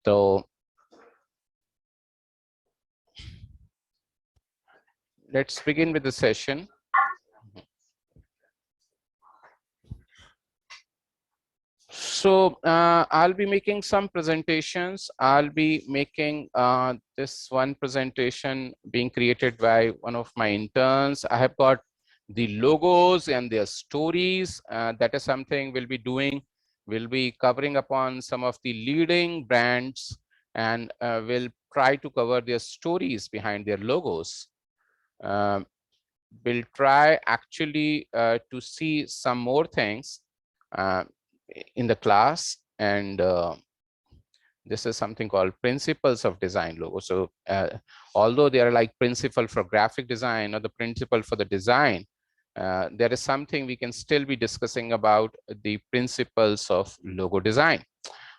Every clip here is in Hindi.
तो let's begin with the session. So I'll be making some presentations. I'll be making this one presentation being created by one of my interns. I have got the logos and their stories. That is something we'll be doing. We'll be covering upon some of the leading brands, and we'll try to cover their stories behind their logos. We'll try actually to see some more things in the class, and this is something called principles of design logo. So although they are like principle for graphic design or the principle for the design, there is something we can still be discussing about the principles of logo design.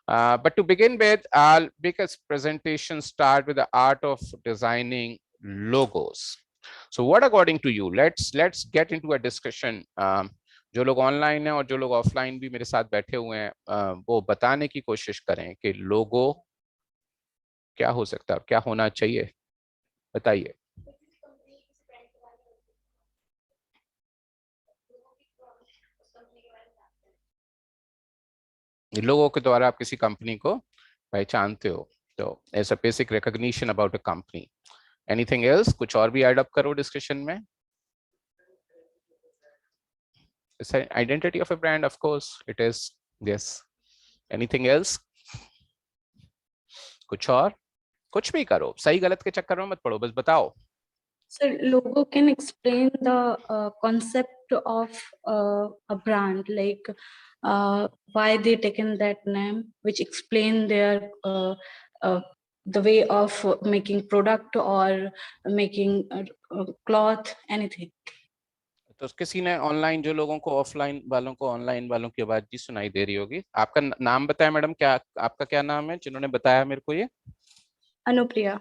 But to begin with, I'll make a presentation start with the art of designing logos. So what according to you, let's get into a discussion. जो लोग ऑनलाइन हैं और जो लोग ऑफलाइन भी मेरे साथ बैठे हुए हैं, वो बताने की कोशिश करें कि लोगो क्या हो सकता है, क्या होना चाहिए, बताइए। लोगों के द्वारा आप किसी कंपनी को पहचानते हो, तो as a basic recognition about a company. Anything else, कुछ और भी ऐड अप करो डिस्कशन में। Identity of a brand, of course it is, yes. Anything else? कुछ और, कुछ भी करो, सही गलत के चक्कर में मत पड़ो, बस बताओ। Sir, logo can explain the concept of a brand, like why they taken that name, which explain their the way of making product or making cloth, anything. तो किसी ने ऑनलाइन, जो लोगों को ऑफलाइन वालों को ऑनलाइन वालों की आवाज भी सुनाई दे रही होगी। आपका नाम बताया मैडम, क्या आपका क्या नाम है जिन्होंने बताया मेरे को ये? अनुप्रिया।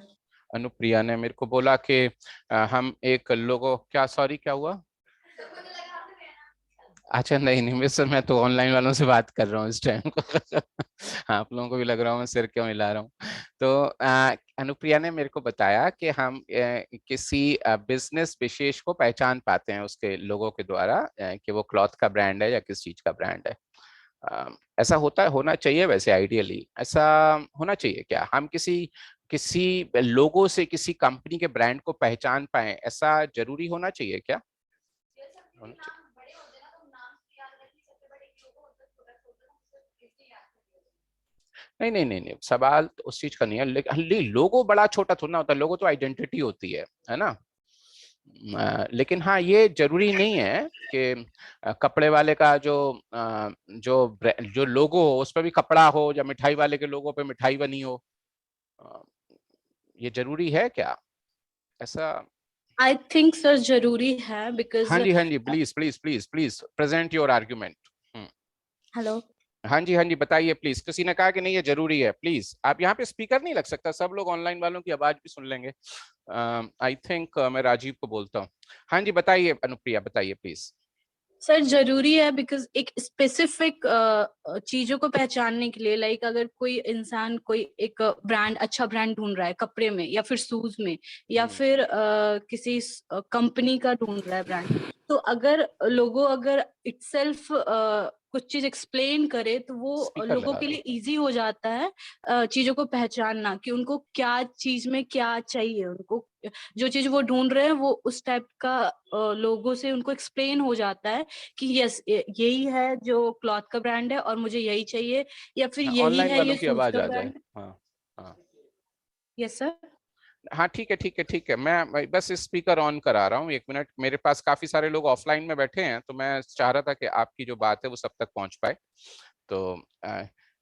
अनुप्रिया ने मेरे को बोला कि हम एक लोगो, क्या सॉरी क्या हुआ? अच्छा नहीं नहीं मिस्टर, मैं तो ऑनलाइन वालों से बात कर रहा हूँ इस टाइम को। आप लोगों को भी लग रहा हूँ मैं सिर क्यों हिला रहा हूँ। तो अनुप्रिया ने मेरे को बताया कि हम किसी बिजनेस विशेष को पहचान पाते हैं उसके लोगों के द्वारा, कि वो क्लॉथ का ब्रांड है या किस चीज का ब्रांड है। ऐसा होता है, होना चाहिए वैसे, आइडियली ऐसा होना चाहिए क्या? हम किसी किसी लोगों से किसी कंपनी के ब्रांड को पहचान पाए, ऐसा जरूरी होना चाहिए क्या? होना चाहिए। नहीं नहीं नहीं नहीं, सवाल तो उस चीज का नहीं है, लेकिन लोगो बड़ा छोटा थोड़ा होता है, लोगो तो आइडेंटिटी होती है ना। लेकिन हाँ, ये जरूरी नहीं है कि कपड़े वाले का जो लोगो हो उस पर भी कपड़ा हो, या मिठाई वाले के लोगो पे मिठाई बनी हो। ये जरूरी है क्या ऐसा? I think sir जरूरी है, because हाँ जी please please please please present your argument. Hello. हाँ जी बताइए प्लीज। किसी ने कहा कि नहीं ये जरूरी है, प्लीज। आप यहाँ पे स्पीकर नहीं लग सकता, सब लोग ऑनलाइन वालों की आवाज भी सुन लेंगे। आई थिंक मैं राजीव को बोलता हूँ। हाँ जी बताइए अनुप्रिया, बताइए प्लीज। सर जरूरी है, बिकॉज एक स्पेसिफिक चीजों को पहचानने के लिए, लाइक अगर कोई इंसान कोई एक ब्रांड, अच्छा ब्रांड ढूंढ रहा है कपड़े में या फिर शूज में, या फिर किसी कंपनी का ढूंढ रहा है ब्रांड, तो अगर लोगो अगर इटसेल्फ कुछ चीज एक्सप्लेन करे तो वो लोगों के लिए इजी हो जाता है चीजों को पहचानना, कि उनको क्या चीज में क्या चाहिए, उनको जो चीज वो ढूंढ रहे हैं वो उस टाइप का लोगों से उनको एक्सप्लेन हो जाता है कि यस यही है जो क्लॉथ का ब्रांड है और मुझे यही चाहिए, या फिर यही है ये शूज का ब्रांड। हाँ यस सर। हाँ ठीक है, मैं बस स्पीकर ऑन करा रहा हूँ, 1 मिनट। मेरे पास काफी सारे लोग ऑफलाइन में बैठे हैं, तो मैं चाह रहा था कि आपकी जो बात है वो सब तक पहुंच पाए। तो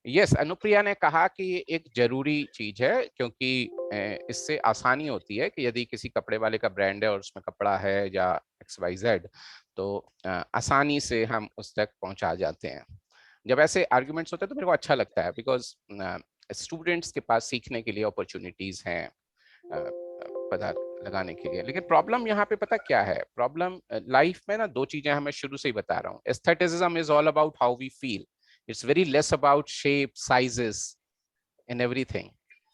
यस, अनुप्रिया ने कहा कि ये एक जरूरी चीज है, क्योंकि इससे आसानी होती है कि यदि किसी कपड़े वाले का ब्रांड है और उसमें कपड़ा है या XYZ, तो आसानी से हम उस तक पहुंचा जाते हैं। जब ऐसे आर्ग्यूमेंट्स होते हैं तो मेरे को अच्छा लगता है, बिकॉज स्टूडेंट्स के पास सीखने के लिए अपॉर्चुनिटीज हैं पता लगाने के लिए। लेकिन प्रॉब्लम यहाँ पे पता क्या है? प्रॉब्लम लाइफ में ना दो चीजें हमें शुरू से ही बता रहा हूँ। Aestheticism is all about how we feel, it's very less about shape sizes in everything.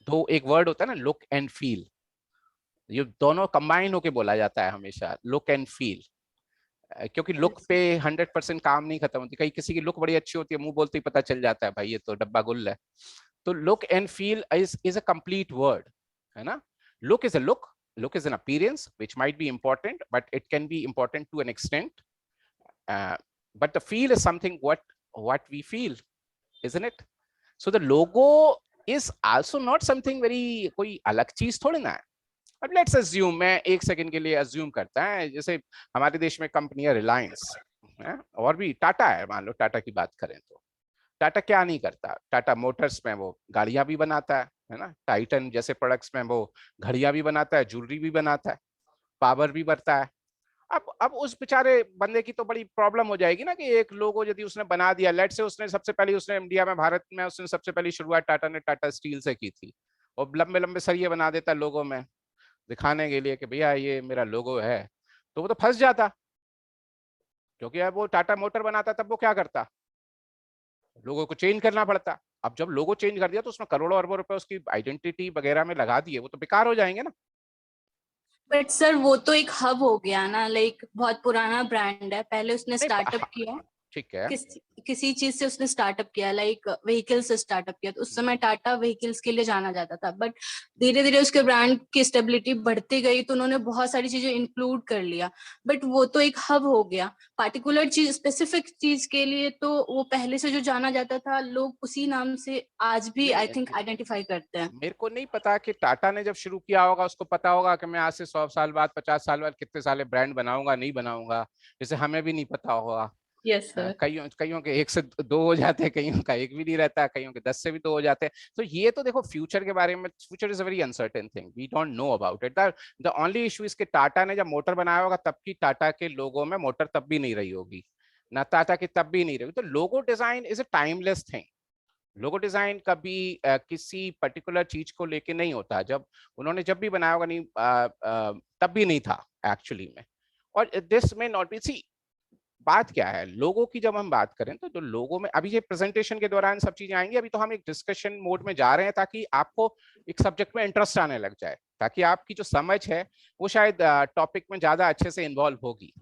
दो एक वर्ड होता है ना, look and feel, ये दोनों कंबाइन होके बोला जाता है हमेशा, look and feel, क्योंकि लुक पे 100% काम नहीं खत्म होती, कहीं किसी की लुक बड़ी अच्छी होती है, मुंह बोलते ही पता चल जाता है भाई ये तो डब्बा गुल है। तो look and feel is a complete word, है ना। Look is a look is an appearance which might be important, but it can be important to an extent, but the feel is something what we feel, isn't it? So the logo is also not something very, कोई अलग चीज थोड़ी ना है। अब लेट्स अज्यूम, मैं एक सेकंड के लिए अज्यूम करता है, जैसे हमारे देश में कंपनी है रिलायंस, और भी टाटा है, मान लो टाटा की बात करें तो टाटा क्या नहीं करता, टाटा मोटर्स में वो गाड़ियां भी बनाता है ना, टाइटन जैसे प्रोडक्ट्स में वो घड़ियां भी बनाता है, ज्वेलरी भी बनाता है, पावर भी भरता है। अब उस बेचारे बंदे की तो बड़ी प्रॉब्लम हो जाएगी ना कि एक लोगो यदि उसने बना दिया, लेट से उसने सबसे पहले, उसने इंडिया में, भारत में उसने सबसे पहली शुरुआत टाटा ने टाटा स्टील से की थी, और लंबे लंबे सरिये बना देता लोगों में दिखाने के लिए कि भैया ये मेरा लोगो है, तो वो तो फंस जाता, क्योंकि अब वो टाटा मोटर बनाता तब वो क्या करता, लोगो को चेंज करना पड़ता। अब जब लोगो चेंज कर दिया तो उसमें करोड़ों अरबों रुपए उसकी आइडेंटिटी वगैरह में लगा दिए, वो तो बेकार हो जाएंगे ना। बट सर वो तो एक हब हो गया ना, लाइक बहुत पुराना ब्रांड है, पहले उसने नहीं, स्टार्टअप किया, ठीक है, किसी चीज से उसने स्टार्टअप किया, लाइक व्हीकल से स्टार्टअप किया, तो उस समय टाटा व्हीकल्स के लिए जाना जाता था, बट धीरे धीरे उसके ब्रांड की स्टेबिलिटी बढ़ती गई तो उन्होंने बहुत सारी चीजें इंक्लूड कर लिया, बट वो तो एक हब हो गया, पार्टिकुलर चीज, स्पेसिफिक चीज के लिए तो वो पहले से जो जाना जाता था लोग उसी नाम से आज भी आई थिंक नहीं, आइडेंटिफाई करते हैं। मेरे को नहीं पता कि टाटा ने जब शुरू किया होगा उसको पता होगा कि मैं आज से 100 साल बाद, 50 साल बाद कितने साल ब्रांड बनाऊंगा नहीं बनाऊंगा, जैसे हमें भी नहीं पता होगा। Yes sir. कईयों कईयों के एक से दो हो जाते हैं, कईयों का एक भी नहीं रहता, कईयों के 10 से भी दो हो जाते हैं। तो ये तो देखो फ्यूचर के बारे में, future is a very uncertain thing, we don't know about it. The only issue is कि टाटा ने जब मोटर बनाया होगा तब की टाटा के लोगों में मोटर तब भी नहीं रही होगी, ना टाटा की तब भी नहीं रही। तो logo design is a timeless thing. Logo design कभी किसी पर्टिकुलर चीज को लेके नहीं होता, जब उन्होंने जब भी बनाया होगा नहीं तब भी नहीं था एक्चुअली में। और दिस में नॉट बी, सी बात क्या है लोगों की, जब हम बात करें तो जो लोगों में, अभी ये प्रेजेंटेशन के दौरान सब चीजें आएंगी, अभी तो हम एक डिस्कशन मोड में जा रहे हैं ताकि आपको एक सब्जेक्ट में इंटरेस्ट आने लग जाए, ताकि आपकी जो समझ है वो शायद टॉपिक में ज्यादा अच्छे से इन्वॉल्व होगी,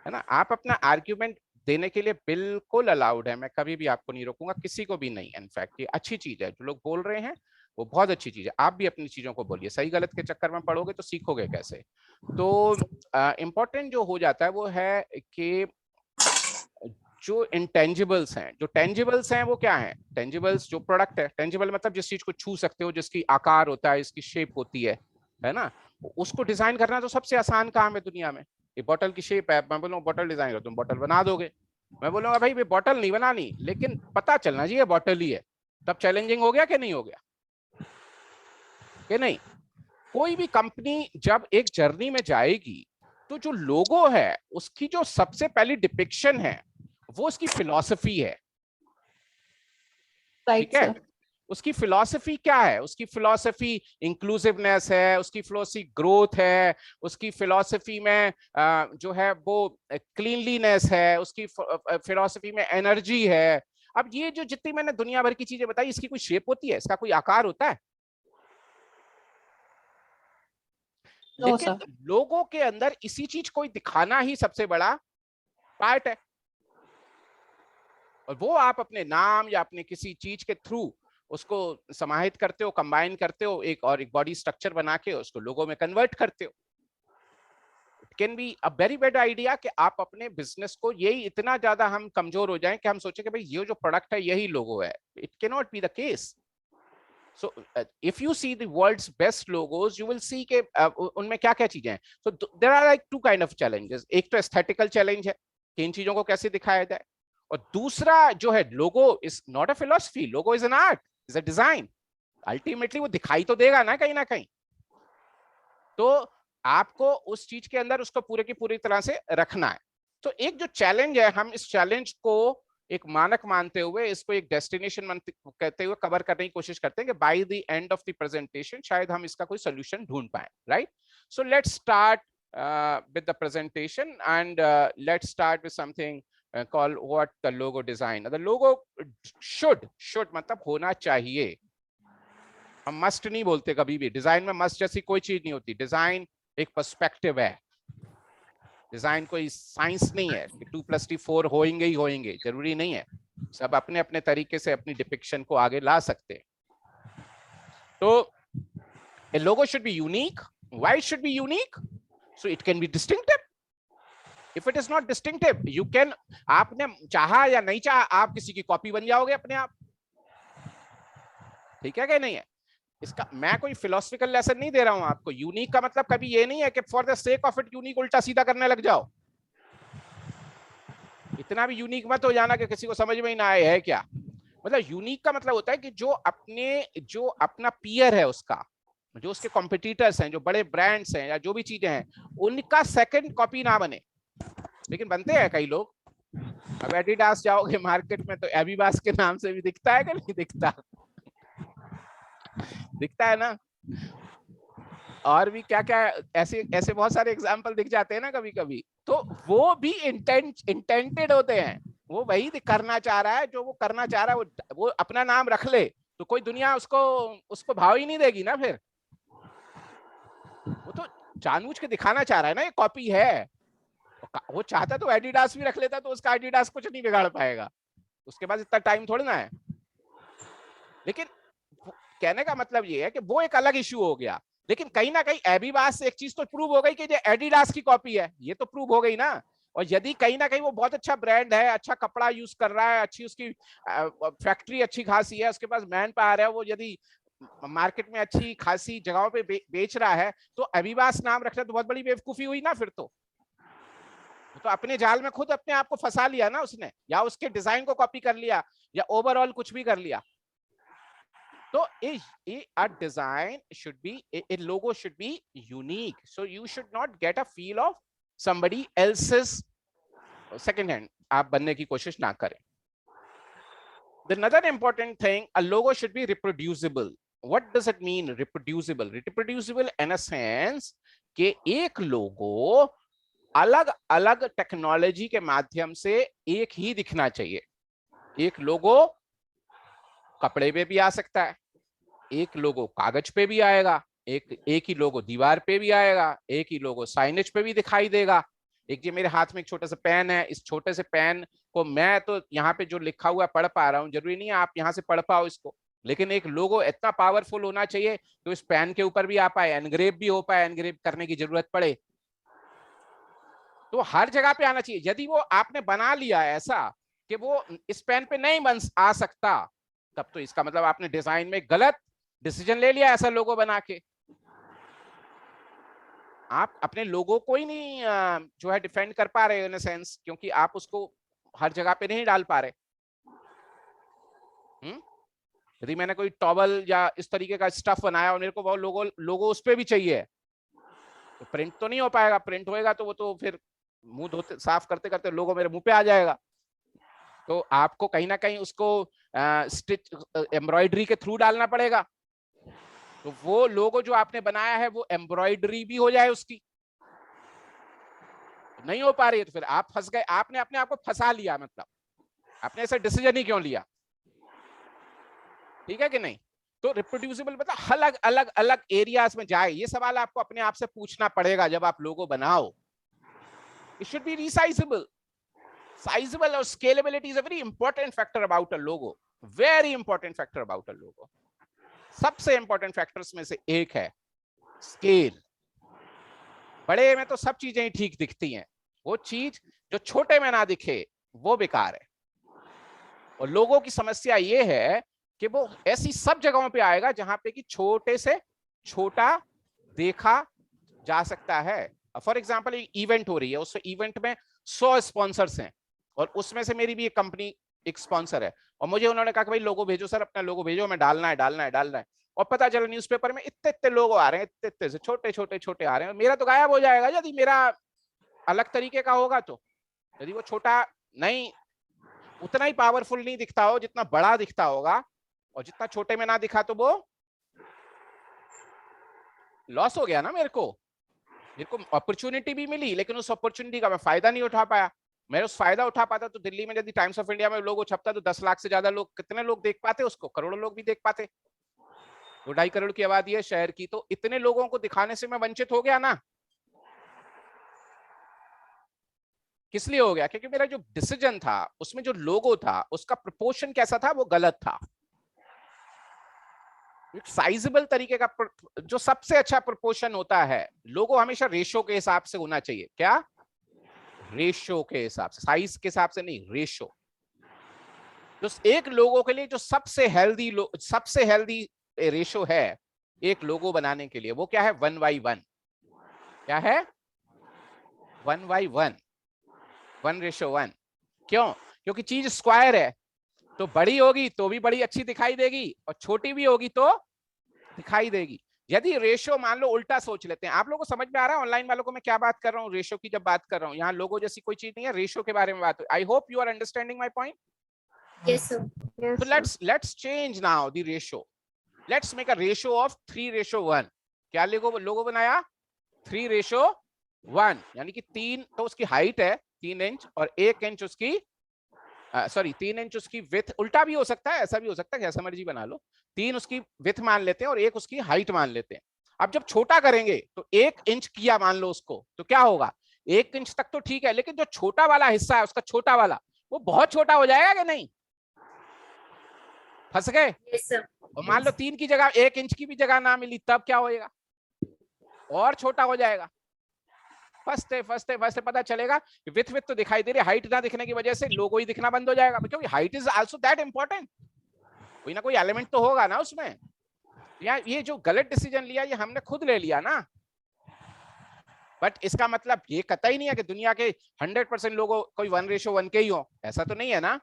है ना। आप अपना आर्ग्यूमेंट देने के लिए बिल्कुल अलाउड है, मैं कभी भी आपको नहीं रोकूंगा, किसी को भी नहीं। इनफैक्ट ये अच्छी चीज है, जो लोग बोल रहे हैं वो बहुत अच्छी चीज है, आप भी अपनी चीजों को बोलिए, सही गलत के चक्कर में पढ़ोगे तो सीखोगे कैसे। तो इम्पोर्टेंट जो हो जाता है वो है कि जो इंटेंजिबल्स हैं, जो टेंजिबल्स हैं वो क्या है, टेंजिबल्स जो प्रोडक्ट है, टेंजिबल मतलब जिस चीज को छू सकते हो, जिसकी आकार होता है, इसकी शेप होती है ना, उसको डिजाइन करना तो सबसे आसान काम है दुनिया में। ये बॉटल की शेप है, मैं बोलूँ बॉटल डिजाइन करो, तुम बॉटल बना दोगे। मैं बोलूंगा भाई ये बॉटल नहीं बनानी, लेकिन पता चलना चाहिए बॉटल ही है, तब चैलेंजिंग हो गया कि नहीं हो गया, कि नहीं। कोई भी कंपनी जब एक जर्नी में जाएगी तो जो लोगो है उसकी जो सबसे पहली डिपिक्शन है वो उसकी फिलॉसफी है, ठीक राइट है। सर। उसकी फिलॉसफी क्या है, उसकी फिलॉसफी इंक्लूसिवनेस है, उसकी फिलॉसफी ग्रोथ है, उसकी फिलॉसफी में जो है वो क्लीनलीनेस है, उसकी फिलॉसफी में एनर्जी है। अब ये जो जितनी मैंने दुनिया भर की चीजें बताई, इसकी कोई शेप होती है, इसका कोई आकार होता है, नो लेकिन सर। लोगों के अंदर इसी चीज को दिखाना ही सबसे बड़ा पार्ट है। और वो आप अपने नाम या अपने किसी चीज के थ्रू उसको समाहित करते हो, कंबाइन करते हो, एक बॉडी स्ट्रक्चर बना के उसको लोगों में कन्वर्ट करते हो। It can be a very bad idea कि आप अपने बिजनेस को यही इतना ज्यादा हम कमजोर हो जाएं कि हम सोचें कि भाई ये जो प्रोडक्ट है यही लोगो है। It can not be the case. So if you see the world's best logos, you will see कि उनमें क्या क्या चीजें हैं। So there are like two kind of challenges। एक तो aesthetical challenge है कि इन चीजों को कैसे दिखाया जाए, और दूसरा जो है logo is not a philosophy, logo is an art, is a design. Ultimately वो दिखाई तो देगा ना कहीं, तो आपको उस चीज के अंदर उसको पूरे की पूरी तरह से रखना है। तो एक जो चैलेंज है, हम इस चैलेंज को एक मानक मानते हुए, इसको एक डेस्टिनेशन कहते हुए कवर करने की कोशिश करते हैं कि by the end of the presentation शायद हम इसका कोई सोल्यूशन ढूंढ पाए, right. So let's start with the presentation, and let's start with something called what the logo design. The logo should मतलब होना चाहिए, हम मस्ट नहीं बोलते कभी भी, डिजाइन में मस्ट जैसी कोई चीज नहीं होती। डिजाइन एक पर्सपेक्टिव है, डिजाइन कोई साइंस नहीं है कि 2+2 होंगे ही होंगे, जरूरी नहीं है। सब अपने अपने तरीके से अपनी डिपिक्शन को आगे ला सकते हैं। तो a logo should be unique. Why it should be unique? So it can be distinctive. If it is not distinctive, you can, आपने चाहा या नहीं चाहा, आप किसी की कॉपी बन जाओगे अपने आप। ठीक है कि नहीं है? इसका मैं कोई फिलोसफिकल लेसन नहीं दे रहा हूं आपको। यूनिक का मतलब कभी ये नहीं है कि for the sake of it unique उल्टा सीधा करने लग जाओ। इतना भी यूनिक मत हो जाना कि किसी को समझ में ही ना आए है क्या। मतलब यूनिक का मतलब होता है कि जो अपना पीयर है उसका, जो उसके कॉम्पिटिटर्स हैं, जो बड़े ब्रांड्स हैं या जो भी चीजें हैं, उनका सेकंड कॉपी ना बने। लेकिन बनते हैं कई लोग। अब एडिडास जाओगे मार्केट में तो एबीबास के नाम से भी दिखता है कि नहीं दिखता? दिखता है ना। और भी क्या क्या ऐसे ऐसे बहुत सारे एग्जाम्पल दिख जाते हैं ना कभी कभी। तो वो भी इंटेंटेड होते हैं। वो वही करना चाह रहा है जो वो करना चाह रहा है। वो अपना नाम रख ले तो कोई दुनिया उसको भाव ही नहीं देगी ना फिर। वो तो जानबूझ के दिखाना चाह रहा है ना ये कॉपी है। वो चाहता तो एडिडास भी रख लेता तो उसका एडिडास कुछ नहीं बिगाड़ पाएगा। उसके पास इतना टाइम थोड़ा ना है। लेकिन कहने का मतलब ये है कि वो एक अलग इश्यू हो गया। लेकिन कहीं ना कहीं एबीबास से एक चीज तो प्रूव हो गई कि ये एडिडास की कॉपी है, ये तो प्रूव हो गई ना। और यदि कहीं ना कहीं वो बहुत अच्छा ब्रांड है, अच्छा कपड़ा यूज कर रहा है, अच्छी उसकी फैक्ट्री अच्छी खासी है, उसके पास मैन पावर है, वो यदि मार्केट में अच्छी खासी जगहों पे बेच रहा है, तो एबीबास नाम रखना तो बहुत बड़ी बेवकूफी हुई ना फिर तो अपने जाल में खुद अपने आप को फंसा लिया ना उसने, या उसके डिजाइन को कॉपी कर लिया, या ओवरऑल कुछ भी कर लिया। So a design should be, a logo should be unique. So you should not get a feel of somebody else's second hand. आप बनने की कोशिश ना करें. The another important thing, a logo should be reproducible. What does it mean reproducible? Reproducible in a sense कि एक लोगो अलग अलग टेक्नोलॉजी के माध्यम से एक ही दिखना चाहिए। एक लोगो कपड़े पे भी आ सकता है, एक लोगो कागज पे भी आएगा, एक ही लोगो दीवार पे भी आएगा, एक ही लोगो साइनेज पे भी दिखाई देगा। एक जो मेरे हाथ में एक छोटा सा पेन है, इस छोटे से पेन को मैं तो यहाँ पे जो लिखा हुआ पढ़ पा रहा हूँ, जरूरी नहीं है आप यहाँ से पढ़ पाओ इसको। लेकिन एक लोगो इतना पावरफुल होना चाहिए कि इस पेन के ऊपर भी आ पाए, एनग्रेव भी हो पाए, एनग्रेव करने की जरूरत पड़े तो हर जगह पे आना चाहिए। यदि वो आपने बना लिया ऐसा कि वो इस पेन पे नहीं बन आ सकता, तब तो इसका मतलब आपने डिजाइन में गलत डिसीजन ले लिया ऐसा लोगो बना के। आप अपने लोगो को ही नहीं जो है डिफेंड कर पा रहे इन सेंस, क्योंकि आप उसको हर जगह पे नहीं डाल पा रहे। यदि मैंने कोई टॉवल या इस तरीके का स्टफ बनाया और मेरे को वो लोगो उस पे भी चाहिए, तो प्रिंट तो नहीं हो पाएगा। प्रिंट होएगा तो वो तो फिर मुंह धोते साफ करते करते लोगो मेरे मुंह पे आ जाएगा। तो आपको कहीं ना कहीं उसको स्टिच एम्ब्रॉयडरी के थ्रू डालना पड़ेगा, तो वो लोगो जो आपने बनाया है वो एम्ब्रॉयडरी भी हो जाए उसकी। नहीं हो पा रही है तो फिर आप फंस गए, आपने अपने आप को फंसा लिया। मतलब आपने ऐसा डिसीजन ही क्यों लिया? ठीक है कि नहीं? तो रिप्रोड्यूसिबल मतलब अलग अलग अलग एरियाज में जाए, ये सवाल आपको अपने आप से पूछना पड़ेगा जब आप लोगो बनाओ। It should be resizable. Sizable or scalability is a very important factor about a logo. Very important factor about a logo. सबसे important factors में से एक है स्केल। बड़े में तो सब चीजें ही ठीक दिखती हैं, वो चीज जो छोटे में ना दिखे वो बेकार है। और लोगों की समस्या ये है कि वो ऐसी सब जगहों पे आएगा जहां पे कि छोटे से छोटा देखा जा सकता है। फॉर एग्जाम्पल इवेंट हो रही है, उस इवेंट में 100 स्पॉन्सर्स हैं और उसमें से मेरी भी एक कंपनी एक स्पॉन्सर है, और मुझे उन्होंने कहा कि भाई लोगो भेजो सर, अपना लोगो भेजो, मैं डालना है। और पता चला न्यूज़पेपर में इतने इतने लोगो आ रहे हैं, इतने से छोटे आ रहे हैं, मेरा तो गायब हो जाएगा यदि मेरा अलग तरीके का होगा। तो यदि वो छोटा नहीं, उतना ही पावरफुल नहीं दिखता हो जितना बड़ा दिखता होगा, और जितना छोटे में ना दिखा तो वो लॉस हो गया ना। मेरे को अपॉर्चुनिटी भी मिली, लेकिन उस अपॉर्चुनिटी का मैं फायदा नहीं उठा पाया। मैं उस फायदा उठा पाता तो दिल्ली में यदि टाइम्स ऑफ इंडिया में लोगो छपता तो 10 लाख से ज्यादा लोग, कितने लोग देख पाते उसको? करोड़ों लोग भी देख पाते। 2.5 करोड़ की आबादी है शहर की, तो इतने लोगों को दिखाने से मैं वंचित हो गया ना। किस लिए हो गया? क्योंकि मेरा जो डिसीजन था उसमें जो लोगो था उसका प्रोपोर्शन कैसा था, वो गलत था। एक साइजेबल तरीके का जो सबसे अच्छा प्रोपोर्शन होता है, लोगो हमेशा रेशो के हिसाब से होना चाहिए। क्या? रेशो के हिसाब से, साइज के हिसाब से नहीं, रेशो। जो एक लोगो के लिए जो सबसे हेल्दी रेशो है एक लोगो बनाने के लिए, वो क्या है? 1:1। क्या है? 1:1, 1:1। क्यों? क्योंकि चीज स्क्वायर है, तो बड़ी होगी तो भी बड़ी अच्छी दिखाई देगी, और छोटी भी होगी तो दिखाई देगी। यदि रेशो, मान लो उल्टा सोच लेते हैं, आप लोगों को समझ में आ रहा है ऑनलाइन वालों को मैं क्या बात कर रहा हूँ? रेशो की जब बात कर रहा हूँ, यहाँ लोगो जैसी कोई चीज नहीं है, रेशो के बारे में बात। I hope you are understanding my point. Yes, sir. Yes, So let's change now the ratio. Let's make a ratio of 3:1. क्या लोगो बनाया? 3:1, यानी कि 3 तो उसकी हाइट है 3 इंच, और 1 इंच उसकी 3 इंच उसकी विथ। उल्टा भी हो सकता है, ऐसा भी हो सकता है, जैसा मर्जी बना लो। 3 उसकी विथ मान लेते हैं और 1 उसकी हाइट मान लेते हैं। अब जब छोटा करेंगे तो 1 इंच किया मान लो उसको, तो क्या होगा? 1 इंच तक तो ठीक है, लेकिन जो छोटा वाला हिस्सा है उसका, छोटा वाला, वो बहुत छोटा हो जाएगा कि नहीं? फंस गए? Yes, sir. और मान लो 3 की जगह 1 इंच की भी जगह ना मिली, तब क्या होएगा? और छोटा हो जाएगा। फंसते फंसते फंसते पता चलेगा कि विथ विथ तो दिखाई दे रही, हाइट ना दिखने की वजह से लोगो ही दिखना बंद हो जाएगा, क्योंकि height is also that important. कोई ना कोई एलिमेंट तो होगा ना उसमें। यार ये जो गलत डिसीजन लिया, ये हमने खुद ले लिया ना। बट इसका मतलब ये कतई नहीं है कि दुनिया के 100% लोगों कोई 1:1 के ही हो, ऐसा तो नहीं है ना।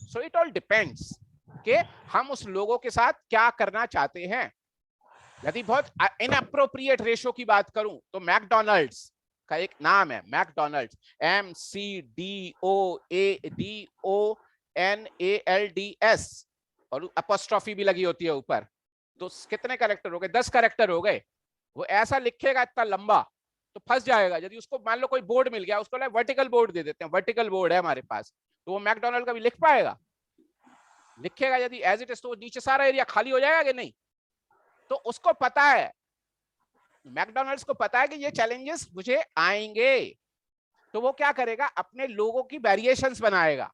सो इट ऑल डिपेंड्स कि हम उस लोगों के साथ क्या करना चाहते हैं। यदि बहुत इनअप्रोप्रिएट रेशो की बात करूं तो मैकडोनल्ड्स का एक नाम है, मैकडोनल्ड्स, MCDONALDS, और अपोस्ट्रोफी भी लगी होती है ऊपर। तो कितने कैरेक्टर हो गए? 10 कैरेक्टर हो गए। वो ऐसा लिखेगा इतना लंबा तो फंस जाएगा। यदि उसको मान लो कोई बोर्ड मिल गया, उसको वर्टिकल बोर्ड दे देते हैं, वर्टिकल बोर्ड है हमारे पास, तो वो मैकडोनल्ड का भी लिख पाएगा? लिखेगा यदि एज इट इज, तो नीचे सारा एरिया खाली हो जाएगा कि नहीं? तो उसको पता है, मैकडोनल्ड्स को पता है कि ये चैलेंजेस मुझे आएंगे, तो वो क्या करेगा? अपने लोगों की वेरिएशंस बनाएगा।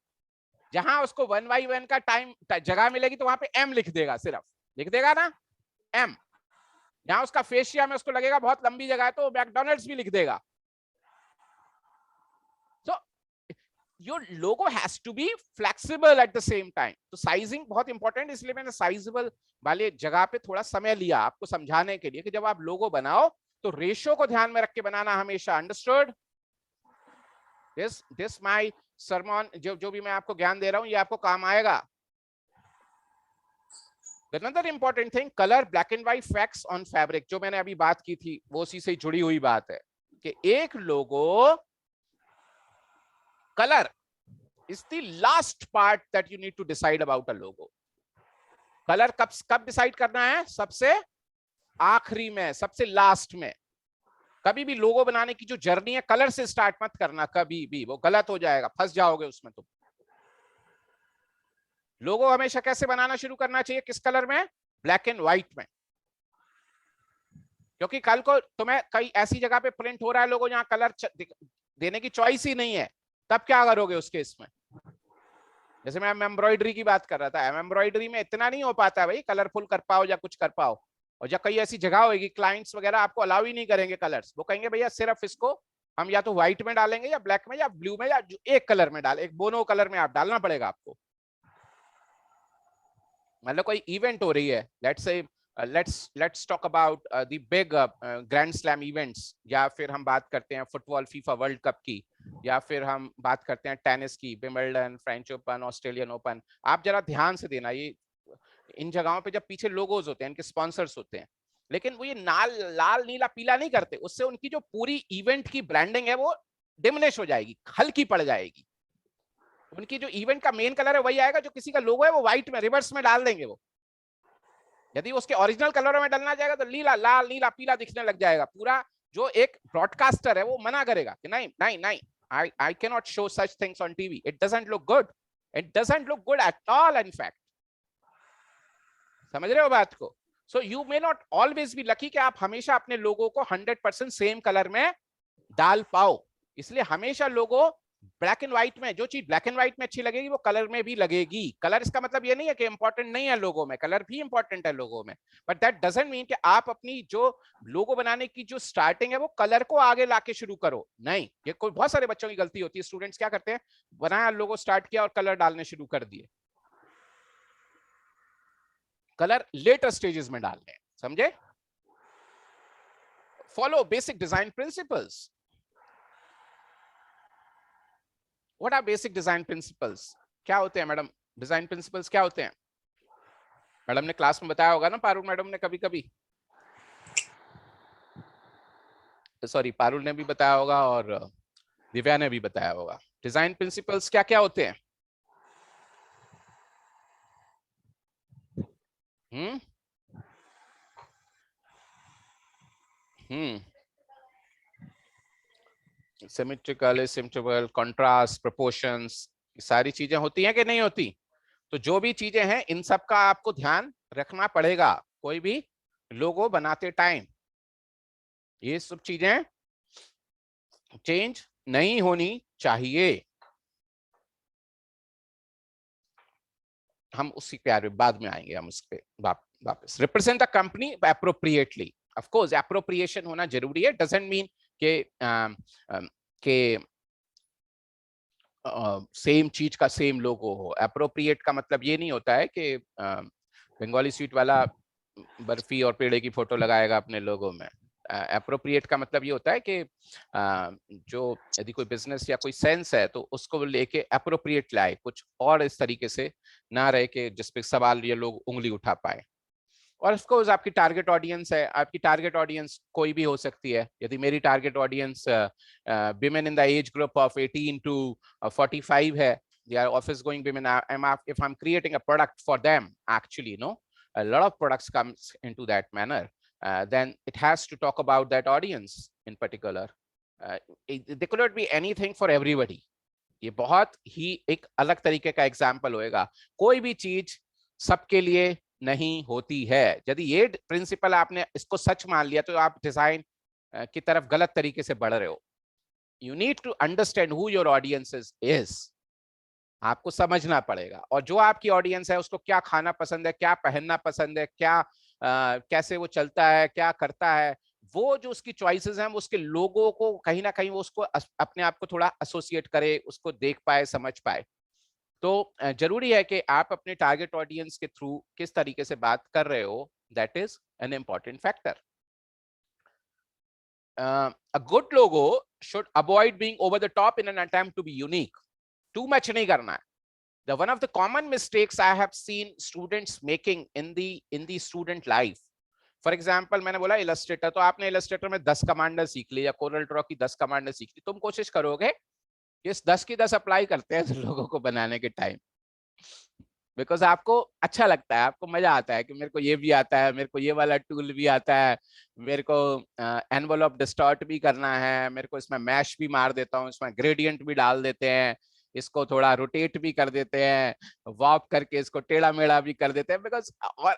जहां उसको 1:1 का टाइम जगह मिलेगी तो वहां पे M लिख देगा, सिर्फ लिख देगा ना M। जहां उसका फेशिया में उसको लगेगा बहुत लंबी जगह है, तो मैकडोनल्ड्स भी लिख देगा। तो your logo has to be flexible at the same time. तो साइजिंग बहुत इंपॉर्टेंट, इसलिए मैंने साइजेबल वाले जगह पे थोड़ा समय लिया आपको समझाने के लिए कि जब आप लोगो बनाओ तो रेशो को ध्यान में रख के बनाना हमेशा। अंडरस्टूड? दिस माय सरमन, जो भी मैं आपको ज्ञान दे रहा हूं, ये आपको काम आएगा। Another important thing, color, black and white facts on fabric, जो मैंने अभी बात की थी वो उसी से जुड़ी हुई बात है कि एक लोगो, color is the last part that you need to decide about a logo. Colour कब डिसाइड करना है? सबसे आखिरी में, सबसे लास्ट में। कभी भी लोगो बनाने की जो जर्नी है, कलर से स्टार्ट मत करना कभी भी, वो गलत हो जाएगा, फंस जाओगे उसमें तुम। लोगो हमेशा कैसे बनाना शुरू करना चाहिए? किस कलर में? ब्लैक एंड व्हाइट में। क्योंकि कल को तुम्हें कई ऐसी जगह पे प्रिंट हो रहा है लोगो जहां कलर देने की चॉइस ही नहीं है, तब क्या करोगे उसके? इसमें जैसे मैं एम्ब्रॉयडरी की बात कर रहा था, एम्ब्रॉयडरी में इतना नहीं हो पाता है भाई, कलरफुल कर पाओ या कुछ कर पाओ। और जब कई ऐसी जगह होगी क्लाइंट्स वगैरह आपको अलाउ ही नहीं करेंगे कलर्स, वो कहेंगे भैया सिर्फ इसको हम या तो व्हाइट में डालेंगे या ब्लैक में या ब्लू में, या एक कलर में डाल, एक मोनो कलर में आप डालना पड़ेगा आपको। मतलब कोई इवेंट हो रही है, let's talk about the big grand slam events, या फिर हम बात करते हैं फुटबॉल फीफा वर्ल्ड कप की, या फिर हम बात करते हैं टेनिस की, Wimbledon, French open, Australian open. आप जरा ध्यान से देना, ये इन जगहों पे जब पीछे लोगोज होते हैं, इनके स्पॉन्सर्स होते हैं, लेकिन वो ये लाल नीला पीला नहीं करते, उससे उनकी जो पूरी इवेंट की ब्रांडिंग है वो डिमिनिश हो जाएगी, हल्की पड़ जाएगी। उनकी जो इवेंट का मेन कलर है वही आएगा, जो किसी का लोगो है वो व्हाइट में रिवर्स में डाल देंगे वो। यदि उसके ओरिजिनल कलरों में डालना जाएगा तो नीला, लाल, नीला, पीला दिखने लग जाएगा पूरा। जो एक ब्रॉडकास्टर है वो मना करेगा कि नहीं नहीं नहीं, I cannot show such things on TV, it doesn't look good, It doesn't look good at all, in fact. समझ रहे हो बात को? So you may not always be lucky कि आप हमेशा अपने लोगों को 100% सेम कलर में डाल पाओ. इसलिए हमेशा लोगों ब्लैक एंड व्हाइट में, जो चीज ब्लैक एंड व्हाइट में अच्छी लगेगी वो कलर में भी लगेगी. कलर इसका मतलब ये नहीं है कि इंपॉर्टेंट नहीं है लोगों में, कलर भी इंपॉर्टेंट है लोगों में, बट दैट डजंट मीन कि आप अपनी जो लोगो बनाने की जो स्टार्टिंग है वो कलर को आगे लाके शुरू करो. नहीं, ये कोई बहुत सारे बच्चों की गलती होती है. स्टूडेंट्स क्या करते हैं, बनाया लोगो स्टार्ट किया और कलर डालने शुरू कर दिए. कलर लेटर स्टेजेस में डालने हैं, समझे? Follow basic design principles. What are basic design principles? क्या होते हैं मैडम? डिजाइन प्रिंसिपल्स क्या होते हैं? मैडम ने क्लास में बताया होगा ना, पारुल मैडम ने कभी कभी, सॉरी पारुल ने भी बताया होगा और दिव्या ने भी बताया होगा. डिजाइन प्रिंसिपल्स क्या क्या होते हैं? सिमेट्रिकल, एसिम्प्टोटल, कंट्रास्ट, प्रोपोर्शंस, सारी चीजें होती हैं कि नहीं होती? तो जो भी चीजें हैं इन सब का आपको ध्यान रखना पड़ेगा कोई भी लोगो बनाते टाइम. ये सब चीजें चेंज नहीं होनी चाहिए. हम उसी प्यार में बाद में आएंगे, हम उस पे वापस. Represent the company appropriately. Of course appropriation होना जरूरी है. डजंट मीन के सेम चीज का सेम लोगो हो. एप्रोप्रिएट का मतलब ये नहीं होता है कि बंगाली स्वीट वाला बर्फी और पेड़े की फोटो लगाएगा अपने लोगो में. एप्रोप्रिएट का मतलब ये होता है कि जो यदि कोई बिजनेस या कोई सेंस है तो उसको लेके एप्रोप्रिएट लाए, कुछ और इस तरीके से ना रहे कि जिसपे सवाल ये लोग उंगली उठा पाए. और ऑफ कोर्स आपकी टारगेट ऑडियंस है. आपकी टारगेट ऑडियंस कोई भी हो सकती है. यदि मेरी target audience women in the age group of 18 to 45 है, they are office going women, if I'm creating a product for them, actually a lot of products comes into that manner, then it has to talk about that audience in particular. There could not be anything for everybody. ये बहुत ही एक अलग तरीके का एग्जाम्पल होएगा. कोई भी चीज सबके लिए नहीं होती है. यदि ये प्रिंसिपल आपने इसको सच मान लिया तो आप डिजाइन की तरफ गलत तरीके से बढ़ रहे हो. You need to understand who your audience is. आपको समझना पड़ेगा. और जो आपकी ऑडियंस है उसको क्या खाना पसंद है, क्या पहनना पसंद है, क्या कैसे वो चलता है, क्या करता है, वो जो उसकी चॉइसेस हैं, वो उसके लोगों को कहीं ना कहीं वो उसको अपने आप को थोड़ा एसोसिएट करे, उसको देख पाए, समझ पाए. तो जरूरी है कि आप अपने टारगेट ऑडियंस के थ्रू किस तरीके से बात कर रहे हो. That is an important factor. A good logo should avoid being over the top in an attempt to be unique. Too much नहीं करना है. The one of the common mistakes I have seen students making in the student life. For example, मैंने बोला इलस्ट्रेटर, तो आपने इलस्ट्रेटर में 10 कमांडर सीख ली या कोरल ड्रॉ की 10 कमांडर सीख ली. तुम कोशिश करोगे इस 10 की 10 अप्लाई करते हैं लोगों को बनाने के टाइम, बिकॉज आपको अच्छा लगता है, आपको मजा आता है कि मेरे को ये भी आता है, मेरे को ये वाला टूल भी आता है, मेरे को एनवलप डिस्टॉर्ट भी करना है, मेरे को इसमें मैश भी मार देता हूँ, इसमें ग्रेडियंट भी डाल देते हैं, इसको थोड़ा रोटेट भी कर देते हैं, वॉप करके इसको टेढ़ा मेढ़ा भी कर देते हैं. बिकॉज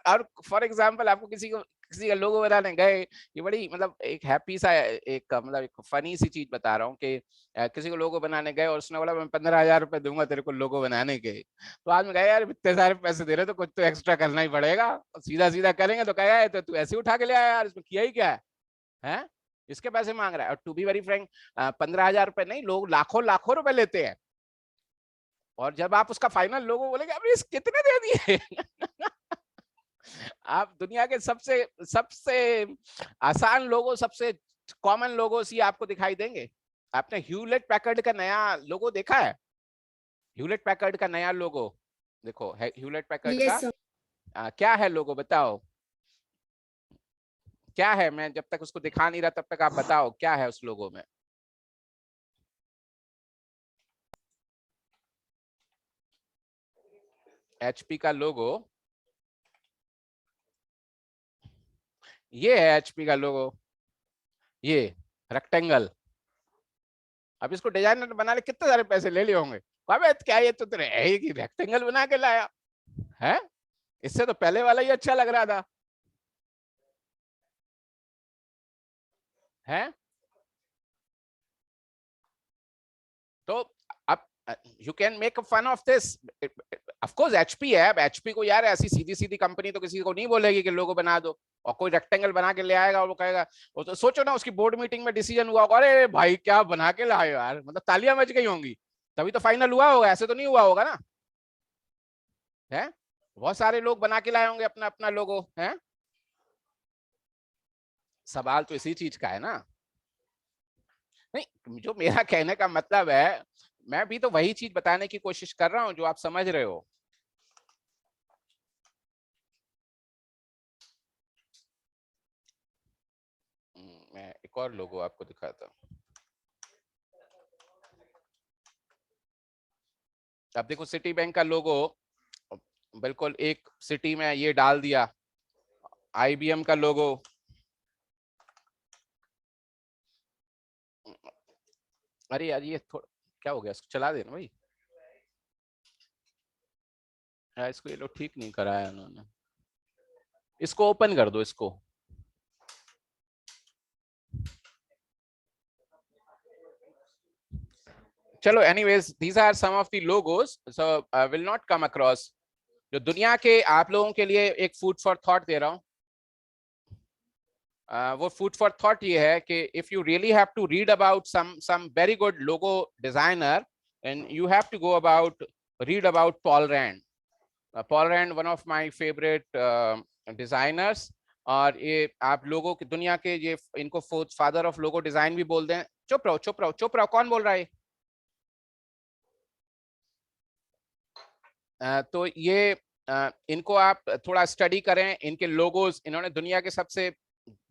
और फॉर एग्जाम्पल आपको किसी का लोगो बनाने गए, ये बड़ी मतलब एक हैप्पी सा एक मतलब एक फनी सी चीज बता रहा हूँ कि किसी को लोगो बनाने गए और उसने बोला मैं 15,000 रुपए दूंगा तेरे को लोगो बनाने के. तो आदमी कहा यार इतने सारे पैसे दे रहे तो कुछ तो एक्स्ट्रा करना ही पड़ेगा, सीधा सीधा करेंगे. तो कहा यार तो तू ऐसे उठा के ले आया यार, इसमें किया ही क्या है, इसके पैसे मांग रहा है. और टू बी वेरी फ्रैंक 15,000 रुपए नहीं, लोग लाखों लाखों रुपए लेते हैं. और जब आप उसका फाइनल लोगो बोलेंगे अरे कितने दे दिए आप दुनिया के सबसे आसान लोगो, सबसे कॉमन लोगो ही आपको दिखाई देंगे. आपने ह्यूलेट पैकर्ड का नया लोगो देखा है? ह्यूलेट पैकर्ड का नया लोगो देखो, है ह्यूलेट पैकर्ड का क्या है लोगो, बताओ क्या है. मैं जब तक उसको दिखा नहीं रहा तब तक आप बताओ क्या है उस लोगो में. HP का लोगो ये है. HP का लोगो ये रेक्टेंगल. अब इसको डिजाइनर बनाने कितने सारे पैसे ले लिए होंगे. अबे क्या ये तो तेरे रेक्टेंगल बना के लाया है, इससे तो पहले वाला ही अच्छा लग रहा था है। तो अब you can make fun of this, of course HP है, अब एचपी को यार ऐसी सीधी सीधी कंपनी तो किसी को नहीं बोलेगी कि लोगो बना दो, और कोई रेक्टेंगल बना के ले आएगा और वो कहेगा, वो तो सोचो ना उसकी बोर्ड मीटिंग में डिसीजन हुआ होगा, अरे भाई क्या बना के लाए यार, मतलब तालियां बज गई होंगी, तभी तो फाइनल हुआ होगा, ऐसे तो नहीं हुआ होगा ना है। बहुत सारे लोग बना के लाए होंगे अपना अपना लोगो है। सवाल तो इसी चीज का है ना। नहीं, जो मेरा कहने का मतलब है, मैं भी तो वही चीज बताने की कोशिश कर रहा हूं जो आप समझ रहे हो। मैं एक और लोगो आपको दिखाता हूं। अब देखो सिटी बैंक का लोगो बिल्कुल एक सिटी में ये डाल दिया, आईबीएम का लोगो, अरे यार ये थोड़ा क्या हो गया, इसको चला देना भाई, इसको ये लोग ठीक नहीं कराया उन्होंने, इसको ओपन कर दो इसको। चलो anyways these are some of the logos, so will not come across. जो दुनिया के आप लोगों के लिए एक फूड फॉर थॉट दे रहा हूं, वो फूड फॉर थॉट ये है कि if you really have to read about some very good logo designer, and you have to go about read about Paul Rand. Paul Rand one of my favourite designers, और ये आप लोगों की दुनिया के ये इनको फादर ऑफ लोगो डिजाइन भी बोलते हैं। चुप रहो चुप रहो चुप रहो, कौन बोल रहा है? तो ये इनको आप थोड़ा स्टडी करें, इनके लोगोस, इन्होंने दुनिया के सबसे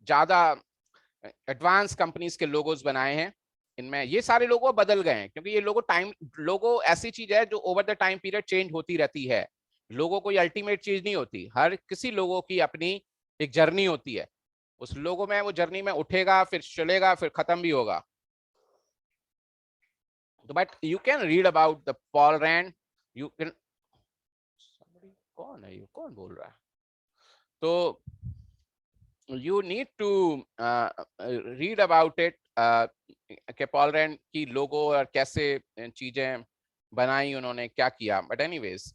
ज्यादा एडवांस कंपनीज के लोगोस बनाए हैं। इनमें ये सारे लोगो बदल गए हैं क्योंकि ये लोगो ऐसी चीज है जो over the time period change होती रहती है। लोगो कोई अल्टीमेट चीज नहीं होती, हर किसी लोगो की अपनी एक जर्नी होती है, उस लोगो में वो जर्नी में उठेगा फिर चलेगा फिर खत्म भी होगा। तो but you can read about the Paul Rand, you can, कौन है ये, कौन बोल रहा है? तो you need to read about it, कि पॉल रैंड की लोगो और कैसे चीजें बनाई उन्होंने, क्या किया। But anyways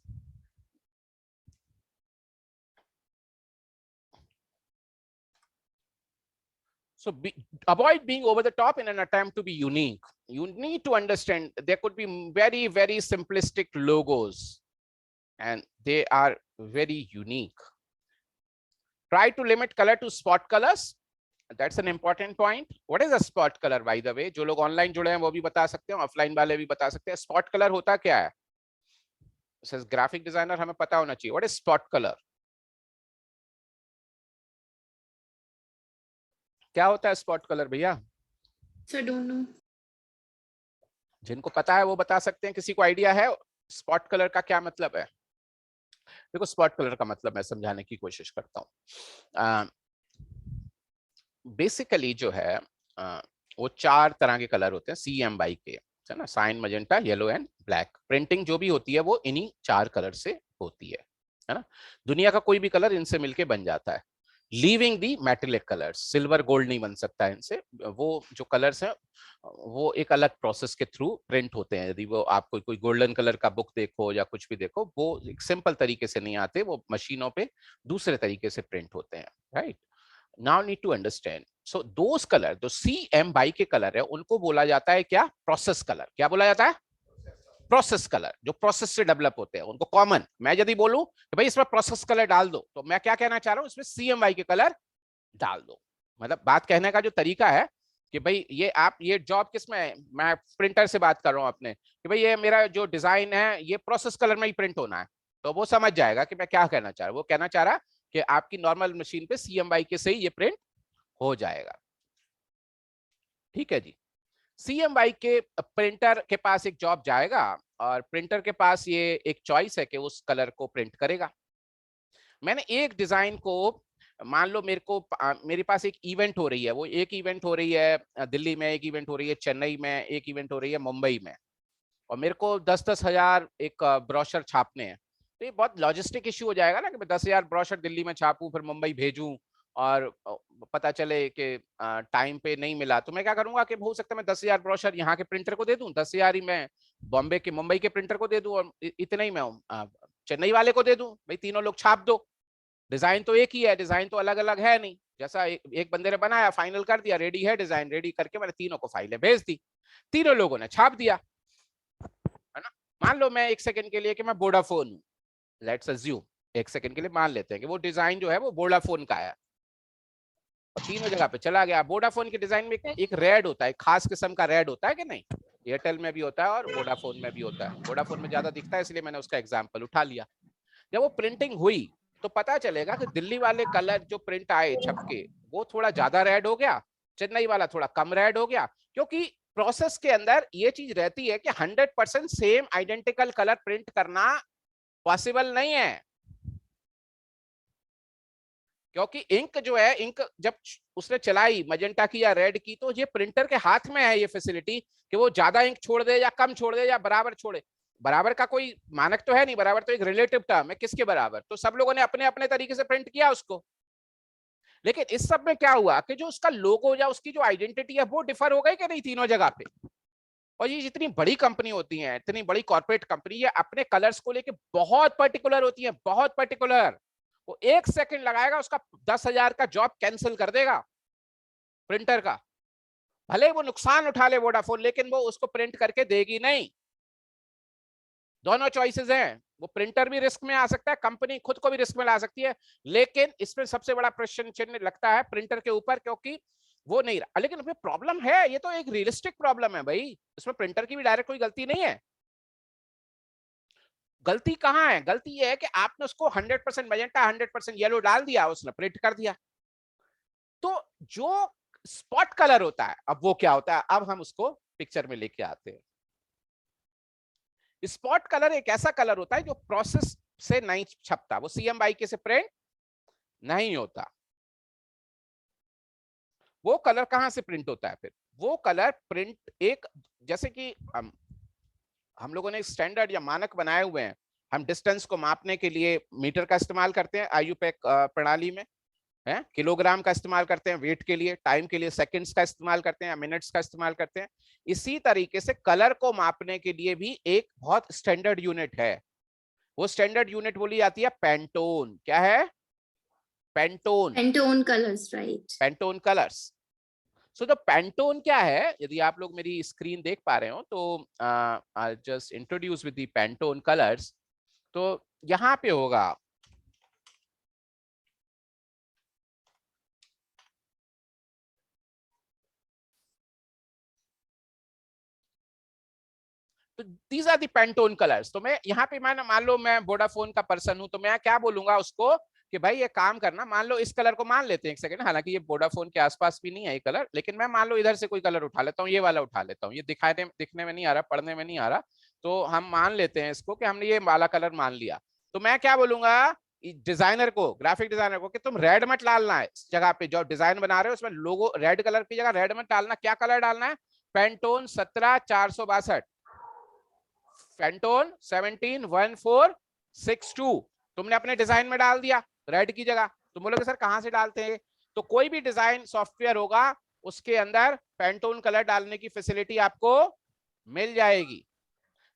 so avoid being over the top in an attempt to be unique. You need to understand there could be very very simplistic logos and they are very unique. Try to limit color to spot colors. That's an important point. What is a spot color, by the way? जो लोग ऑनलाइन जुड़े हैं वो भी बता सकते हैं, ऑफलाइन वाले भी बता सकते हैं। स्पॉट कलर होता क्या है? ग्राफिक डिजाइनर हमें पता होना चाहिए। What is spot colour? क्या होता है स्पॉट कलर भैया? Sir, don't know. जिनको पता है वो बता सकते हैं, किसी को आइडिया है स्पॉट कलर का क्या मतलब है? देखो स्पॉट कलर का मतलब मैं समझाने की कोशिश करता हूँ। बेसिकली जो है वो 4 तरह के कलर होते हैं CMY के, है ना, cyan, magenta, yellow and black. Printing जो भी होती है वो इन्हीं 4 कलर से होती है ना। दुनिया का कोई भी कलर इनसे मिलके बन जाता है, लीविंग दी मेटेलिक कलर्स। सिल्वर गोल्ड नहीं बन सकता इनसे, वो जो कलर्स हैं वो एक अलग प्रोसेस के थ्रू प्रिंट होते हैं। यदि वो आप कोई गोल्डन कलर का बुक देखो या कुछ भी देखो, वो एक सिंपल तरीके से नहीं आते, वो मशीनों पे दूसरे तरीके से प्रिंट होते हैं, right. Now need to understand, so those colour जो CMY के कलर है उनको बोला जाता है क्या? Process colour. क्या बोला जाता है? Process colour. जो प्रोसेस से डेवलप होते हैं उनको कॉमन। मैं यदि बोलूं कि भाई इसमें प्रोसेस कलर डाल दो, तो मैं क्या कहना चाह रहा हूं? इसमें CMY के कलर डाल दो। मतलब बात कहने का जो तरीका है कि भाई ये आप ये जॉब किसमें है, मैं प्रिंटर से बात कर रहा हूं अपने, कि भाई ये मेरा जो डिजाइन है ये प्रोसेस कलर में ही प्रिंट होना है, तो वो समझ जाएगा कि मैं क्या कहना चाह रहा हूं। वो कहना चाह रहा कि आपकी नॉर्मल मशीन पे CMY के से ही ये प्रिंट हो जाएगा, ठीक है जी। CMY के प्रिंटर के पास एक जॉब जाएगा और प्रिंटर के पास ये एक चॉइस है कि उस कलर को प्रिंट करेगा। मैंने एक डिजाइन को, मान लो मेरे पास एक इवेंट हो रही है, वो एक इवेंट हो रही है दिल्ली में, एक इवेंट हो रही है चेन्नई में, एक इवेंट हो रही है मुंबई में, और मेरे को 10-10 हजार एक ब्रोशर छापने हैं, तो ये बहुत लॉजिस्टिक इश्यू हो जाएगा ना कि मैं 10,000 ब्रोशर दिल्ली में छापूं फिर मुंबई भेजूं और पता चले कि टाइम पे नहीं मिला, तो मैं क्या करूंगा कि हो सकता है मैं 10,000 ब्रोशर यहाँ के प्रिंटर को दे दूं, 10,000 ही मैं बॉम्बे के मुंबई के प्रिंटर को दे दूं और इतना ही मैं चेन्नई वाले को दे दूं, भाई तीनों लोग छाप दो। डिजाइन तो एक ही है, डिजाइन तो अलग अलग है नहीं, जैसा एक बंदे ने बनाया फाइनल कर दिया, रेडी है डिजाइन, रेडी करके मैंने तीनों को फाइलें भेज दी, तीनों लोगों ने छाप दिया, है ना। मान लो मैं एक सेकंड के लिए कि मैं वोडाफोन हूं, लेट्स अज्यूम, एक सेकंड के लिए मान लेते हैं कि वो डिजाइन जो है वो वोडाफोन का है और तीनों जगह पे चला गया। वोडाफोन के डिजाइन में एक रेड होता है, खास किस्म का रेड होता है कि नहीं, एयरटेल में भी होता है और वोडाफोन में भी होता है, वोडाफोन में ज्यादा दिखता है इसलिए मैंने उसका एग्जाम्पल उठा लिया। जब वो प्रिंटिंग हुई तो पता चलेगा कि दिल्ली वाले कलर जो प्रिंट आए छपके वो थोड़ा ज्यादा रेड हो गया, चेन्नई वाला थोड़ा कम रेड हो गया, क्योंकि प्रोसेस के अंदर ये चीज रहती है कि 100% सेम आइडेंटिकल कलर प्रिंट करना पॉसिबल नहीं है, क्योंकि इंक जो है, इंक जब उसने चलाई मजेंटा की या रेड की, तो ये प्रिंटर के हाथ में है ये फैसिलिटी कि वो ज्यादा इंक छोड़ दे या कम छोड़ दे या बराबर छोड़े। बराबर का कोई मानक तो है नहीं, बराबर तो एक रिलेटिव टर्म है, किसके बराबर, तो सब लोगों ने अपने अपने तरीके से प्रिंट किया उसको। लेकिन इस सब में क्या हुआ कि जो उसका लोगो या उसकी जो आइडेंटिटी है वो डिफर हो गई कि नहीं तीनों जगह पे। और ये जितनी बड़ी कंपनी होती है, इतनी बड़ी कॉर्पोरेट कंपनी, ये अपने कलर्स को लेके बहुत पर्टिकुलर होती है, बहुत पर्टिकुलर। वो एक सेकंड लगाएगा, उसका 10,000 का जॉब कैंसिल कर देगा प्रिंटर का, भले वो नुकसान उठा ले वोडाफोन, लेकिन वो उसको प्रिंट करके देगी नहीं। दोनों चॉइसेस हैं, वो प्रिंटर भी रिस्क में आ सकता है, कंपनी खुद को भी रिस्क में ला सकती है, लेकिन इसमें सबसे बड़ा प्रश्न चिन्ह लगता है प्रिंटर के ऊपर, क्योंकि वो नहीं रहा। लेकिन उसमें प्रॉब्लम है, ये तो एक रियलिस्टिक प्रॉब्लम है भाई, इसमें प्रिंटर की भी डायरेक्ट कोई गलती नहीं है। गलती कहां है? गलती ये है कि आपने उसको 100% मैजेंटा 100% येलो डाल दिया, उसने प्रिंट कर दिया। तो जो स्पॉट कलर होता है, अब वो क्या होता है, अब हम उसको पिक्चर में लेके आते हैं। स्पॉट कलर एक ऐसा कलर होता है जो प्रोसेस से नहीं छपता, वो CMYK से प्रिंट नहीं होता। वो कलर कहां से प्रिंट होता है? फिर वो कलर प्रिंट एक, जैसे कि हम लोगों ने स्टैंडर्ड या मानक बनाए हुए हैं, हम डिस्टेंस को मापने के लिए मीटर का इस्तेमाल करते हैं IUPAC प्रणाली में, है किलोग्राम का इस्तेमाल करते हैं वेट के लिए, टाइम के लिए सेकंड्स का इस्तेमाल करते हैं, मिनट्स का इस्तेमाल करते हैं। इसी तरीके से कलर को मापने के लिए भी एक बहुत स्टैंडर्ड यूनिट है, वो स्टैंडर्ड यूनिट बोली जाती है पेंटोन। क्या है? Pantone. Pantone colors, right? Pantone colours. So the Pantone क्या है, यदि आप लोग मेरी स्क्रीन देख पा रहे हो तो I just introduce with the Pantone colours. तो यहां पे होगा तो these are the Pantone colours. तो मैं यहाँ पे मान लो मैं वोडाफोन का पर्सन हूं, तो मैं क्या बोलूंगा उसको कि भाई ये काम करना, मान लो इस कलर को मान लेते हैं एक सेकंड, हालांकि ये वोडाफोन के आसपास भी नहीं है ये कलर, लेकिन मैं मान लो इधर से कोई कलर उठा लेता हूँ, ये वाला उठा लेता हूँ, ये दिखने में नहीं आ रहा, पढ़ने में नहीं आ रहा, तो हम मान लेते हैं इसको कि हमने ये वाला कलर मान लिया। तो मैं क्या बोलूंगा डिजाइनर को, ग्राफिक डिजाइनर को, कि तुम रेड मत डालना है इस जगह पे, जो डिजाइन बना रहे हो उसमें लोगो रेड कलर की जगह रेड मत डालना, क्या कलर डालना है? पेंटोन 17 462, पेंटोन 171462 तुमने अपने डिजाइन में डाल दिया रेड की जगह। तुम बोलोगे सर कहां से डालते हैं? तो कोई भी डिजाइन सॉफ्टवेयर होगा उसके अंदर पेंटोन कलर डालने की फैसिलिटी आपको मिल जाएगी।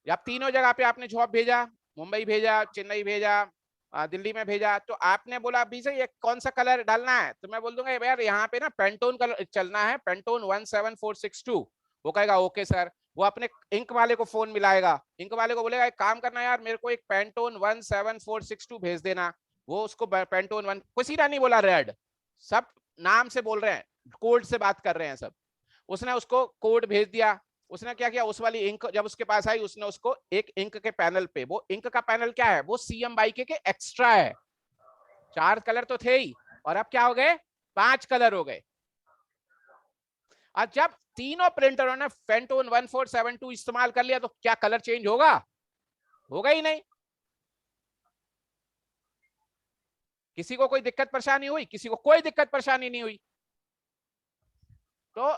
जब तीनों जगह पे आपने जॉब भेजा, मुंबई भेजा, चेन्नई भेजा, दिल्ली में भेजा, तो आपने बोला अभी से ये कौन सा कलर डालना है, तो मैं बोल दूंगा यार यहाँ पे ना पेंटोन कलर चलना है, पेंटोन 17462। वो कहेगा ओके सर, वो अपने इंक वाले को फोन मिलाएगा, इंक वाले को बोलेगा एक काम करना यार मेरे को एक पेंटोन 17462 भेज देना, वो उसको पेंटोन 1, किसी ने नहीं बोला रेड, सब नाम से बोल रहे हैं, कोड से बात कर रहे हैं सब। उसने उसको कोड भेज दिया, उसने क्या किया, उस वाली इंक जब उसके पास आई उसने उसको एक इंक के पैनल पे, वो इंक का पैनल क्या है, वो CMYK के एक्स्ट्रा है, 4 कलर तो थे ही और अब क्या हो गए, 5 कलर हो गए। और जब तीनों प्रिंटरों ने पेंटोन 1472 इस्तेमाल कर लिया तो क्या कलर चेंज होगा? होगा ही नहीं। किसी को कोई दिक्कत परेशानी हुई? किसी को कोई दिक्कत परेशानी नहीं हुई। तो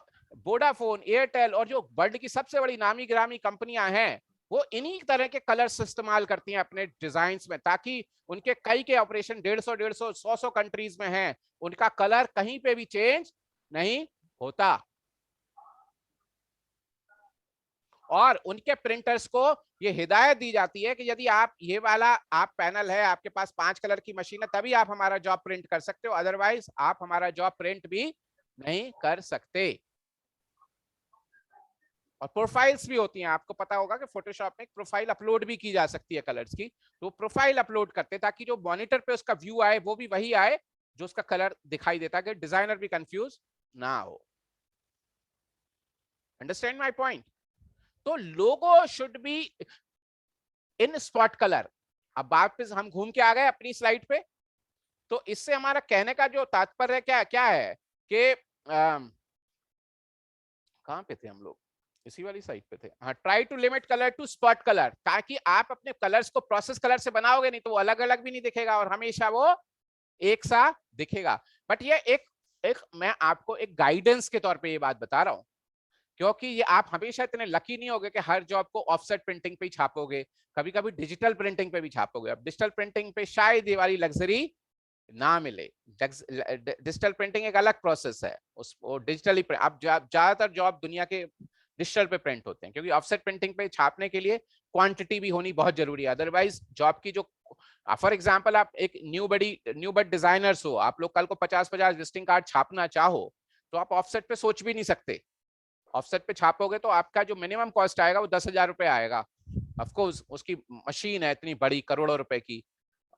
वोडाफोन, एयरटेल और जो वर्ल्ड की सबसे बड़ी नामी गिरामी कंपनियां हैं, वो इन्हीं तरह के कलर्स इस्तेमाल करती हैं अपने डिजाइन्स में, ताकि उनके कई के ऑपरेशन 150, 100 कंट्रीज में हैं, उनका कलर कहीं पे भी चेंज नहीं होता। और उनके प्रिंटर्स को ये हिदायत दी जाती है कि यदि आप ये वाला आप पैनल है, आपके पास 5 कलर की मशीन है, तभी आप हमारा जॉब प्रिंट कर सकते हो, अदरवाइज आप हमारा जॉब प्रिंट भी नहीं कर सकते। और प्रोफाइल्स भी होती हैं, आपको पता होगा कि फोटोशॉप में एक प्रोफाइल अपलोड भी की जा सकती है कलर्स की, तो प्रोफाइल अपलोड करते हैं ताकि जो मॉनिटर पे उसका व्यू आए वो भी वही आए जो उसका कलर दिखाई देता है, कि डिजाइनर भी कंफ्यूज ना हो। Understand my point? तो logo should be in spot colour. अब वापस हम घूम के आ गए अपनी स्लाइड पे। तो इससे हमारा कहने का जो तात्पर्य क्या क्या है कि कहां पे थे हम लोग, इसी वाली साइड पे थे। हाँ, try to limit colour to spot colour, ताकि आप अपने कलर्स को प्रोसेस कलर से बनाओगे नहीं तो वो अलग अलग भी नहीं दिखेगा और हमेशा वो एक सा दिखेगा। बट ये एक मैं आपको एक गाइडेंस के तौर पे ये बात बता रहा हूं, क्योंकि ये आप हमेशा इतने लकी नहीं होगे कि हर जॉब को ऑफसेट प्रिंटिंग पे ही छापोगे, कभी कभी डिजिटल प्रिंटिंग पे भी छापोगे। अब डिजिटल प्रिंटिंग पे शायद ये वाली लग्जरी ना मिले। डिजिटल प्रिंटिंग एक अलग प्रोसेस है, वो डिजिटली अब ज्यादातर जॉब दुनिया के डिजिटल पे प्रिंट होते हैं, क्योंकि ऑफसेट प्रिंटिंग पे छापने के लिए क्वांटिटी भी होनी बहुत जरूरी है, अदरवाइज जॉब की जो फॉर एग्जांपल आप एक न्यू बड डिजाइनर्स हो, आप लोग कल को 50-50 विजिटिंग कार्ड छापना चाहो तो आप ऑफसेट पे सोच भी नहीं सकते। ऑफसेट पे छापोगे तो आपका जो मिनिमम कॉस्ट आएगा वो 10,000 रुपए आएगा। ऑफकोर्स उसकी मशीन है इतनी बड़ी करोड़ों रुपए की,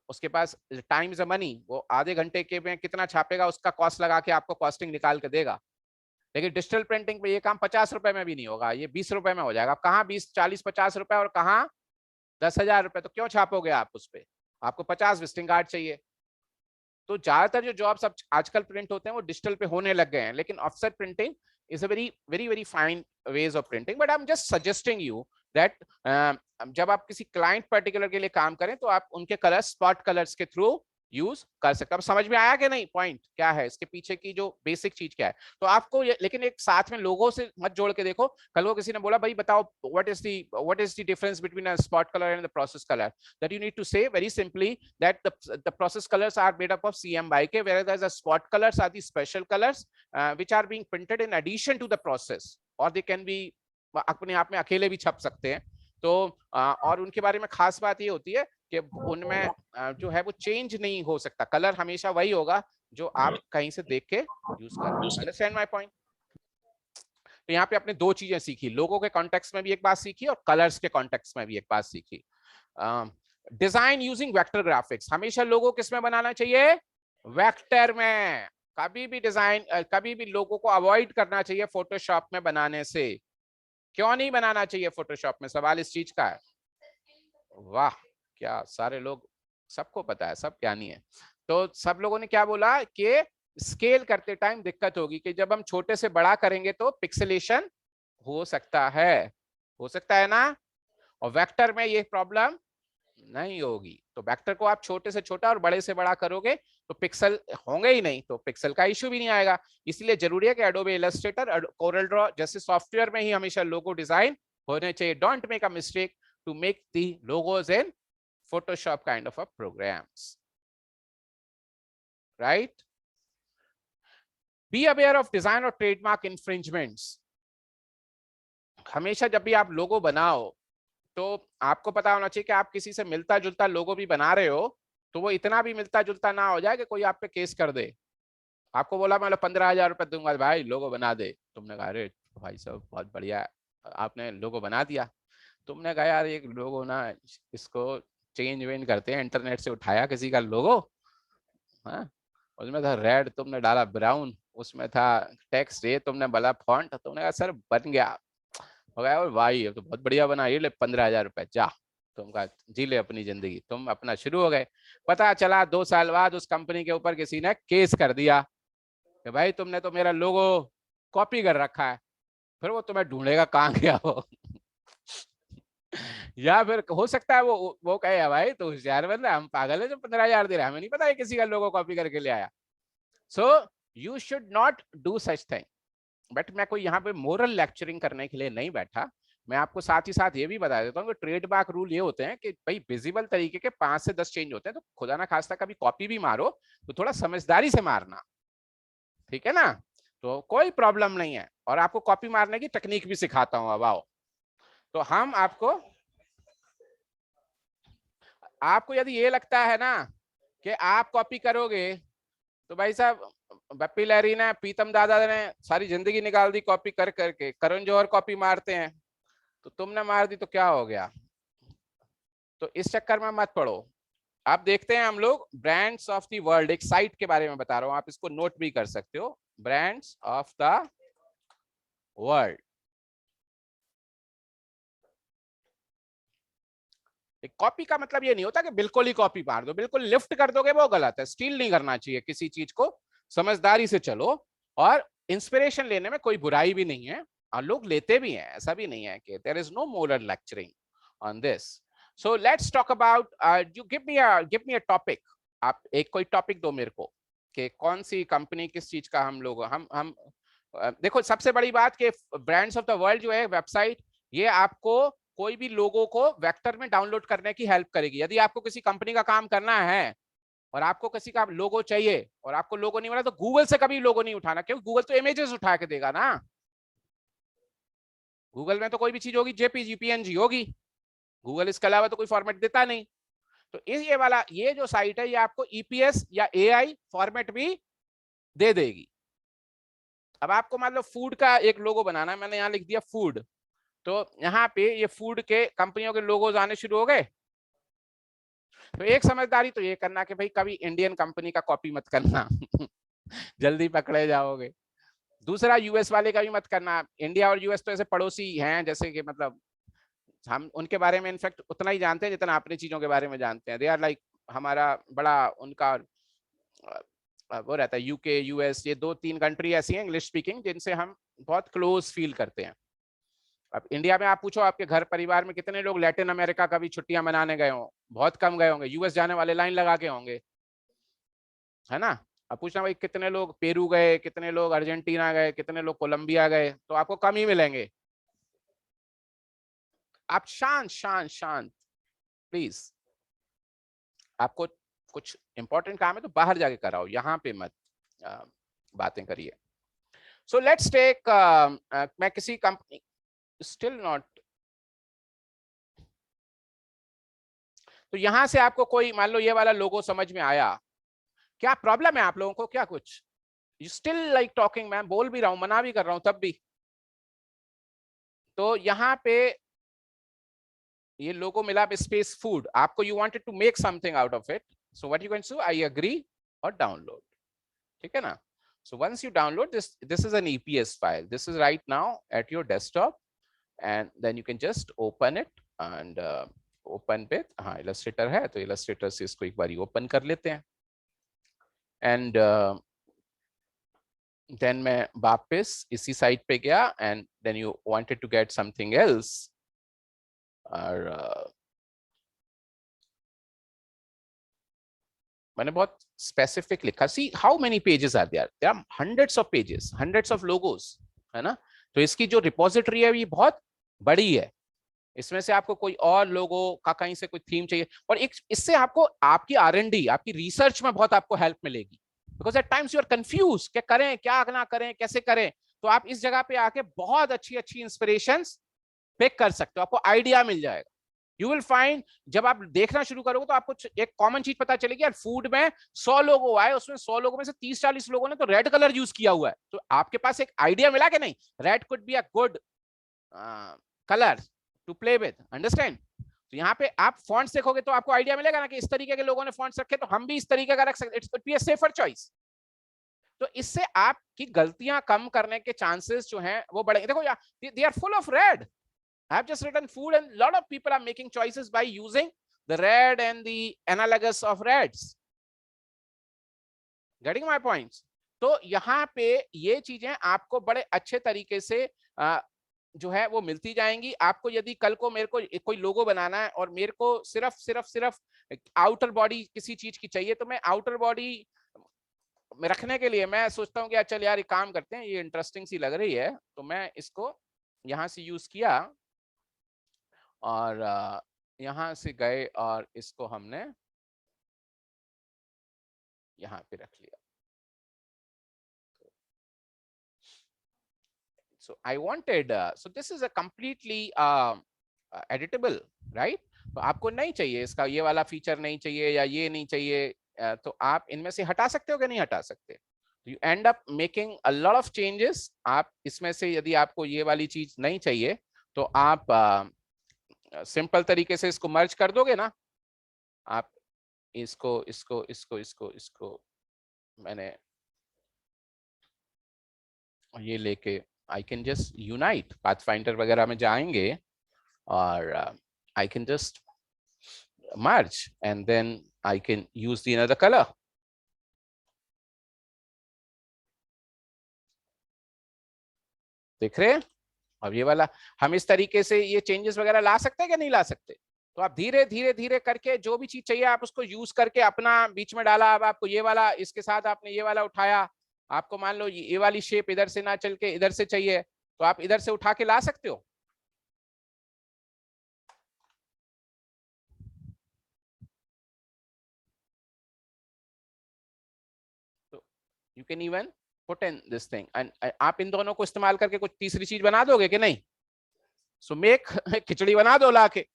उसके पास टाइम इज मनी, वो आधे घंटे के में कितना छापेगा उसका कॉस्ट लगा के आपको कॉस्टिंग निकाल के देगा। लेकिन डिजिटल प्रिंटिंग पे ये काम 50 रुपए में भी नहीं होगा, ये 20 रुपए में हो जाएगा। कहाँ 20, 40, 50 रुपए और कहाँ 10,000 रुपए। तो क्यों छापोगे आप उस पे, आपको 50 विजिटिंग कार्ड चाहिए। तो ज्यादातर जो जॉब्स अब आजकल प्रिंट होते हैं वो डिजिटल पे होने लग गए हैं, लेकिन offset printing is a very fine ways of printing, but I'm just suggesting you that जब आप किसी क्लाइंट पर्टिकुलर के लिए काम करें तो आप उनके कलर स्पॉट कलर्स के थ्रू यूज कर सकते हैं। अब समझ में आया कि नहीं पॉइंट क्या है, इसके पीछे की जो बेसिक चीज क्या है। तो आपको लेकिन एक साथ में लोगों से मत जोड़ के देखो। कल को किसी ने बोला भाई बताओ what is the difference between a spot colour and the process colour, that you need to say very simply that the process colours are made up of CMYK, whereas the spot colors are the special colors which are being printed in addition to the process, or they can be अपने आप में अकेले भी छप सकते हैं। तो और उनके बारे में खास बात ये होती है कि उनमें जो है वो चेंज नहीं हो सकता, कलर हमेशा वही होगा जो आप कहीं से देख के यूज कर रहे हैं। Understand my point? तो यहाँ पे आपने दो चीजें सीखी, लोगों के कॉन्टेक्स्ट में भी एक बात सीखी और कलर्स के कॉन्टेक्स्ट में भी एक बात सीखी। डिजाइन यूजिंग वेक्टर ग्राफिक्स, हमेशा लोगो किस में बनाना चाहिए, वेक्टर में। कभी भी डिजाइन कभी भी लोगों को अवॉइड करना चाहिए फोटोशॉप में बनाने से। क्यों नहीं बनाना चाहिए फोटोशॉप में, सवाल इस चीज का है। वाह, क्या सारे लोग, सबको पता है, सब ज्ञानी है। तो सब लोगों ने क्या बोला कि स्केल करते टाइम दिक्कत होगी, कि जब हम छोटे से बड़ा करेंगे तो पिक्सेलेशन हो सकता है ना, और वेक्टर में ये प्रॉब्लम नहीं होगी। तो वेक्टर को आप छोटे से छोटा और बड़े से बड़ा करोगे तो पिक्सल होंगे ही नहीं, तो पिक्सल का इश्यू भी नहीं आएगा। इसलिए जरूरी है कि एडोबे इलस्ट्रेटर, कोरल ड्रॉ जैसे सॉफ्टवेयर में ही हमेशा लोगो डिजाइन होने चाहिए। Don't make a mistake to make the logos in Photoshop kind of a programs, right? Be aware of design और ट्रेडमार्क इन्फ्रिंजमेंट्स। हमेशा जब भी आप लोगो बनाओ तो आपको पता होना चाहिए कि आप किसी से मिलता जुलता लोगो भी बना रहे हो तो वो इतना भी मिलता जुलता ना हो जाए कि कोई आप पे केस कर दे। आपको बोला मैं 15,000 रुपए दूंगा भाई लोगो बना दे, तुमने कहा अरे भाई साहब बहुत बढ़िया, आपने लोगो बना दिया। तुमने कहा यार एक लोगो ना, इसको चेंज वेंज करते हैं, इंटरनेट से उठाया किसी का लोगो, हाँ उसमें था रेड, तुमने डाला ब्राउन, उसमें था टेक्स्ट ये, तुमने बोला फॉन्ट, तुमने कहा सर बन गया, हो गया और भाई ये तो बहुत बढ़िया बना, ये ले 15,000 रुपए जा, तुम कहा जी ले अपनी जिंदगी, तुम अपना शुरू हो गए। पता चला 2 साल बाद उस कंपनी के ऊपर किसी ने केस कर दिया कि भाई तुमने तो मेरा लोगो कॉपी कर रखा है। फिर वो तुम्हें ढूंढेगा कहाँ गया हो या फिर हो सकता है वो कहे भाई तो होशियार बन रहा, हम पागल है जो 15,000 दे रहा है, हमें नहीं पता है किसी का लोगो कॉपी करके ले आया। So you should not do such thing. But मैं कोई यहाँ पे मोरल लेक्चरिंग करने के लिए नहीं बैठा, मैं आपको साथ ही साथ ये भी बता देता हूँ कि ट्रेडमार्क रूल ये होते हैं कि भाई विजिबल तरीके के 5 से 10 चेंज होते हैं, तो खुदा ना खास्ता कभी कॉपी भी मारो तो थोड़ा समझदारी से मारना, ठीक है ना। तो कोई प्रॉब्लम नहीं है, और आपको कॉपी मारने की टेक्निक भी सिखाता हूँ। अब आओ, तो हम आपको यदि ये लगता है ना कि आप कॉपी करोगे, तो भाई साहब बप्पी लहरी ने, प्रीतम दादा ने सारी जिंदगी निकाल दी कॉपी कर करके, करण जौहर कॉपी मारते हैं, तो तुमने मार दी तो क्या हो गया। तो इस चक्कर में मत पड़ो। आप देखते हैं हम लोग ब्रांड्स ऑफ द वर्ल्ड, एक साइट के बारे में बता रहा हूं, आप इसको नोट भी कर सकते हो, brands of the world. Copy का मतलब ये नहीं होता कि बिल्कुल ही कॉपी मार दो, बिल्कुल लिफ्ट कर दोगे वो गलत है। स्टील नहीं करना चाहिए किसी चीज को, समझदारी से चलो, और इंस्पिरेशन लेने में कोई बुराई भी नहीं है, और लोग लेते भी हैं, ऐसा भी नहीं है कि there is no moral lecturing on this. So let's talk about, you give me a topic. आप एक कोई टॉपिक दो मेरे को कि कौन सी कंपनी किस चीज का हम लोग हम देखो, सबसे बड़ी बात कि ब्रांड्स ऑफ द वर्ल्ड जो है वेबसाइट, ये आपको कोई भी लोगों को वेक्टर में डाउनलोड करने की हेल्प करेगी। यदि आपको किसी कंपनी का काम करना है और आपको किसी का लोगो चाहिए और आपको लोगो नहीं मिला, तो गूगल से कभी लोगो नहीं उठाना, क्योंकि गूगल तो इमेजेस उठा के देगा ना। गूगल में तो कोई भी चीज होगी जेपीजी पीएनजी होगी, गूगल इसके अलावा तो कोई फॉर्मेट देता नहीं। तो ये वाला, ये जो साइट है, ये आपको ईपीएस या एआई फॉर्मेट भी दे देगी। अब आपको मान लो फूड का एक लोगो बनाना है, मैंने यहाँ लिख दिया फूड, तो यहाँ पे ये फूड के कंपनियों के लोगोज आने शुरू हो गए। तो एक समझदारी तो ये करना कि भाई कभी इंडियन कंपनी का कॉपी मत करना जल्दी पकड़े जाओगे। दूसरा, यूएस वाले का भी मत करना। इंडिया और यूएस तो ऐसे पड़ोसी हैं, जैसे कि मतलब हम उनके बारे में इनफैक्ट उतना ही जानते हैं जितना अपनी चीजों के बारे में जानते हैं। दे आर लाइक हमारा बड़ा उनका वो रहता है, यूके यूएस, ये 2-3 कंट्री ऐसी हैं इंग्लिश स्पीकिंग जिनसे हम बहुत क्लोज फील करते हैं। अब इंडिया में आप पूछो आपके घर परिवार में कितने लोग लैटिन अमेरिका का भी छुट्टियां मनाने गए हों, बहुत कम गए होंगे। यूएस जाने वाले लाइन लगा के होंगे, है ना। अब पूछना भाई कितने लोग पेरू गए, कितने लोग अर्जेंटीना गए, कितने लोग कोलंबिया गए, तो आपको कम ही मिलेंगे। आप शांत शांत शांत प्लीज, आपको कुछ इंपॉर्टेंट काम है तो बाहर जाके कराओ, यहाँ पे मत बातें करिए। सो लेट्स टेक, मैं किसी कंपनी, स्टिल नॉट, तो यहां से आपको कोई मान लो ये वाला लोगो समझ में आया, क्या प्रॉब्लम है आप लोगों को, क्या कुछ, यू स्टिल लाइक टॉकिंग, मैं बोल भी रहा हूं, मना भी कर रहा हूं तब भी। तो यहाँ पे ये लोगो मिला स्पेस फूड, आपको you wanted to make something out of it, so what you can do, I agree और डाउनलोड, ठीक है ना। So once you download this, this is an EPS file. This is right now at your desktop, and then you can just open it and open with, हाँ Illustrator है तो Illustrator से इसको एक बार open कर लेते हैं, and then मैं वापस इसी साइट पे गया, and then you wanted to get something else, और मैंने बहुत स्पेसिफिक लिखा, see how many pages are there, there are hundreds of pages, hundreds of logos, है ना। तो इसकी जो रिपोजिटरी है ये बहुत बड़ी है, इसमें से आपको कोई और लोगो का कहीं से कोई थीम चाहिए, और एक इससे आपको आपकी R&D, आपकी रिसर्च में बहुत आपको हेल्प मिलेगी, because at times you are confuse क्या करें क्या ना करें कैसे करें, तो आप इस जगह पे आके बहुत अच्छी अच्छी इंस्पिरेशंस पिक कर सकते हो, आपको आइडिया मिल जाएगा। यू विल फाइंड, जब आप देखना शुरू करोगे तो आपको एक कॉमन चीज पता चलेगी, यार फूड में 100 लोगो आए, उसमें 100 लोगों में से 30-40 लोगों ने तो रेड कलर यूज किया हुआ है, तो आपके पास एक आइडिया मिला कि नहीं, red could be a good colour to play with, understand. तो यहाँ पे आप फॉन्ट्स देखोगे तो आपको आइडिया मिलेगा ना कि इस तरीके के लोगों ने फॉन्ट्स रखे, तो हम भी इस तरीके का रख सकते, it's could be a safer choice. तो इससे आपकी गलतियां कम करने के चांसेस जो हैं वो बढ़ेंगे। देखो यार, they are full of red, I have just written food, and a lot of people are making choices by using the red and the analogous of reds. Getting my points? तो यहाँ पे ये चीजें आपको बड़े अच्छे तरीके से जो है वो मिलती जाएंगी। आपको यदि कल को मेरे को कोई लोगो बनाना है और मेरे को सिर्फ आउटर बॉडी किसी चीज की चाहिए, तो मैं आउटर बॉडी में रखने के लिए मैं सोचता हूँ कि चल यार एक काम करते हैं, ये इंटरेस्टिंग सी लग रही है, तो मैं इसको यहाँ से यूज किया और यहाँ से गए और इसको हमने यहाँ पे रख लिया। So I wanted, so this is a completely editable, right? तो आपको नहीं चाहिए इसका ये वाला फीचर नहीं चाहिए या ये नहीं चाहिए, तो आप इनमें से हटा सकते हो कि नहीं हटा सकते? You end up making a lot of changes. आप इसमें से यदि आपको ये वाली चीज नहीं चाहिए तो आप सिंपल तरीके से इसको मर्ज कर दोगे ना। आप इसको इसको इसको इसको इसको मैंने ये लेके I can just unite, Pathfinder वगैरह में जाएंगे और I can just merge and then I can use the another color. देख रहे हैं? अब ये वाला हम इस तरीके से ये चेंजेस वगैरह ला सकते हैं क्या नहीं ला सकते? तो आप धीरे धीरे धीरे करके जो भी चीज चाहिए आप उसको यूज करके अपना बीच में डाला। अब आपको ये वाला, इसके साथ आपने ये वाला उठाया, आपको मान लो ये वाली शेप इधर से ना चल के इधर से चाहिए तो आप इधर से उठा के ला सकते हो। तो you can even put in this thing and आप इन दोनों को इस्तेमाल करके कुछ तीसरी चीज बना दोगे कि नहीं? सो मेक खिचड़ी बना दो लाके।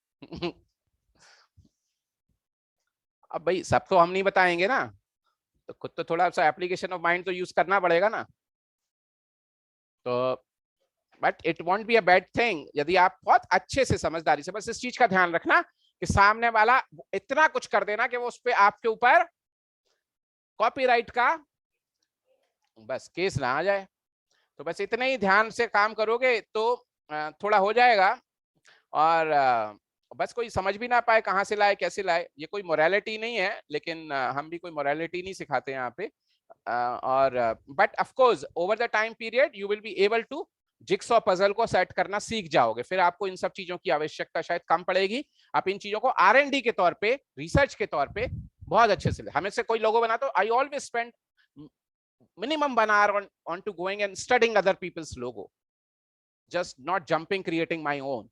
अब भाई सब तो हम नहीं बताएंगे ना, तो खुद तो थोड़ा सा एप्लीकेशन ऑफ माइंड तो यूज करना पड़ेगा ना। तो but it won't be a bad thing यदि आप बहुत अच्छे से समझदारी से, बस इस चीज का ध्यान रखना कि सामने वाला इतना कुछ कर देना कि वो उस पर आपके ऊपर कॉपीराइट का बस केस ना आ जाए। तो बस इतने ही ध्यान से काम करोगे तो थोड़ा हो जाएगा। और बस कोई समझ भी ना पाए कहाँ से लाए कैसे लाए, ये कोई मोरालिटी नहीं है, लेकिन हम भी कोई मोरालिटी नहीं सिखाते यहाँ पे। और but of course over the time period you will be able to jigsaw puzzle को सेट करना सीख जाओगे, फिर आपको इन सब चीजों की आवश्यकता शायद कम पड़ेगी। आप इन चीजों को R&D के तौर पे, रिसर्च के तौर पे बहुत अच्छे से, हमें से कोई लोगो बना तो I always spend minimum 1 hour on to going and studying other people's logo, just not jumping creating my own.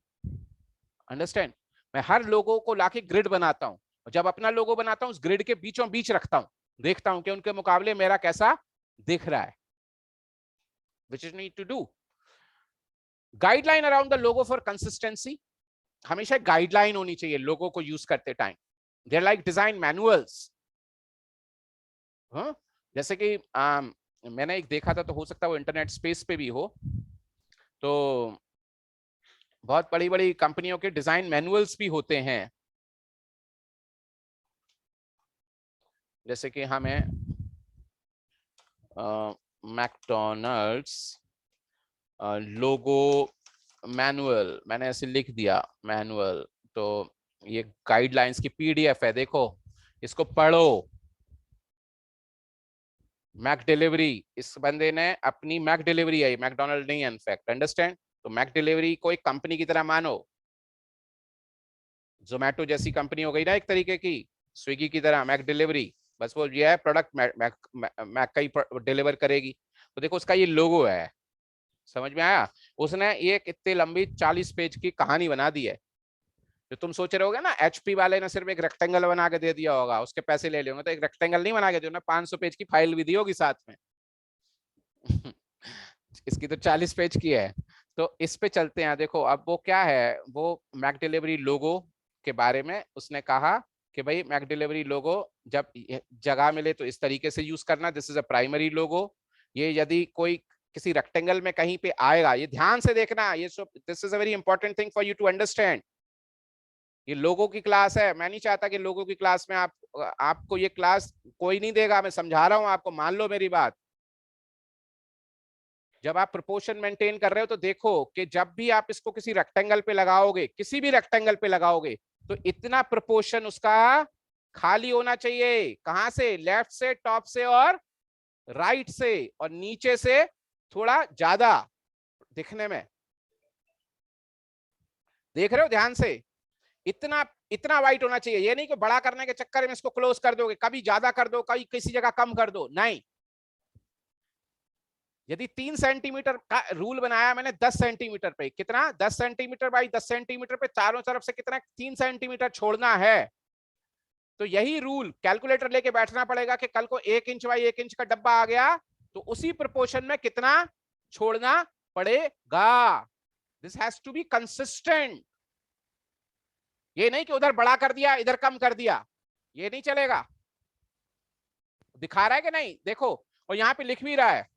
Understand? मैं हर लोगों को लाके ग्रिड बनाता हूं और जब अपना लोगो बनाता हूं उस ग्रिड के बीचों बीच रखता हूं, देखता हूं कि उनके मुकाबले मेरा कैसा दिख रहा है। Which is need to do. Guideline around the logo for consistency. हमेशा गाइडलाइन होनी चाहिए लोगो को यूज करते time. They're like design manuals. हाँ? जैसे कि मैंने एक देखा था, तो हो सकता है वो इंटरनेट स्पेस पे भी हो, तो बहुत बड़ी बड़ी कंपनियों के डिजाइन मैनुअल्स भी होते हैं। जैसे कि हमें मैकडॉनल्ड्स लोगो मैनुअल, मैंने ऐसे लिख दिया मैनुअल, तो ये गाइडलाइंस की PDF है, देखो इसको पढ़ो। मैक डिलीवरी, इस बंदे ने अपनी मैक डिलीवरी है, मैकडोनल्ड नहीं है इनफैक्ट, अंडरस्टैंड? तो मैक डिलीवरी को एक कंपनी की तरह मानो, जोमेटो जैसी कंपनी हो गई ना एक तरीके की, स्विगी की तरह मैक डिलीवरी, बस वो ये है प्रोडक्ट मैक का ही डिलीवर करेगी। तो देखो उसका ये लोगो है, समझ में आया? उसने ये कितनी लंबी 40 पेज की कहानी बना दी है। जो तुम सोच रहे होगे ना HP वाले ने सिर्फ एक रेक्टेंगल बना के दे दिया होगा, उसके पैसे ले लेंगे, तो एक रेक्टेंगल नहीं बना के दिया, 500 पेज की फाइल भी दी होगी साथ में। इसकी तो 40 पेज की है। तो इस पे चलते हैं, देखो अब वो क्या है, वो मैक डिलीवरी लोगो के बारे में उसने कहा कि भाई मैक डिलीवरी लोगो जब जगह मिले तो इस तरीके से यूज करना, दिस इज अ प्राइमरी लोगो। ये यदि कोई किसी रेक्टेंगल में कहीं पे आएगा, ये ध्यान से देखना, ये सब this is a very important thing for you to understand. ये लोगों की क्लास है, मैं नहीं चाहता कि लोगों की क्लास में आपको ये क्लास कोई नहीं देगा, मैं समझा रहा हूं आपको, मान लो मेरी बात। जब आप प्रोपोर्शन मेंटेन कर रहे हो तो देखो कि जब भी आप इसको किसी रेक्टेंगल पे लगाओगे, किसी भी रेक्टेंगल पे लगाओगे, तो इतना प्रोपोर्शन उसका खाली होना चाहिए। कहां से? लेफ्ट से, टॉप से और राइट से, और नीचे से थोड़ा ज्यादा दिखने में। देख रहे हो ध्यान से? इतना इतना वाइट होना चाहिए। ये नहीं कि बड़ा करने के चक्कर में इसको क्लोज कर दोगे, कभी ज्यादा कर दो, कभी किसी जगह कम कर दो, नहीं। यदि 3 सेंटीमीटर का रूल बनाया मैंने 10 सेंटीमीटर पे, कितना 10 सेंटीमीटर बाई 10 सेंटीमीटर पे चारों तरफ से कितना 3 सेंटीमीटर छोड़ना है। तो यही रूल कैलकुलेटर लेके बैठना पड़ेगा कि कल को 1 इंच बाई 1 इंच का डब्बा आ गया तो उसी प्रोपोर्शन में कितना छोड़ना पड़ेगा। This has to be consistent. ये नहीं कि उधर बड़ा कर दिया इधर कम कर दिया, ये नहीं चलेगा। दिखा रहा है कि नहीं, देखो, और यहां पे लिख भी रहा है,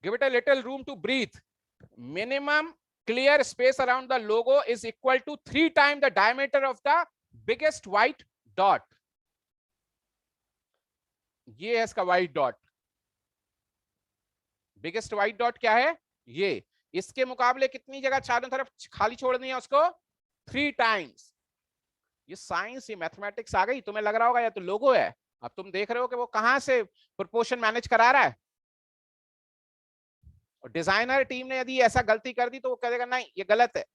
give it a little room to breathe. Minimum clear space around the logo is equal to 3 times the diameter of the biggest white dot. ये है इसका white dot. biggest white dot क्या है, ये। इसके मुकाबले कितनी जगह चारों तरफ खाली छोड़नी है उसको, 3 times. ये साइंस, ये मैथमेटिक्स आ गई। तुम्हें लग रहा होगा या तो लोगो है, अब तुम देख रहे हो कि वो कहां से प्रोपोर्शन मैनेज करा रहा है। और डिजाइनर टीम ने यदि ऐसा गलती कर दी तो वो कहेगा नहीं ये गलत है,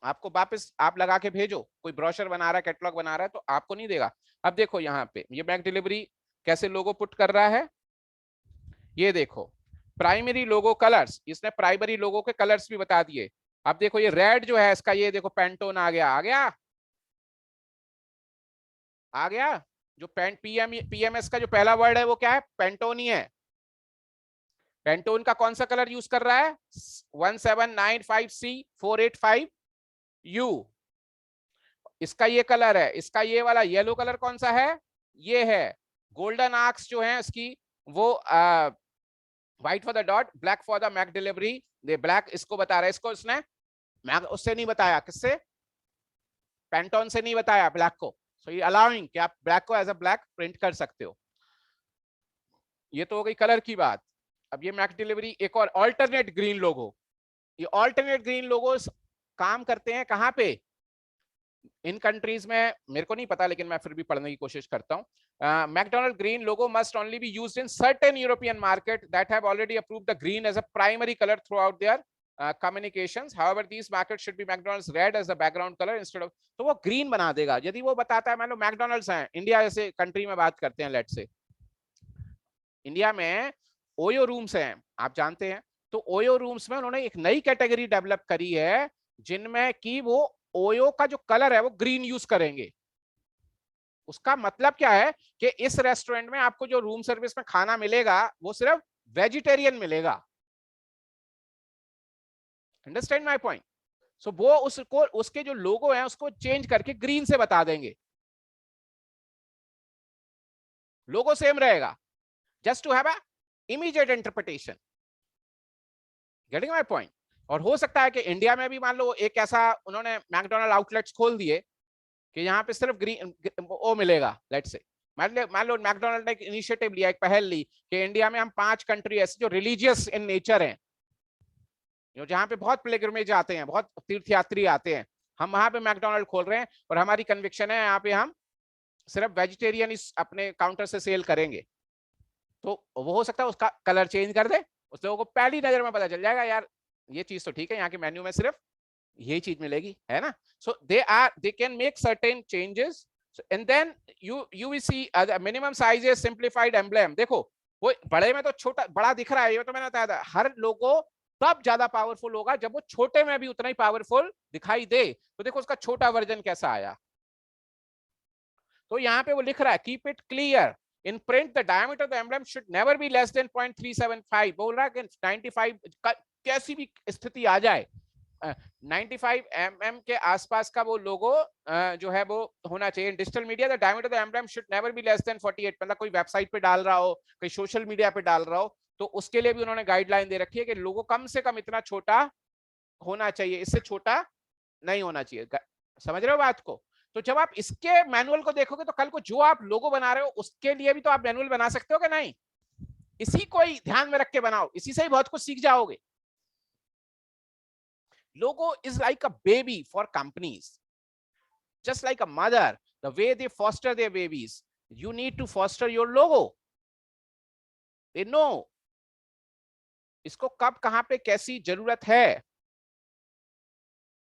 आपको वापस आप लगा के भेजो। कोई ब्रोशर बना रहा है, कैटलॉग बना रहा है तो आपको नहीं देगा। अब देखो यहाँ पे ये मैक डिलीवरी कैसे लोगो पुट कर रहा है, ये देखो प्राइमरी लोगो कलर्स, इसने प्राइमरी लोगो के कलर्स भी बता दिए। अब देखो ये रेड जो है इसका, ये देखो पेंटोन आ गया, आ गया, आ गया। जो पीएमएस का जो पहला वर्ड है वो क्या है, पेंटोन ही है। पेंटोन का कौन सा कलर यूज कर रहा है, 1795C485U। इसका ये कलर है, इसका ये वाला येलो कलर कौन सा है, ये है। गोल्डन आर्क्स जो है इसकी वो white for the dot, black for the Mac delivery. The black इसको बता रहा है, इसको इसने मैक उससे नहीं बताया, किससे, पेंटोन से नहीं बताया ब्लैक को। सो ये अलाउइंग कि आप ब्लैक को एज अ ब्लैक प्रिंट कर सकते हो। ये तो हो गई कलर की बात। अब ये मैक डिलीवरी एक और ऑल्टरनेट ग्रीन लोगो। ये ऑल्टरनेट ग्रीन लोगोस काम करते हैं कहां पे, इन कंट्रीज में मेरे को नहीं पता लेकिन मैं फिर भी पढ़ने की कोशिश करता हूं। McDonald green logo must only be used in certain European market that have already approved the green as a primary colour throughout their communications. However, these markets should be McDonald's red as the background color instead of, तो वो ग्रीन बना देगा। यदि वो बताता है, मान लो मैकडोनल्ड्स है इंडिया जैसे कंट्री में बात करते हैं, लेट से इंडिया में ओयो रूम्स हैं, आप जानते हैं, तो ओयो रूम्स में उन्होंने एक नई कैटेगरी डेवलप करी है जिनमें कि वो ओयो का जो कलर है वो ग्रीन यूज करेंगे। उसका मतलब क्या है कि इस रेस्टोरेंट में आपको जो रूम सर्विस में खाना मिलेगा वो सिर्फ वेजिटेरियन मिलेगा। Understand my point. सो वो उसको उसके जो लोगो है उसको चेंज करके ग्रीन से बता देंगे, लोगो सेम रहेगा, just to have a immediate interpretation. Getting my point. और हो सकता है कि इंडिया में भी मान लो एक ऐसा उन्होंने मैकडोनल्ड आउटलेट्स खोल दिए कि यहाँ पे सिर्फ ग्रीन वो मिलेगा। लेट्स से मान लो मैकडोनल्ड ने एक इनिशिएटिव लिया, एक पहल ली कि इंडिया में हम 5 कंट्री ऐसे जो रिलीजियस इन नेचर हैं, जहां पे बहुत पिलग्रिमेज आते हैं, बहुत तीर्थयात्री आते हैं, हम वहां पे मैकडोनल्ड खोल रहे हैं और हमारी कन्विक्शन है यहाँ पे हम सिर्फ वेजिटेरियन इस अपने काउंटर से सेल करेंगे। तो वो हो सकता है उसका कलर चेंज कर दे, उस लोगों को पहली नजर में पता चल जाएगा यार ये चीज तो ठीक है, यहाँ के मेन्यू में सिर्फ यही चीज मिलेगी, है ना। So they can make certain changes and then you will see minimum size is simplified emblem. देखो वो बड़े में तो छोटा बड़ा दिख रहा है, ये तो मैंने बताया था, हर लोगो तब ज्यादा पावरफुल होगा जब वो छोटे में भी उतना ही पावरफुल दिखाई दे। तो देखो उसका छोटा वर्जन कैसा आया, तो यहाँ पे वो लिख रहा है keep it clear in print the diameter of the emblem should never be less than 0.375। बोल रहा है कि 95 कैसी भी स्थिति आ जाए 95 mm के आसपास का वो लोगो जो है वो होना चाहिए। Digital media the diameter of the emblem should never be less than 48। मतलब कोई वेबसाइट पे डाल रहा हो, कोई सोशल मीडिया पे डाल रहा हो, तो उसके लिए भी उन्होंने गाइडलाइन दे रखी है कि लोगो कम से कम इतना छोटा होना चाहिए, इससे छोटा नहीं होना चाहिए। समझ रहे हो बात को। तो जब आप इसके मैनुअल को देखोगे तो कल को जो आप लोगो बना रहे हो उसके लिए भी तो आप मैनुअल बना सकते हो कि नहीं। इसी को ही ध्यान में रख के बनाओ, इसी से ही बहुत कुछ सीख जाओगे। Logo is like a baby for companies, just like a mother, the way they foster their babies, you need to foster your logo. They know इसको कब कहां पे कैसी जरूरत है।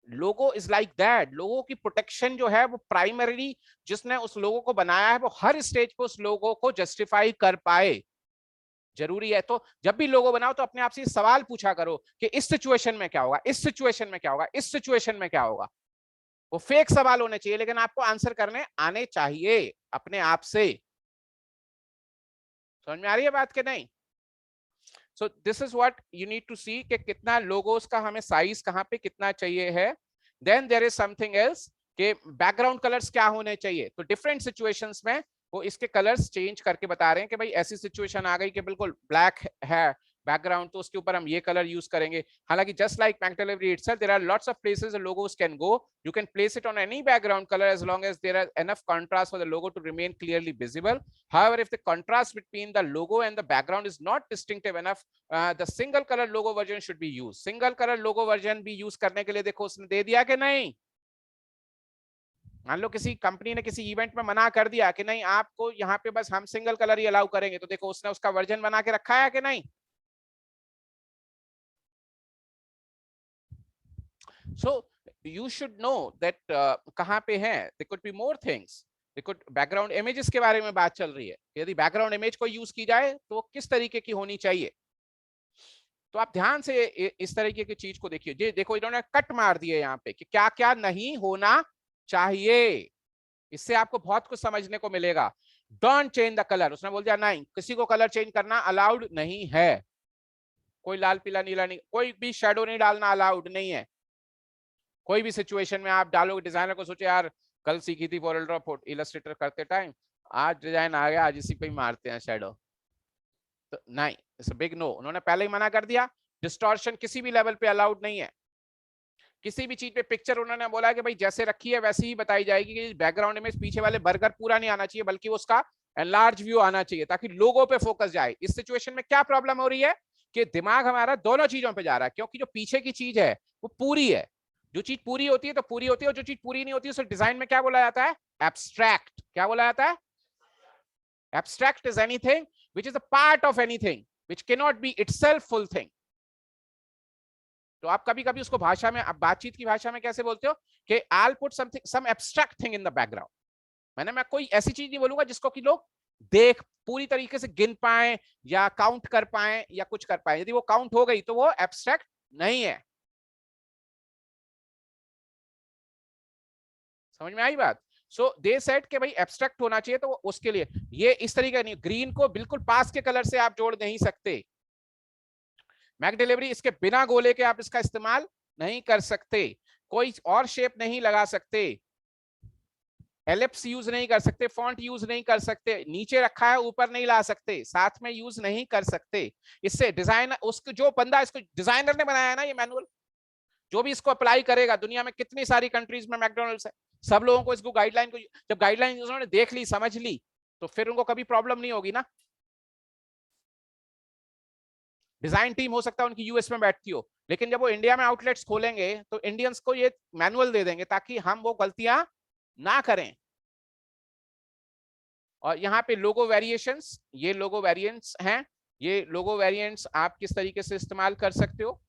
Logo is like that. Logo की प्रोटेक्शन जो है वो प्राइमरी जिसने उस लोगो को बनाया है वो हर स्टेज पे उस लोगो को जस्टिफाई कर पाए। जरूरी है। तो जब भी लोगो बनाओ तो अपने आप से सवाल पूछा करो कि इस सिचुएशन में क्या होगा, इस सिचुएशन में क्या होगा, इस सिचुएशन में क्या होगा। वो फेक सवाल होने चाहिए लेकिन आपको आंसर करने आने चाहिए अपने आप से। समझ में आ रही है बात के नहीं? So this is what you need to see कि कितना लोगोस का हमें साइज कहां पे कितना चाहिए है। Then there is something else कि बैकग्राउंड कलर्स क्या होने चाहिए। तो डिफरेंट सिचुएशंस में वो इसके कलर्स चेंज करके बता रहे हैं कि भाई ऐसी सिचुएशन आ गई कि बिल्कुल ब्लैक है बैकग्राउंड, तो उसके ऊपर हम ये कलर यूज करेंगे। हालांकि just like McDelivery itself, there are lots of places the logos can go. You can place it on any background color as long as there are enough contrast for the logo to remain clearly visible. However, if the contrast between the logo and the background is not distinctive enough, the single color logo version should be used. Single color logo version भी यूज करने के लिए देखो उसने दे दिया कि नहीं। मान लो किसी कंपनी ने किसी इवेंट में मना कर दिया कि नहीं आपको यहाँ पे बस हम सिंगल कलर ही अलाउ करेंगे, तो देखो उसने उसका वर्जन बना के रखा है कि नहीं। So you should know that कहाँ पे है। There could be more things. There could background images के बारे में बात चल रही है। यदि बैकग्राउंड इमेज को यूज की जाए तो किस तरीके की होनी चाहिए। तो आप ध्यान से इस तरीके की चीज को देखिए। ये देखो इन्होंने कट मार दिए यहाँ पे कि क्या क्या नहीं होना चाहिए। इससे आपको बहुत कुछ समझने को मिलेगा। डोंट चेंज द कलर, उसने बोल दिया नहीं किसी को कलर चेंज करना अलाउड नहीं है। कोई लाल पीला नीला नहीं, कोई भी शेडो नहीं डालना अलाउड नहीं है। कोई भी सिचुएशन में आप डालोगे, डिजाइनर को सोचे यार कल सीखी थी फॉरल ड्रॉ इलस्ट्रेटर करते टाइम, आज डिजाइन आ गया आज इसी पे ही मारते हैं शेडो, तो नहीं, इट्स बिग नो। उन्होंने पहले ही मना कर दिया। डिस्टॉर्शन किसी भी लेवल पे अलाउड नहीं है। किसी भी चीज पे पिक्चर उन्होंने बोला कि भाई जैसे रखी है वैसे ही बताई जाएगी कि बैकग्राउंड में पीछे वाले बर्गर पूरा नहीं आना चाहिए बल्कि उसका एनलार्ज व्यू आना चाहिए ताकि लोगों पे फोकस जाए। इस सिचुएशन में क्या प्रॉब्लम हो रही है कि दिमाग हमारा दोनों चीजों पे जा रहा है, क्योंकि जो पीछे की चीज है वो पूरी है। जो चीज पूरी होती है तो पूरी होती है, और जो चीज पूरी नहीं होती है उसे डिजाइन में क्या बोला जाता है? एब्स्ट्रैक्ट। क्या बोला जाता है? Abstract is anything which is a part of anything which cannot be itself full thing. तो आप कभी कभी उसको भाषा में, आप बातचीत की भाषा में कैसे बोलते हो कि I'll put something some abstract thing in the background। मैं कोई ऐसी चीज नहीं बोलूंगा जिसको कि लोग देख पूरी तरीके से गिन पाए या काउंट कर पाए या कुछ कर पाए। यदि वो काउंट हो गई तो वो एब्स्ट्रैक्ट नहीं है। समझ में आई बात? सो दे सेड कि भाई एब्स्ट्रैक्ट होना चाहिए, तो उसके लिए ये इस तरीके नहीं, ग्रीन को बिल्कुल पास के कलर से आप जोड़ नहीं सकते। McDelivery इसके बिना गोले के आप इसका इस्तेमाल नहीं कर सकते। कोई और शेप नहीं लगा सकते, एलिप्स यूज नहीं कर सकते, फॉन्ट यूज नहीं कर सकते, नीचे रखा है ऊपर नहीं ला सकते, साथ में यूज नहीं कर सकते। इससे डिजाइनर, उसको जो बंदा इसको डिजाइनर ने बनाया ना ये मैनुअल, जो भी इसको अप्लाई करेगा, दुनिया में कितनी सारी कंट्रीज में मैकडोनल्ड्स है, सब लोगों को इसको गाइडलाइन को, जब गाइडलाइन उन्होंने देख ली समझ ली तो फिर उनको कभी प्रॉब्लम नहीं होगी ना। डिजाइन टीम हो सकता है उनकी यूएस में बैठती हो, लेकिन जब वो इंडिया में आउटलेट्स खोलेंगे तो इंडियंस को ये मैनुअल दे देंगे ताकि हम वो गलतियां ना करें। और यहाँ पे लोगो वेरिएशंस, ये लोगो वेरिएंट्स हैं। ये लोगो वेरिएंट्स आप किस तरीके से इस्तेमाल कर सकते हो,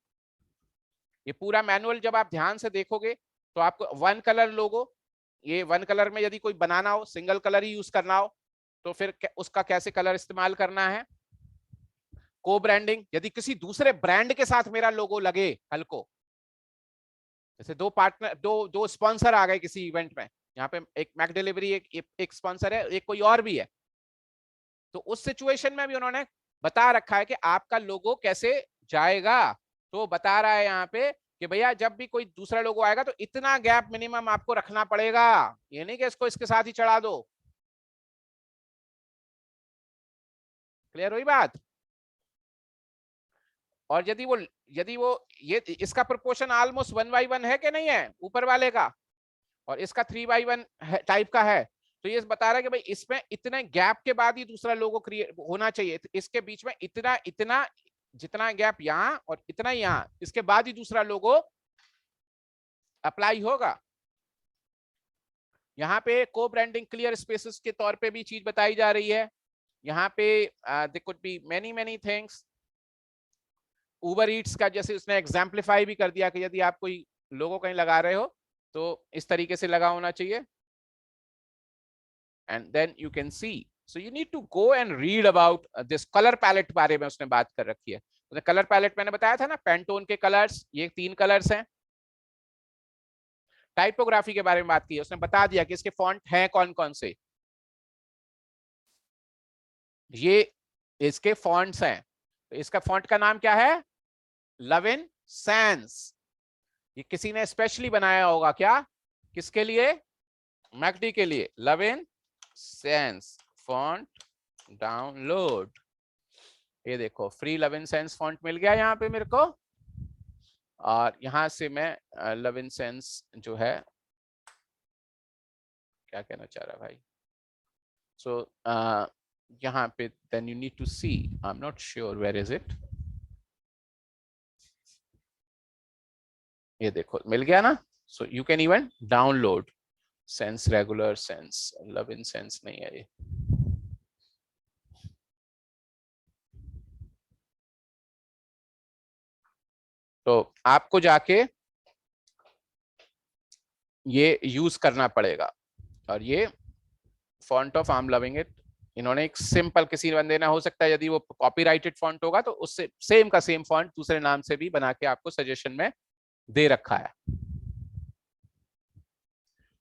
ये पूरा मैनुअल जब आप ध्यान से देखोगे तो आपको वन कलर लोगो, ये वन कलर में यदि कोई बनाना हो, सिंगल कलर ही यूज करना हो तो फिर उसका कैसे कलर इस्तेमाल करना है। को ब्रांडिंग, यदि किसी दूसरे ब्रांड के साथ मेरा लोगो लगे कल को, जैसे दो पार्टनर, दो स्पॉन्सर आ गए किसी इवेंट में, यहाँ पे एक McDelivery एक स्पॉन्सर है, एक कोई और भी है, तो उस सिचुएशन में भी उन्होंने बता रखा है कि आपका लोगो कैसे जाएगा। तो बता रहा है यहाँ पे कि भैया जब भी कोई दूसरा लोगो आएगा तो इतना गैप मिनिमम आपको रखना पड़ेगा, ये नहीं कि इसको इसके साथ ही चढ़ा दो। क्लियर हुई बात? और यदि वो ये इसका प्रोपोर्शन ऑलमोस्ट 1:1 है कि नहीं है ऊपर वाले का, और इसका 3:1 टाइप का है, तो ये बता रहा है कि भाई इसमें इतने गैप के बाद ही दूसरा लोगो क्रिएट होना चाहिए, इसके बीच में इतना इतना जितना गैप यहाँ और इतना यहाँ, इसके बाद ही दूसरा लोगो अप्लाई होगा। यहाँ पे को ब्रांडिंग क्लियर स्पेसेस के तौर पे भी चीज बताई जा रही है। यहाँ पे there could be many things. Uber Eats का जैसे उसने एग्जाम्पलीफाई भी कर दिया कि यदि आप कोई लोगो कहीं लगा रहे हो तो इस तरीके से लगा होना चाहिए। And then you can see so you need to go and read about this colour palette बारे में उसने बात कर रखी है। तो कलर पैलेट मैंने बताया था ना, पेंटोन के कलर्स, ये 3 कलर्स हैं। टाइपोग्राफी के बारे में बात की, उसने बता दिया कि इसके फॉन्ट हैं कौन कौन से, ये इसके फॉन्ट्स हैं। तो इसका फॉन्ट का नाम क्या है? लविन सैंस। ये किसी ने स्पेशली बनाया होगा क्या? किसके लिए? मैकडी के लिए। लविन सैंस फॉन्ट डाउनलोड। ये देखो फ्री लविन सैंस फॉन्ट मिल गया यहाँ पे मेरे को, और यहां से मैं लविन सैंस जो है, क्या कहना चाह रहा भाई? सो यहाँ पे then you need to see, I am not sure where is it. ये देखो मिल गया ना। So you can even download sans, regular sans, Lovin sans नहीं है ये। तो आपको जाके ये यूज करना पड़ेगा। और ये font of I am loving it, इन्होंने एक सिंपल, किसी बंदे ना, हो सकता है यदि वो कॉपीराइटेड फॉन्ट होगा तो उससे सेम का सेम फॉन्ट दूसरे नाम से भी बना के आपको सजेशन में दे रखा है।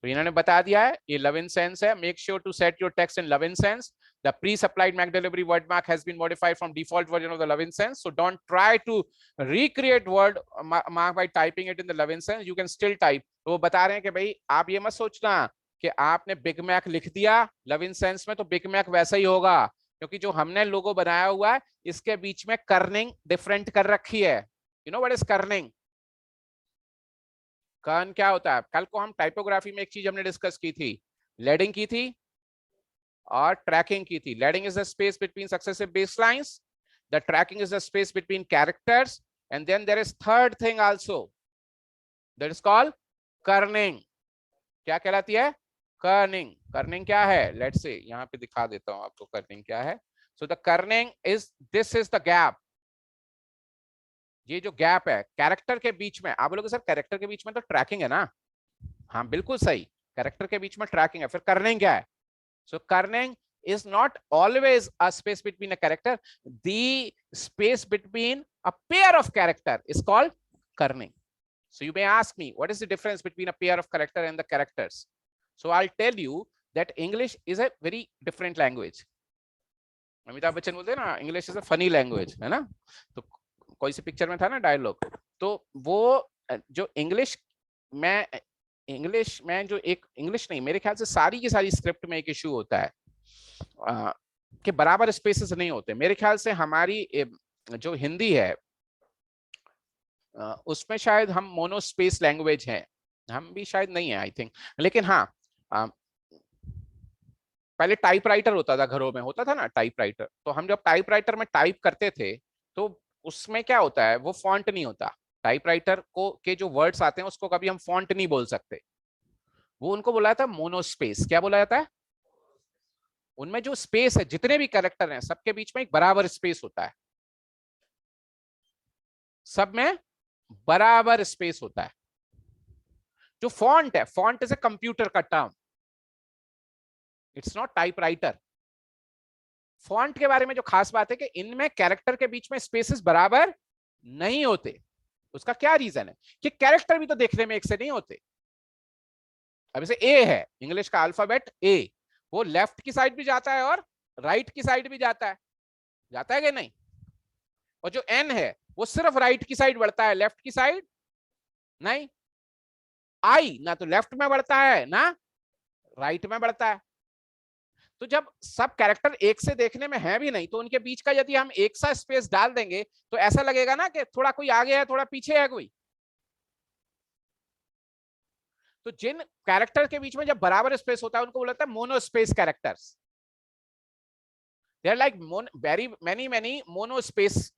तो इन्होंने बता दिया है ये लविन सेंस है। Make sure to set your text in Lovin sans. The pre-supplied Mac delivery word mark has been modified from default version of the Levin sense. So don't try to recreate word mark by typing it in the Levin sense. You can still type. तो वो बता रहे हैं कि भाई आप ये मत सोचना कि आपने बिग मैक लिख दिया लविन सेंस में तो बिग मैक वैसा ही होगा, क्योंकि जो हमने लोगो बनाया हुआ है इसके बीच में कर्निंग डिफरेंट कर रखी है। You know what is Corning? कर्न क्या होता है? कल को हम टाइपोग्राफी में एक चीज हमने डिस्कस की थी, लेडिंग की थी और ट्रैकिंग की थी। Leading is the space between successive baselines, the tracking is the space between characters, and then there is third thing also that is called kerning. क्या कहलाती है? कर्निंग। कर्निंग क्या है? लेट्स से यहां पे दिखा देता हूं आपको कर्निंग क्या है। So the Corning is, this is the gap. ये जो गैप है कैरेक्टर के बीच में, आप बोलोगे सर कैरेक्टर के बीच में तो ट्रैकिंग है ना। हाँ बिल्कुल सही, कैरेक्टर के बीच में ट्रैकिंग है। फिर कर्निंग क्या है? So kerning is not always a space between a character. The space between a pair of character is called kerning. So you may ask me, what is the difference between a pair of character and the characters? So I'll tell you that English is a very different language. Amitabh Bachchan बोलते हैं ना, English is a funny language, है ना? तो कोई सी पिक्चर में था ना डायलॉग, तो वो जो इंग्लिश में जो एक इंग्लिश नहीं, मेरे ख्याल से सारी की सारी स्क्रिप्ट में एक इशू होता है कि बराबर स्पेसेस नहीं होते। मेरे ख्याल से हमारी जो हिंदी है उसमें शायद हम मोनोस्पेस लैंग्वेज है, हम भी शायद नहीं है आई थिंक। लेकिन हाँ पहले टाइपराइटर होता था, घरों में होता था ना टाइपराइटर, तो हम जब टाइपराइटर में टाइप करते थे तो उसमें क्या होता है, वो फॉन्ट नहीं होता। टाइपराइटर को के जो वर्ड्स आते हैं उसको कभी हम फॉन्ट नहीं बोल सकते, वो उनको बोला था मोनोस्पेस। क्या बोला जाता है? उनमें जो स्पेस है, जितने भी कैरेक्टर हैं सबके बीच में एक बराबर स्पेस होता है, सब में बराबर स्पेस होता है। जो फॉन्ट है, फॉन्ट इज ए कंप्यूटर का term, it's not typewriter. Font के बारे में जो खास बात है कि इनमें कैरेक्टर के बीच में स्पेसेस बराबर नहीं होते। उसका क्या रीजन है? कि कैरेक्टर भी तो देखने में एक से नहीं होते। अब जैसे ए है, इंग्लिश का अल्फाबेट ए, वो लेफ्ट की साइड भी जाता है और राइट की साइड भी जाता है कि नहीं? और जो एन है वो सिर्फ राइट की साइड बढ़ता है, लेफ्ट की साइड नहीं। आई ना तो लेफ्ट में बढ़ता है ना राइट में बढ़ता है। तो जब सब कैरेक्टर एक से देखने में है भी नहीं, तो उनके बीच का यदि हम एक सा स्पेस डाल देंगे तो ऐसा लगेगा ना कि थोड़ा कोई आगे है थोड़ा पीछे है कोई। तो जिन कैरेक्टर के बीच में जब बराबर स्पेस होता है उनको बोला जाता है monospace characters. They are like very many monospace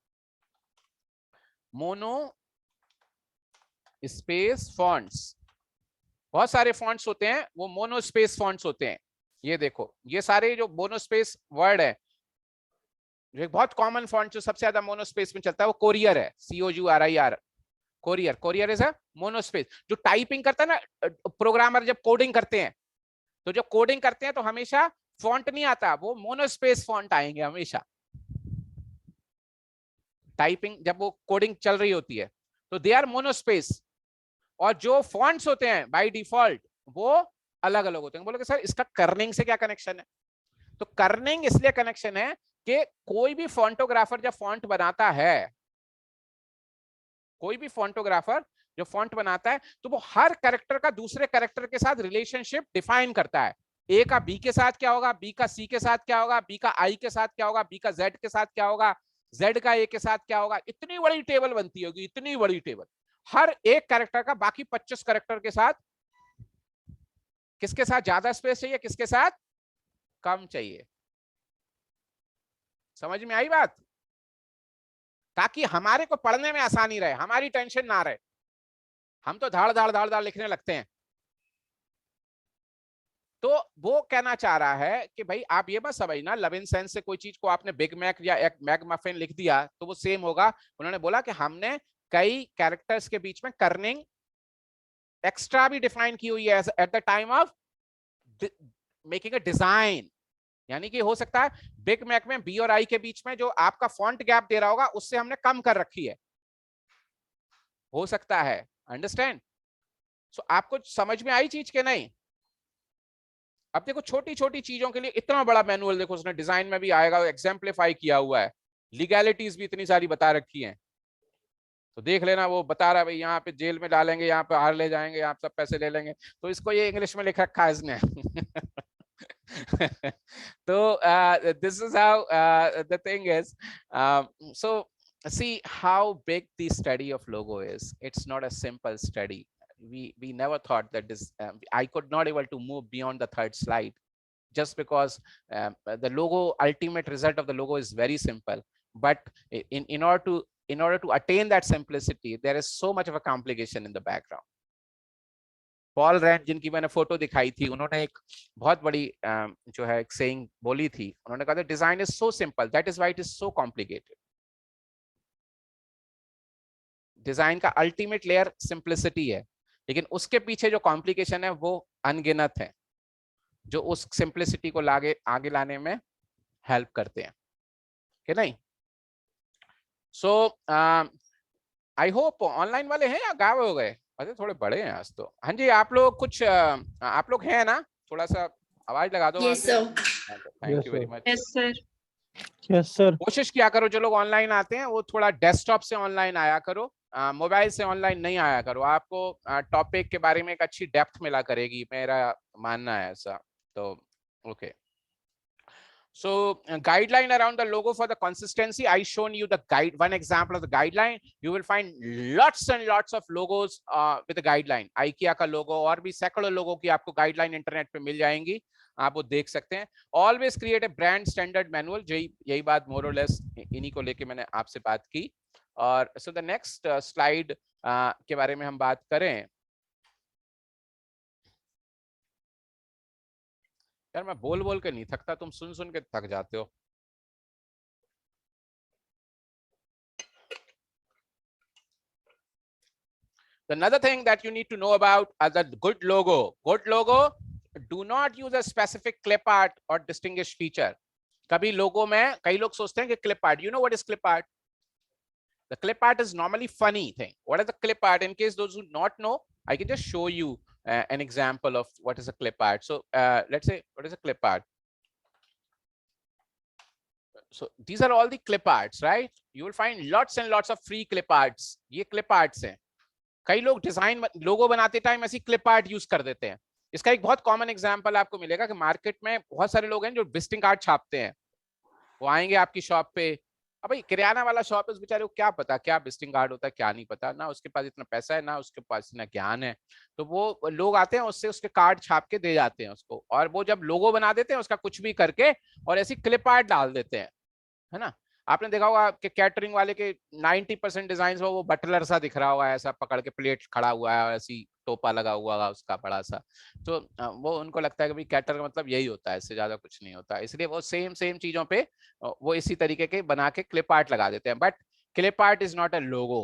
fonts. बहुत सारे फॉन्ट्स होते हैं वो मोनोस्पेस फॉन्ट्स होते हैं। ये देखो ये सारे जो मोनोस्पेस वर्ड है, जो एक बहुत कॉमन फॉन्ट जो सबसे ज्यादा मोनोस्पेस में चलता है वो कोरियर है, COURIR। Courier is a monospace. जो टाइपिंग करता है ना प्रोग्रामर, जब कोडिंग करते हैं तो जब कोडिंग करते हैं तो हमेशा फॉन्ट नहीं आता, वो मोनोस्पेस फॉन्ट आएंगे हमेशा। टाइपिंग जब वो कोडिंग चल रही होती है तो दे आर मोनोस्पेस, और जो फॉन्ट्स होते हैं बाय डिफॉल्ट वो अलग अलग होते हैं। बोलोगे सर इसका कर्निंग से क्या कनेक्शन है? तो कर्निंग इसलिए कनेक्शन है कि कोई भी फॉन्टोग्राफर जब फॉन्ट बनाता है, कोई भी फॉन्टोग्राफर जो फॉन्ट बनाता है तो वो हर कैरेक्टर का दूसरे कैरेक्टर के साथ रिलेशनशिप डिफाइन करता है। ए का बी के साथ क्या होगा, बी का सी के साथ क्या होगा, बी का आई के साथ क्या होगा, बी का जेड के साथ क्या होगा, जेड का ए के साथ क्या होगा। इतनी बड़ी टेबल बनती होगी, इतनी बड़ी टेबल, हर एक कैरेक्टर का बाकी 25 कैरेक्टर के साथ, किसके साथ ज्यादा स्पेस चाहिए, किसके साथ कम चाहिए। समझ में आई बात? ताकि हमारे को पढ़ने में आसानी रहे, हमारी टेंशन ना रहे। हम तो धाड़ धाड़ धाड़ धाड़ लिखने लगते हैं। तो वो कहना चाह रहा है कि भाई आप ये मत समझना लविन सेंस से कोई चीज को आपने बिग मैक या एक मैक मफिन लिख दिया तो वो सेम होगा। उन्होंने बोला कि हमने कई कैरेक्टर्स के बीच में कर्निंग एक्स्ट्रा भी डिफाइन की हुई है at the time of making a design. यानी कि हो सकता है बिग मैक में बी और आई के बीच में जो आपका फॉन्ट गैप दे रहा होगा उससे हमने कम कर रखी है, हो सकता है। अंडरस्टैंड? सो आपको समझ में आई चीज के नहीं? अब देखो छोटी छोटी चीजों के लिए इतना बड़ा मैनुअल देखो उसने डिजाइन में भी आएगा, एग्जाम्पलीफाई किया हुआ है, लीगैलिटीज भी इतनी सारी बता रखी हैं। तो देख लेना, वो बता रहा है भाई यहाँ पे जेल में डालेंगे, यहाँ पे हार ले जाएंगे, यहाँ सब पैसे ले लेंगे, तो इसको ये इंग्लिश में लिख रखा है इसने। तो this is how the thing is. So see how big the study of logo is. It's not a simple study. We never thought that this I could not able to move beyond the third slide just because the logo, ultimate result of the logo is very simple, but in order to attain that simplicity there is so much of a complication in the background. Paul Rand जिनकी मैंने फोटो दिखाई थी, उन्होंने एक बहुत बड़ी जो है एक सेइंग बोली थी। उन्होंने कहा था design is so simple that is why it is so complicated. Design का अल्टीमेट लेयर सिंपलिसिटी है, लेकिन उसके पीछे जो कॉम्प्लिकेशन है वो अनगिनत है, जो उस सिंपलिसिटी को आगे लाने में हेल्प करते हैं कि नहीं। सो आई होप ऑनलाइन वाले हैं या गायब हो गए? अरे थोड़े बड़े हैं आज तो। हाँ जी, आप लोग कुछ आप लोग हैं ना? थोड़ा सा आवाज लगा दो। Yes, sir. Thank you very much. Yes sir. Yes sir. कोशिश किया करो जो लोग ऑनलाइन आते हैं वो थोड़ा डेस्कटॉप से ऑनलाइन आया करो, मोबाइल से ऑनलाइन नहीं आया करो। आपको टॉपिक के बारे में एक अच्छी डेप्थ मिला करेगी, मेरा मानना है ऐसा। तो okay, so guideline around the logo for the consistency. I shown you the guide, one example of the guideline. You will find lots and lots of logos with a guideline. IKEA का logo और भी सैकड़ों लोगों की आपको guideline इंटरनेट पे मिल जाएंगी, आप वो देख सकते हैं। Always create a brand standard manual. यही बात more or less इन्हीं को लेके मैंने आपसे बात की। और so the next slide के बारे में हम बात करें। यार मैं बोल बोल के नहीं थकता, तुम सुन सुन के थक जाते हो। Another thing that you need to know about the good logo. Good logo, do not use a specific clip art or distinguished feature. कभी लोगो में कई लोग सोचते हैं कि clip art. You know what is clip art? The clip art is normally funny thing. What is the clip art? In case those who not know, I can just show you an example of what is a clip art. So let's say, what is a clip art? So these are all the clip arts, right? You will find lots and lots of free clip arts. ये clip arts हैं। कई लोग डिजाइन लोगो बनाते टाइम ऐसी क्लिप आर्ट यूज कर देते हैं। इसका एक बहुत कॉमन एग्जांपल आपको मिलेगा कि मार्केट में बहुत सारे लोग हैं जो विजिटिंग कार्ड छापते हैं। वो आएंगे आपकी शॉप पे, अब भाई किराना वाला शॉप है, उस बेचारे को क्या पता क्या विजिटिंग कार्ड होता है, क्या नहीं पता, ना उसके पास इतना पैसा है ना उसके पास इतना ज्ञान है। तो वो लोग आते हैं उससे उसके कार्ड छाप के दे जाते हैं उसको, और वो जब लोगो बना देते हैं उसका कुछ भी करके और ऐसी क्लिप आर्ट डाल देते हैं, है ना। आपने देखा होगा कि कैटरिंग वाले के 90% डिजाइन में वो बटलर सा दिख रहा होगा, ऐसा पकड़ के प्लेट खड़ा हुआ है और ऐसी टोपा लगा हुआ है उसका बड़ा सा। तो वो उनको लगता है कि भाई कैटर का मतलब यही होता है, इससे ज्यादा कुछ नहीं होता, इसलिए वो सेम चीजों पे वो इसी तरीके के बना के क्लिप आर्ट लगा देते हैं। But clip art is not a logo.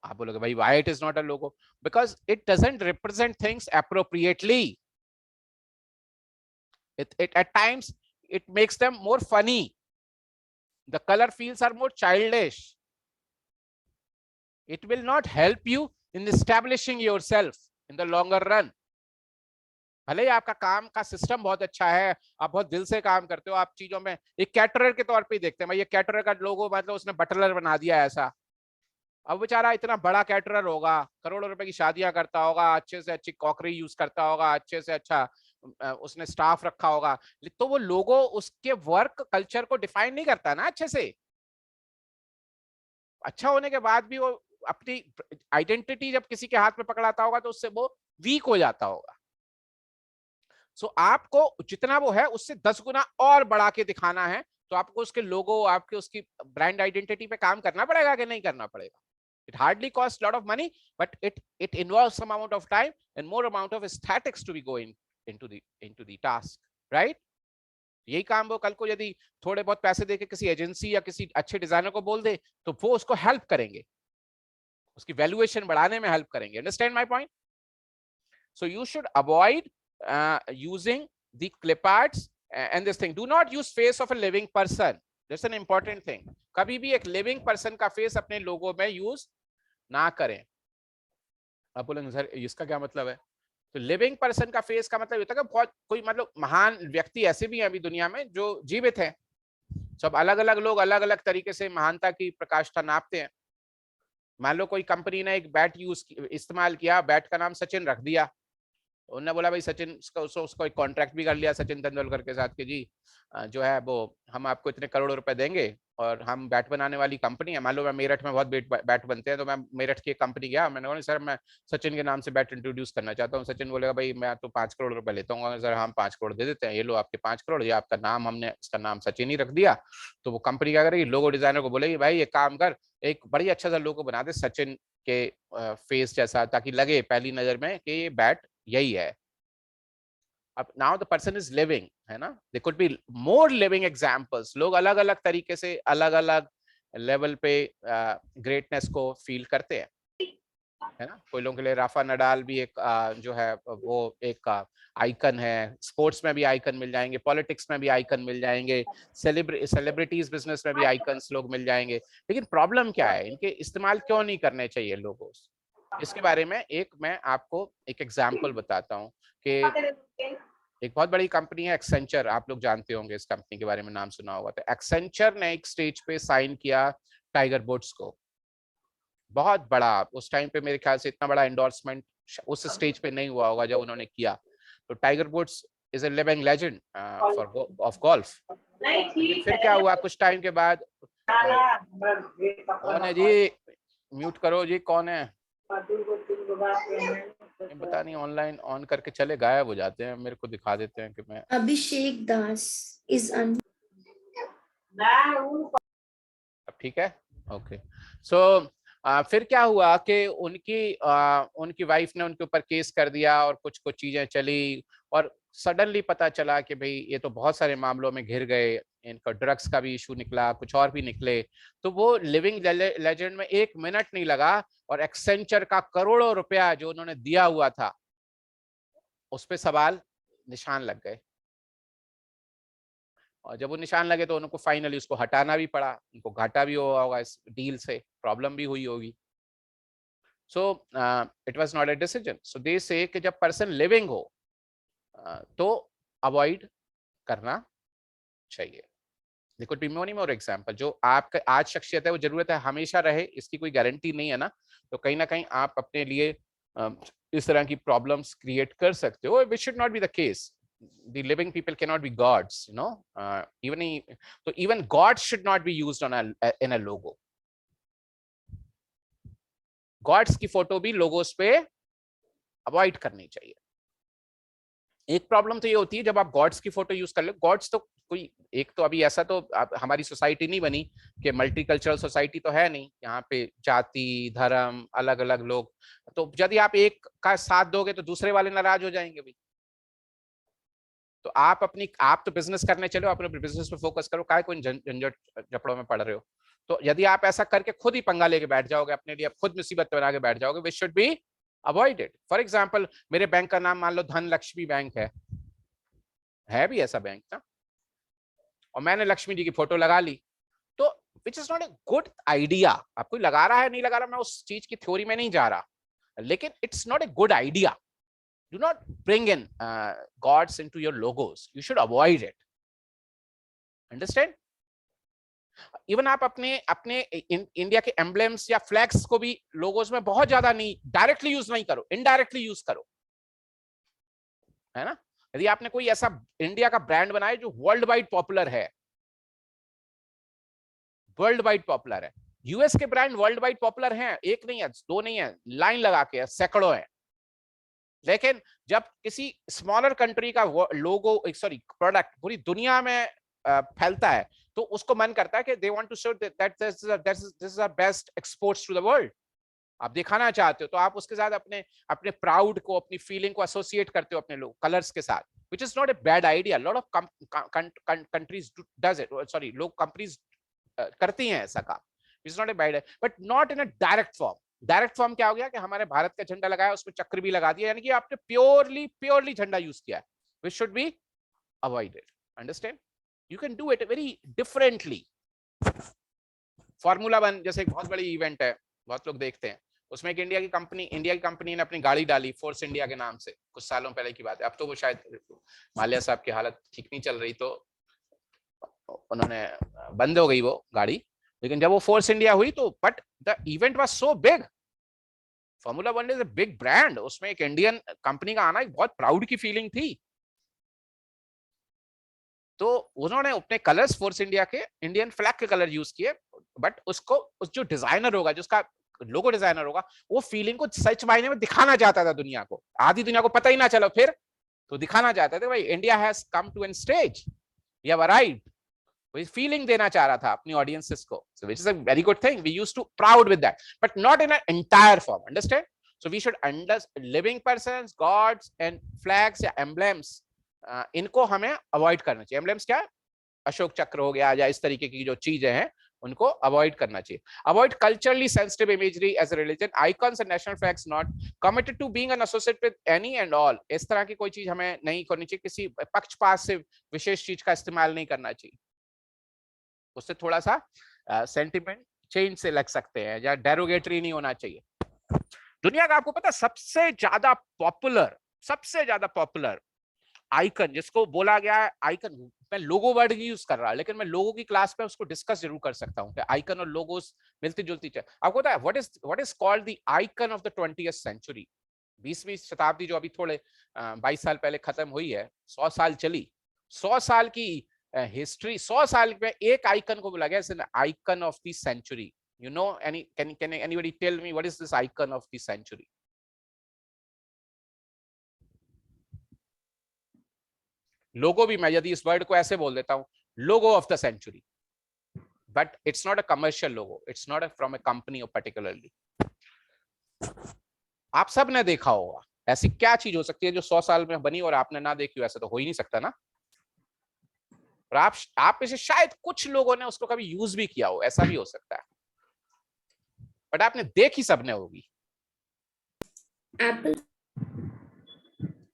आप बोलोगे भाई why it is not a logo? Because it doesn't represent things appropriately. It at times it makes them more funny. The color fields are more childish. It will not help you in establishing yourself in the longer run. भले ही आपका काम का सिस्टम बहुत अच्छा है, आप बहुत दिल से काम करते हो, आप चीजों में एक कैटरर के तौर पे देखते हैं, भाई ये कैटरर का लोगो मतलब उसने बटलर बना दिया ऐसा। अब बेचारा इतना बड़ा कैटरर होगा, करोड़ों रुपए की शादियां करता होगा, अच्छे से अच्छी कॉकरी यूज करता होगा, अच्छे से अच्छा उसने स्टाफ रखा होगा, तो वो लोगो उसके वर्क कल्चर को डिफाइन नहीं करता ना अच्छे से। अच्छा होने के बाद भी वो अपनी आइडेंटिटी जब किसी के हाथ में पकड़ाता होगा तो उससे वो वीक हो जाता होगा। सो आपको जितना वो है उससे 10 गुना और बढ़ा के दिखाना है, तो आपको उसके लोगो, आपके उसकी ब्रांड आइडेंटिटी पे काम करना पड़ेगा कि नहीं करना पड़ेगा? It hardly costs a lot of money, but it involves some amount of time and more amount of aesthetics to be going into the task, right? यही काम वो कल को यदि थोड़े बहुत पैसे देके किसी एजेंसी या किसी अच्छे डिजाइनर को बोल दे तो वो उसको हेल्प करेंगे, उसकी वैल्यूएशन बढ़ाने में हेल्प करेंगे। Understand my point? So you should avoid using the clip arts and this thing. Do not use face of a living person. That's an important thing. कभी भी एक living person का face अपने लोगों में यूज ना करें। आप बोलेंगे सर इसका क्या मतलब है? तो लिविंग पर्सन का फेस का मतलब होता है कि बहुत कोई मतलब महान व्यक्ति ऐसे भी हैं अभी दुनिया में जो जीवित हैं। सब अलग अलग लोग अलग अलग तरीके से महानता की प्रकाष्ठा नापते हैं। मान लो कोई कंपनी ने एक बैट इस्तेमाल किया, बैट का नाम सचिन रख दिया, उन्होंने बोला भाई सचिन उसको एक कॉन्ट्रैक्ट भी कर लिया सचिन तेंदुलकर के साथ कि जी जो है वो हम आपको इतने करोड़ रुपए देंगे और हम बैट बनाने वाली कंपनी है। मान लो मैं मेरठ में बहुत बैट बनते हैं, तो मैं मेरठ की कंपनी गया, मैंने बोला सर मैं सचिन के नाम से बैट इंट्रोड्यूस करना चाहता हूँ। सचिन बोलेगा भाई मैं तो 5 करोड़ रुपए लेता हूँ। सर हम 5 करोड़ दे देते हैं, ये लो आपके 5 करोड़, ये आपका नाम, हमने इसका नाम सचिन ही रख दिया। तो वो कंपनी क्या करेगी, लोगो डिजाइनर को बोलेगी भाई एक काम कर, एक बड़ी अच्छा सा लोगो बना दे सचिन के फेस जैसा, ताकि लगे पहली नजर में कि ये बैट यही है। अब now the person is living, है ना? There could be more living examples. लोग अलग अलग तरीके से अलग अलग लेवल पे ग्रेटनेस को फील करते हैं, है ना? कोई लोगों के लिए राफा नडाल भी एक जो है वो एक आइकन है। स्पोर्ट्स में भी आइकन मिल जाएंगे, पॉलिटिक्स में भी आइकन मिल जाएंगे, सेलिब्रिटीज बिजनेस में भी आइकन्स लोग मिल जाएंगे। लेकिन प्रॉब्लम क्या है, इनके इस्तेमाल क्यों नहीं करने चाहिए लोगों? इसके बारे में मैं आपको एक एग्जाम्पल बताता हूँ कि एक बहुत बड़ी कंपनी है एक्सेंचर, आप लोग जानते होंगे इस कंपनी के बारे में, नाम सुना होगा। तो एक्सेंचर ने एक स्टेज पे साइन किया टाइगर वुड्स को, बहुत बड़ा, उस टाइम पे मेरे ख्याल से इतना बड़ा एंडोर्समेंट उस स्टेज पे नहीं हुआ होगा जब उन्होंने किया। तो Tiger Woods is a living legend for of golf. फिर क्या हुआ कुछ टाइम के बाद, कौन है जी, म्यूट करो जी, कौन है, पता नहीं, ऑनलाइन ऑन करके चले गायब हो जाते हैं, मेरे को दिखा देते हैं कि मैं Abhishek Das is ठीक है, ओके। सो फिर क्या हुआ कि उनकी वाइफ ने उनके ऊपर केस कर दिया और कुछ चीजें चली, और सडनली पता चला कि भाई ये तो बहुत सारे मामलों में घिर गए, इनका ड्रग्स का भी इशू निकला, कुछ और भी निकले। तो वो लिविंग लेजेंड में 1 मिनट नहीं लगा और एक्सेंचर का करोड़ों रुपया जो उन्होंने दिया हुआ था उस पर सवाल निशान लग गए। और जब वो निशान लगे तो उनको फाइनली उसको हटाना भी पड़ा, उनको घाटा भी हुआ होगा इस डील से, प्रॉब्लम भी हुई होगी। So it was not a decision. So they say कि जब पर्सन लिविंग हो तो अवॉइड करना चाहिए। There could be many more example. जो आपका आज शख्सियत है वो जरूरत है हमेशा रहे, इसकी कोई गारंटी नहीं है ना। तो कहीं ना कहीं आप अपने लिए इस तरह की प्रॉब्लम्स क्रिएट कर सकते हो, which should not be the case. The living people cannot be gods, you know. Even gods should not be used in a logo. Gods की फोटो भी लोगोस पे अवॉइड करनी चाहिए। एक प्रॉब्लम तो ये होती है जब आप गॉड्स की फोटो यूज कर लो, गॉड्स तो कोई एक, तो अभी ऐसा तो हमारी सोसाइटी नहीं बनी कि मल्टीकल्चरल सोसाइटी तो है नहीं, यहाँ पे जाति धर्म अलग अलग लोग, तो यदि आप एक का साथ दोगे तो दूसरे वाले नाराज हो जाएंगे भाई। तो आप तो बिजनेस करने चलो, अपने बिजनेस पे फोकस करो, काय कोई झंझट झपड़ों में पड़ रहे हो। तो यदि आप ऐसा करके खुद ही पंगा लेके बैठ जाओगे, अपने लिए खुद मुसीबत बना के बैठ जाओगे, which should be avoided. For example मेरे बैंक का नाम मान लो धनलक्ष्मी बैंक है, है भी ऐसा बैंक ना, और मैंने लक्ष्मी जी की फोटो लगा ली, तो which is not a good idea. आप कोई लगा रहा है नहीं लगा रहा, मैं उस चीज की थ्योरी में नहीं जा रहा, लेकिन it's not a good idea. Do not bring in gods into your logos, you should avoid it, understand. Even आप अपने अपने इंडिया के एम्ब्लेम्स या फ्लैग्स को भी लोगोस में बहुत ज्यादा नहीं, डायरेक्टली यूज नहीं करो, इनडायरेक्टली यूज करो, है ना। यदि आपने कोई ऐसा इंडिया का ब्रांड बनाया जो वर्ल्ड वाइड पॉपुलर है, वर्ल्ड वाइड पॉपुलर है, यूएस के ब्रांड वर्ल्ड वाइड पॉपुलर हैं, एक नहीं है, दो नहीं है, लाइन लगा के सैकड़ों है, लेकिन जब किसी स्मॉलर कंट्री का लोगो, सॉरी प्रोडक्ट पूरी दुनिया में फैलता है, तो उसको मन करता है कि they want to show that this is our best exports to the world. आप दिखाना चाहते हो तो आप उसके साथ अपने अपने प्राउड को, अपनी फीलिंग को एसोसिएट करते हो अपने लोग कलर्स के साथ, which is not a bad idea. lot of countries does it, sorry, लोग कंपनीज करती हैं ऐसा काम, which is not a bad idea, but not in a direct form. Direct form क्या हो गया कि हमारे भारत का झंडा लगाया, उसमें चक्र भी लगा दिया, यानी कि आपने प्योरली झंडा यूज किया है, which should be avoided. Understand? You can do it very differently. Formula 1 जैसे एक बहुत बड़ी इवेंट है, बहुत लोग देखते हैं, उसमें एक इंडिया की कंपनी ने अपनी गाड़ी डाली फोर्स इंडिया के नाम से, कुछ सालों पहले की बात है, अब तो वो शायद माल्या साहब की हालत ठीक नहीं चल रही, तो उन्होंने बंद हो गई वो गाड़ी, लेकिन जब वो फोर्स इंडिया हुई तो but the event was so big, formula 1 is a big brand, उसमें एक इंडियन कंपनी का आना एक बहुत प्राउड की फीलिंग थी। तो उन्होंने अपने कलर्स फोर्स इंडिया के इंडियन फ्लैग के कलर यूज किए, बट उसको उस जो डिजाइनर होगा, जिसका लोगो डिजाइनर होगा, वो फीलिंग को सच मायने में दिखाना चाहता था दुनिया को, आधी दुनिया को पता ही ना चलो फिर तो दिखाना चाहता था भाई India has come to an stage, we have arrived, वो फीलिंग देना चाह रहा था अपनी ऑडियंसेस को, so which is a very good thing, we used to proud with that, but not in an entire form, understand? So we should understand living persons, gods and flags या emblems, इनको हमें अवॉइड करना चाहिए। एम्ब्लेम्स क्या है, अशोक चक्र हो गया या इस तरीके की जो चीजें हैं उनको अवॉइड करना चाहिए। Avoid culturally sensitive imagery as a religion, icons and national flags not committed to being an associate with any and all, इस तरह की कोई चीज हमें नहीं करनी चाहिए, किसी पक्षपात से विशेष चीज का इस्तेमाल नहीं करना चाहिए, उससे थोड़ा सा सेंटिमेंट चेंज से लग सकते हैं, या डेरोगेटरी नहीं होना चाहिए। दुनिया का आपको पता सबसे ज्यादा पॉपुलर आइकन जिसको बोला गया है आइकन, मैं लोगो वर्ड यूज कर रहा, लेकिन मैं लोगो की क्लास में उसको डिस्कस जरूर कर सकता हूं कि आइकन और लोगोस मिलती जुलती चीज। आपको पता है what is called the icon of the 20th century, 20वीं शताब्दी जो अभी थोड़े 22 साल पहले खत्म हुई है, 100 साल चली, 100 साल की हिस्ट्री, 100 साल में एक आइकन को बोला गया icon of the century. You know any can anybody tell me what is this icon of the century? Logo भी मैं यदि इस वर्ड को ऐसे बोल देता हूं, logo of the century, but it's not a commercial logo, it's not from a company और पर्टिकुलरली। आप सब ने देखा होगा, ऐसी क्या चीज हो सकती है जो 100 साल में बनी और आपने ना देखी हो? ऐसा तो हो ही नहीं सकता ना। और आप में से शायद कुछ लोगों ने उसको कभी यूज भी किया हो, ऐसा भी हो सकता है, बट आपने देखी सबने होगी। एप्पल।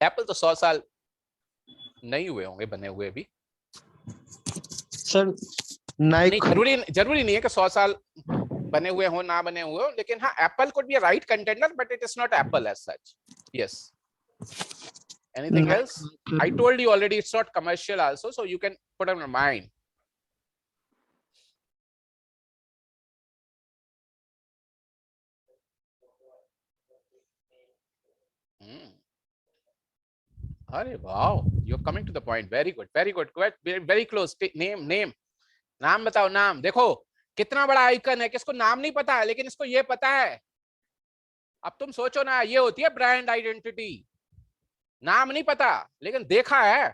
एप्पल तो 100 साल नहीं हुए होंगे बने हुए भी सर। नहीं, जरूरी नहीं है कि 100 साल बने हुए हो ना बने हुए हो, लेकिन हाँ Apple could be a right contender, but it is not Apple as such. Yes. Anything else? I told you already it's not commercial also, so you can put on your mind. अरे wow, you're coming to the point. Very good, very good. Very close. Name. नाम बताओ, नाम। देखो कितना बड़ा आइकन है, किसको नाम नहीं पता है, लेकिन इसको ये पता है। अब तुम सोचो ना, ये होती है ब्रांड आइडेंटिटी। नाम नहीं पता लेकिन देखा है।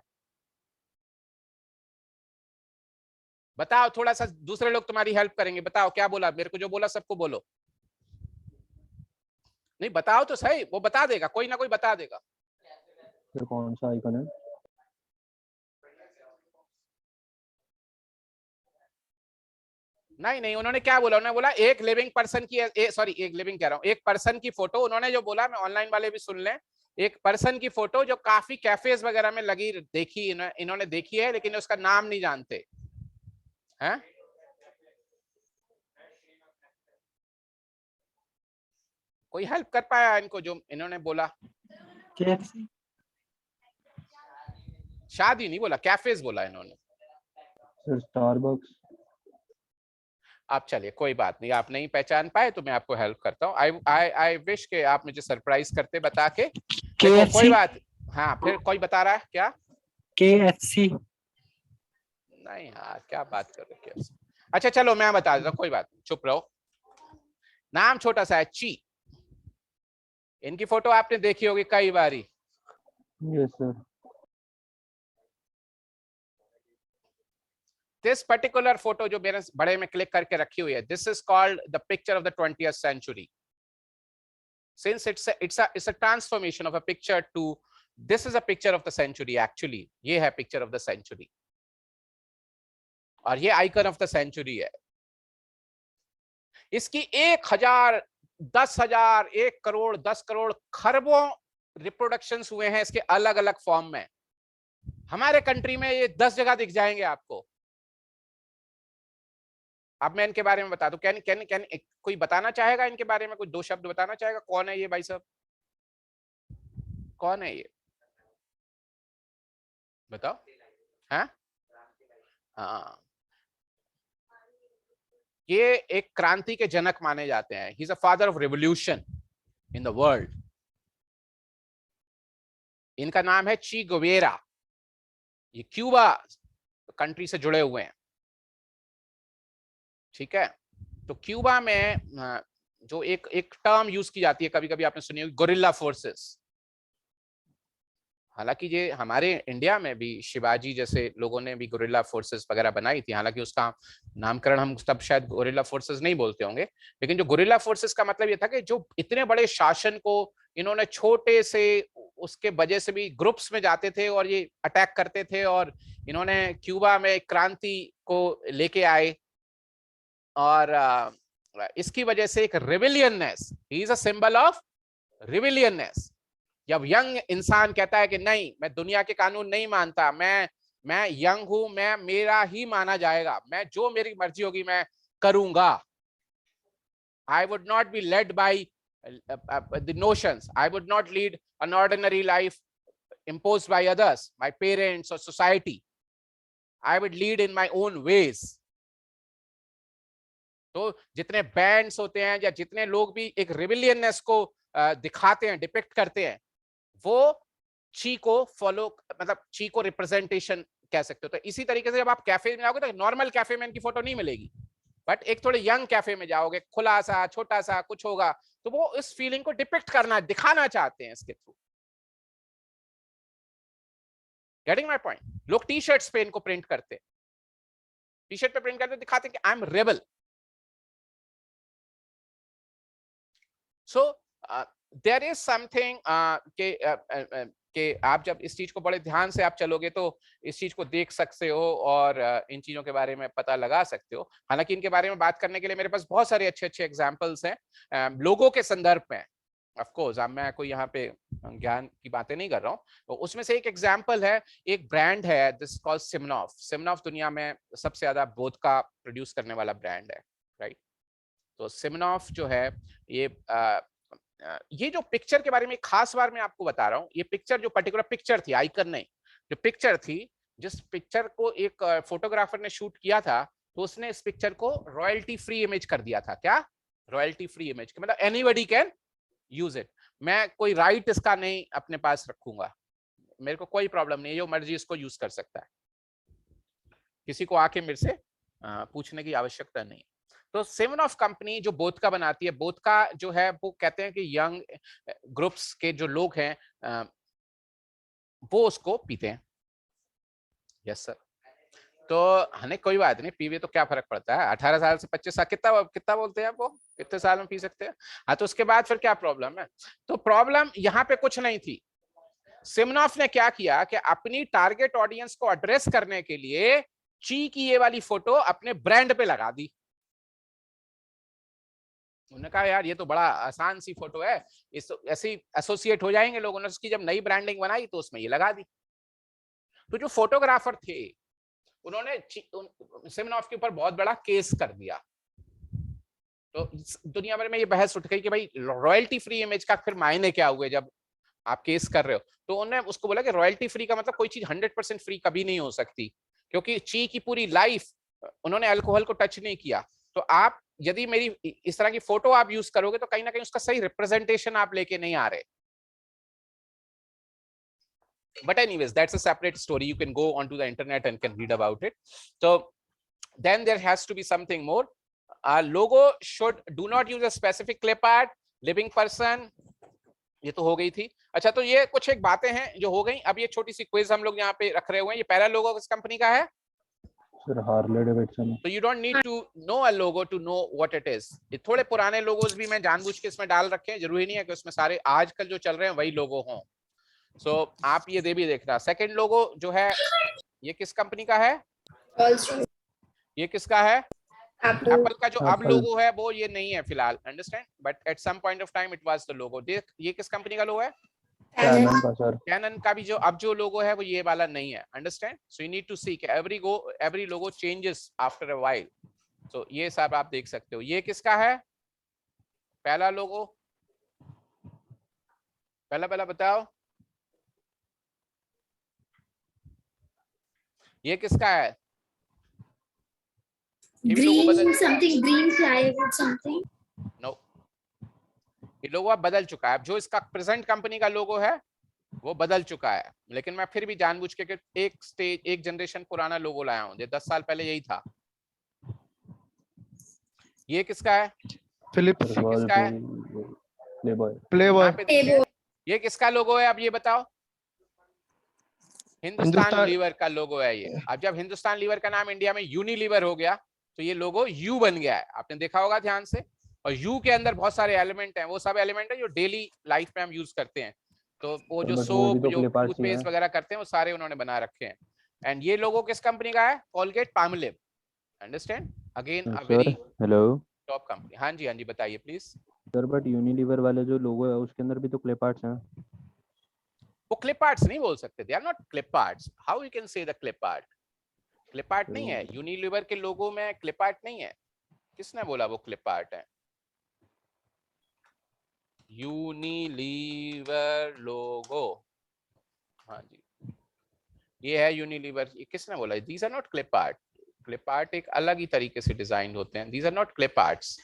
बताओ, थोड़ा सा दूसरे लोग तुम्हारी हेल्प करेंगे, बताओ क्या बोला, मेरे को जो बोला सबको बोलो। नहीं बताओ तो सही, वो बता देगा, कोई ना कोई बता देगा। फिर कौन सा आइकन है? नहीं नहीं, उन्होंने क्या बोला, उन्होंने बोला एक लिविंग पर्सन की, सॉरी एक लिविंग कह रहा हूँ, एक पर्सन की फोटो उन्होंने जो बोला, मैं ऑनलाइन वाले भी सुन लें, एक पर्सन की फोटो जो काफी कैफेज वगैरह में लगी देखी इन्होंने देखी है, लेकिन उसका नाम नहीं जानते हैं। कोई हेल्प कर पाया इनको जो इन्होंने बोला? KFC शादी नहीं बोला, कैफेज बोला इन्होंने। Sir, Starbucks. आप चलिए कोई बात नहीं, आप नहीं पहचान पाए तो मैं आपको हेल्प करता हूँ। आई विश के आप मुझे सरप्राइज करते बता के। देखो कोई बात, हाँ फिर कोई बता रहा है क्या? KFC। नहीं यार, क्या बात कर रहे हो? अच्छा चलो मैं बता देता हूँ, कोई बात, चुप रहो। नाम छोटा सा है, ची। इनकी फोटो आपने देखी होगी कई बारी। Yes sir. This particular photo जो मेरे बड़े में क्लिक करके रखी हुई है, this is called the picture of the 20th century. Since it's a transformation of a picture to, this is a picture of the century actually. ये है picture of the century और ये icon of the century है। इसकी 1000, 10,000, 1 करोड़, 10 करोड़, खरबों रिप्रोडक्शंस हुए हैं इसके अलग अलग फॉर्म में। हमारे कंट्री में ये 10 जगह दिख जाएंगे आपको। अब मैं इनके बारे में बता दूं, कैन कोई बताना चाहेगा इनके बारे में, कुछ 2 शब्द बताना चाहेगा? कौन है ये भाई साहब, कौन है ये, बताओ। हाँ हाँ, ये एक क्रांति के जनक माने जाते हैं। ही is a father of revolution in the world. इनका नाम है ची गुवेरा। ये क्यूबा कंट्री से जुड़े हुए हैं, ठीक है। तो क्यूबा में जो एक टर्म यूज की जाती है, कभी कभी आपने सुनी होगी, गोरिल्ला फोर्सेस। हालांकि ये हमारे इंडिया में भी शिवाजी जैसे लोगों ने भी गोरिल्ला फोर्सेस वगैरह बनाई थी। हालांकि उसका नामकरण हम तब शायद गोरिल्ला फोर्सेस नहीं बोलते होंगे, लेकिन जो गोरिल्ला फोर्सेस का मतलब ये था कि जो इतने बड़े शासन को इन्होंने छोटे से, उसके वजह से भी ग्रुप्स में जाते थे और ये अटैक करते थे, और इन्होंने क्यूबा में क्रांति को लेके आए। और इसकी वजह से एक rebelliousness, he is a symbol of rebelliousness. जब यंग इंसान कहता है कि नहीं, मैं दुनिया के कानून नहीं मानता, मैं यंग हूं, मैं मेरा ही माना जाएगा, मैं जो मेरी मर्जी होगी मैं करूंगा। I would not be led by the notions. I would not lead an ordinary life imposed by others, my parents or society. I would lead in my own ways. तो जितने बैंड्स होते हैं या जितने लोग भी एक रिविलियननेस को दिखाते हैं, डिपिक्ट करते हैं, वो ची को फॉलो, मतलब ची को रिप्रेजेंटेशन कह सकते हो। तो इसी तरीके से जब आप कैफे में जाओगे तो नॉर्मल कैफे में इनकी फोटो नहीं मिलेगी, बट एक थोड़े यंग कैफे में जाओगे, खुला सा छोटा सा कुछ होगा, तो वो इस फीलिंग को डिपिक्ट करना, दिखाना चाहते हैं इसके थ्रू। Getting my point? लोग टी शर्ट्स पे इनको प्रिंट करते, टी शर्ट पे प्रिंट करते, दिखाते कि I am rebel. So there is something कि आप जब इस चीज को बड़े ध्यान से आप चलोगे तो इस चीज को देख सकते हो और इन चीजों के बारे में पता लगा सकते हो। हालांकि इनके बारे में बात करने के लिए मेरे पास बहुत सारे अच्छे अच्छे एग्जांपल्स हैं लोगों के संदर्भ में। ऑफ कोर्स अब मैं कोई यहाँ पे ज्ञान की बातें नहीं कर रहा हूँ, तो उसमें से एक एग्जांपल है, एक ब्रांड है दिस कॉल्ड सिमनॉफ। सिमनॉफ दुनिया में सबसे ज्यादा वोदका प्रोड्यूस करने वाला ब्रांड है, राइट। तो सिमनॉफ जो है ये जो पिक्चर के बारे में खास बार मैं आपको बता रहा हूँ, ये पिक्चर जो पर्टिकुलर पिक्चर थी, आइकन नहीं, जो पिक्चर थी, जिस पिक्चर को एक फोटोग्राफर ने शूट किया था, तो उसने इस पिक्चर को रॉयल्टी फ्री इमेज कर दिया था। क्या रॉयल्टी फ्री इमेज, मतलब एनीबॉडी कैन यूज इट। मैं कोई राइट इसका नहीं अपने पास रखूंगा, मेरे को कोई प्रॉब्लम नहीं है, जो मर्जी इसको यूज कर सकता है, किसी को आके मेरे से पूछने की आवश्यकता नहीं। तो सिमनॉफ कंपनी जो वोदका बनाती है, वोदका जो है वो कहते हैं कि यंग ग्रुप्स के जो लोग हैं वो उसको पीते हैं। Yes sir. तो हमें कोई बात नहीं, पीवे तो क्या फर्क पड़ता है, 18 साल से 25 साल, कितना बोलते हैं वो, कितने साल में पी सकते हैं? हाँ, तो उसके बाद फिर क्या प्रॉब्लम है? तो प्रॉब्लम यहाँ पे कुछ नहीं थी। सिमनॉफ ने क्या किया कि अपनी टारगेट ऑडियंस को एड्रेस करने के लिए ची की ये वाली फोटो अपने ब्रांड पे लगा दी। उन्होंने कहा यार ये तो बड़ा आसान सी फोटो है, इस ऐसे एसोसिएट हो जाएंगे लोग। उन्होंने उसकी जब नई ब्रांडिंग बनाई तो उसमें ये लगा दी। तो जो फोटोग्राफर थे उन्होंने सिमनॉफ के ऊपर बहुत बड़ा केस कर दिया। तो दुनिया भर में ये बहस उठ गई कि भाई रॉयल्टी फ्री इमेज का फिर मायने क्या हुए जब आप केस कर रहे हो। तो उन्होंने उसको बोला कि रॉयल्टी फ्री का मतलब कोई चीज 100% फ्री कभी नहीं हो सकती, क्योंकि ची की पूरी लाइफ उन्होंने अल्कोहल को टच नहीं किया। तो आप यदि मेरी इस तरह की फोटो आप यूज करोगे तो कहीं ना कहीं उसका सही रिप्रेजेंटेशन आप लेके नहीं आ रहे। But anyways, that's a separate story. You can go onto the internet and can read about it. So then there has to be something more. Logo should do not use a specific clip art, living person. ये तो हो गई थी। अच्छा, तो ये कुछ एक बातें हैं जो हो गई। अब ये छोटी सी क्विज हम लोग यहाँ पे रख रहे हुए हैं। ये पहला लोगो किस कंपनी का है? Sir Harley Davidson. तो you don't need to know a logo to know what it is. ये थोड़े पुराने लोगोस भी मैं जानबूझ के इसमें डाल रखे हैं, जरूरी नहीं है कि उसमें सारे आजकल जो चल रहे हैं वही लोगो हों। सो आप ये दे भी देखना। सेकंड लोगो जो है ये किस कंपनी का है? ये किसका है? एप्पल का जो अब लोगो है वो ये नहीं है फिलहाल, understand, but at some point of time it was the logo. देख ये किस कंपनी का लोगो है? कैनन का सर। कैनन का भी जो अब जो लोगो है वो ये वाला नहीं है, understand. So you need to see every logo changes after a while. So ये सब आप देख सकते हो। ये किसका है पहला लोगो? पहला बताओ ये किसका है? Green something, green plywood something. No, ये लोगो अब बदल चुका है। अब जो इसका प्रेजेंट कंपनी का लोगो है वो बदल चुका है, लेकिन मैं फिर भी जानबूझ के एक जनरेशन पुराना लोगो लाया हूँ। 10 साल पहले यही था। ये किसका है? फिलिप्स। किसका है? प्लेबॉय। ये किसका लोगो है अब ये बताओ? हिंदुस्तान लीवर का लोगो है ये। अब जब हिंदुस्तान लीवर का नाम इंडिया में यूनिलीवर हो गया तो ये लोगो यू बन गया है। आपने देखा होगा ध्यान से। और यू के अंदर बहुत सारे एलिमेंट हैं, वो सब एलिमेंट है जो डेली लाइफ में हम यूज करते हैं। तो वो जो सोप जो टूथपेस्ट वगैरह करते हैं वो सारे उन्होंने बना रखे हैं। एंड ये लोगो किस कंपनी का है? Colgate Palmolive, understand, again a very hello top company. हाँ जी बताइए प्लीज। सर, बट यूनिलीवर वाले जो लोगो है उसके अंदर भी तो क्लिप आर्ट्स हैं। वो क्लिप आर्ट्स नहीं बोल सकते, they are not clip arts. How you can say the clip art? Clip art नहीं है यूनिलीवर के लोगो में, क्लिप आर्ट नहीं है। किसने बोला वो क्लिप आर्ट है? यूनिलीवर लोगो, हाँ जी ये है यूनिलीवर। ये किसने बोला? These are not clip art. Clip art एक अलग ही तरीके से डिजाइन होते हैं। These are not clip arts,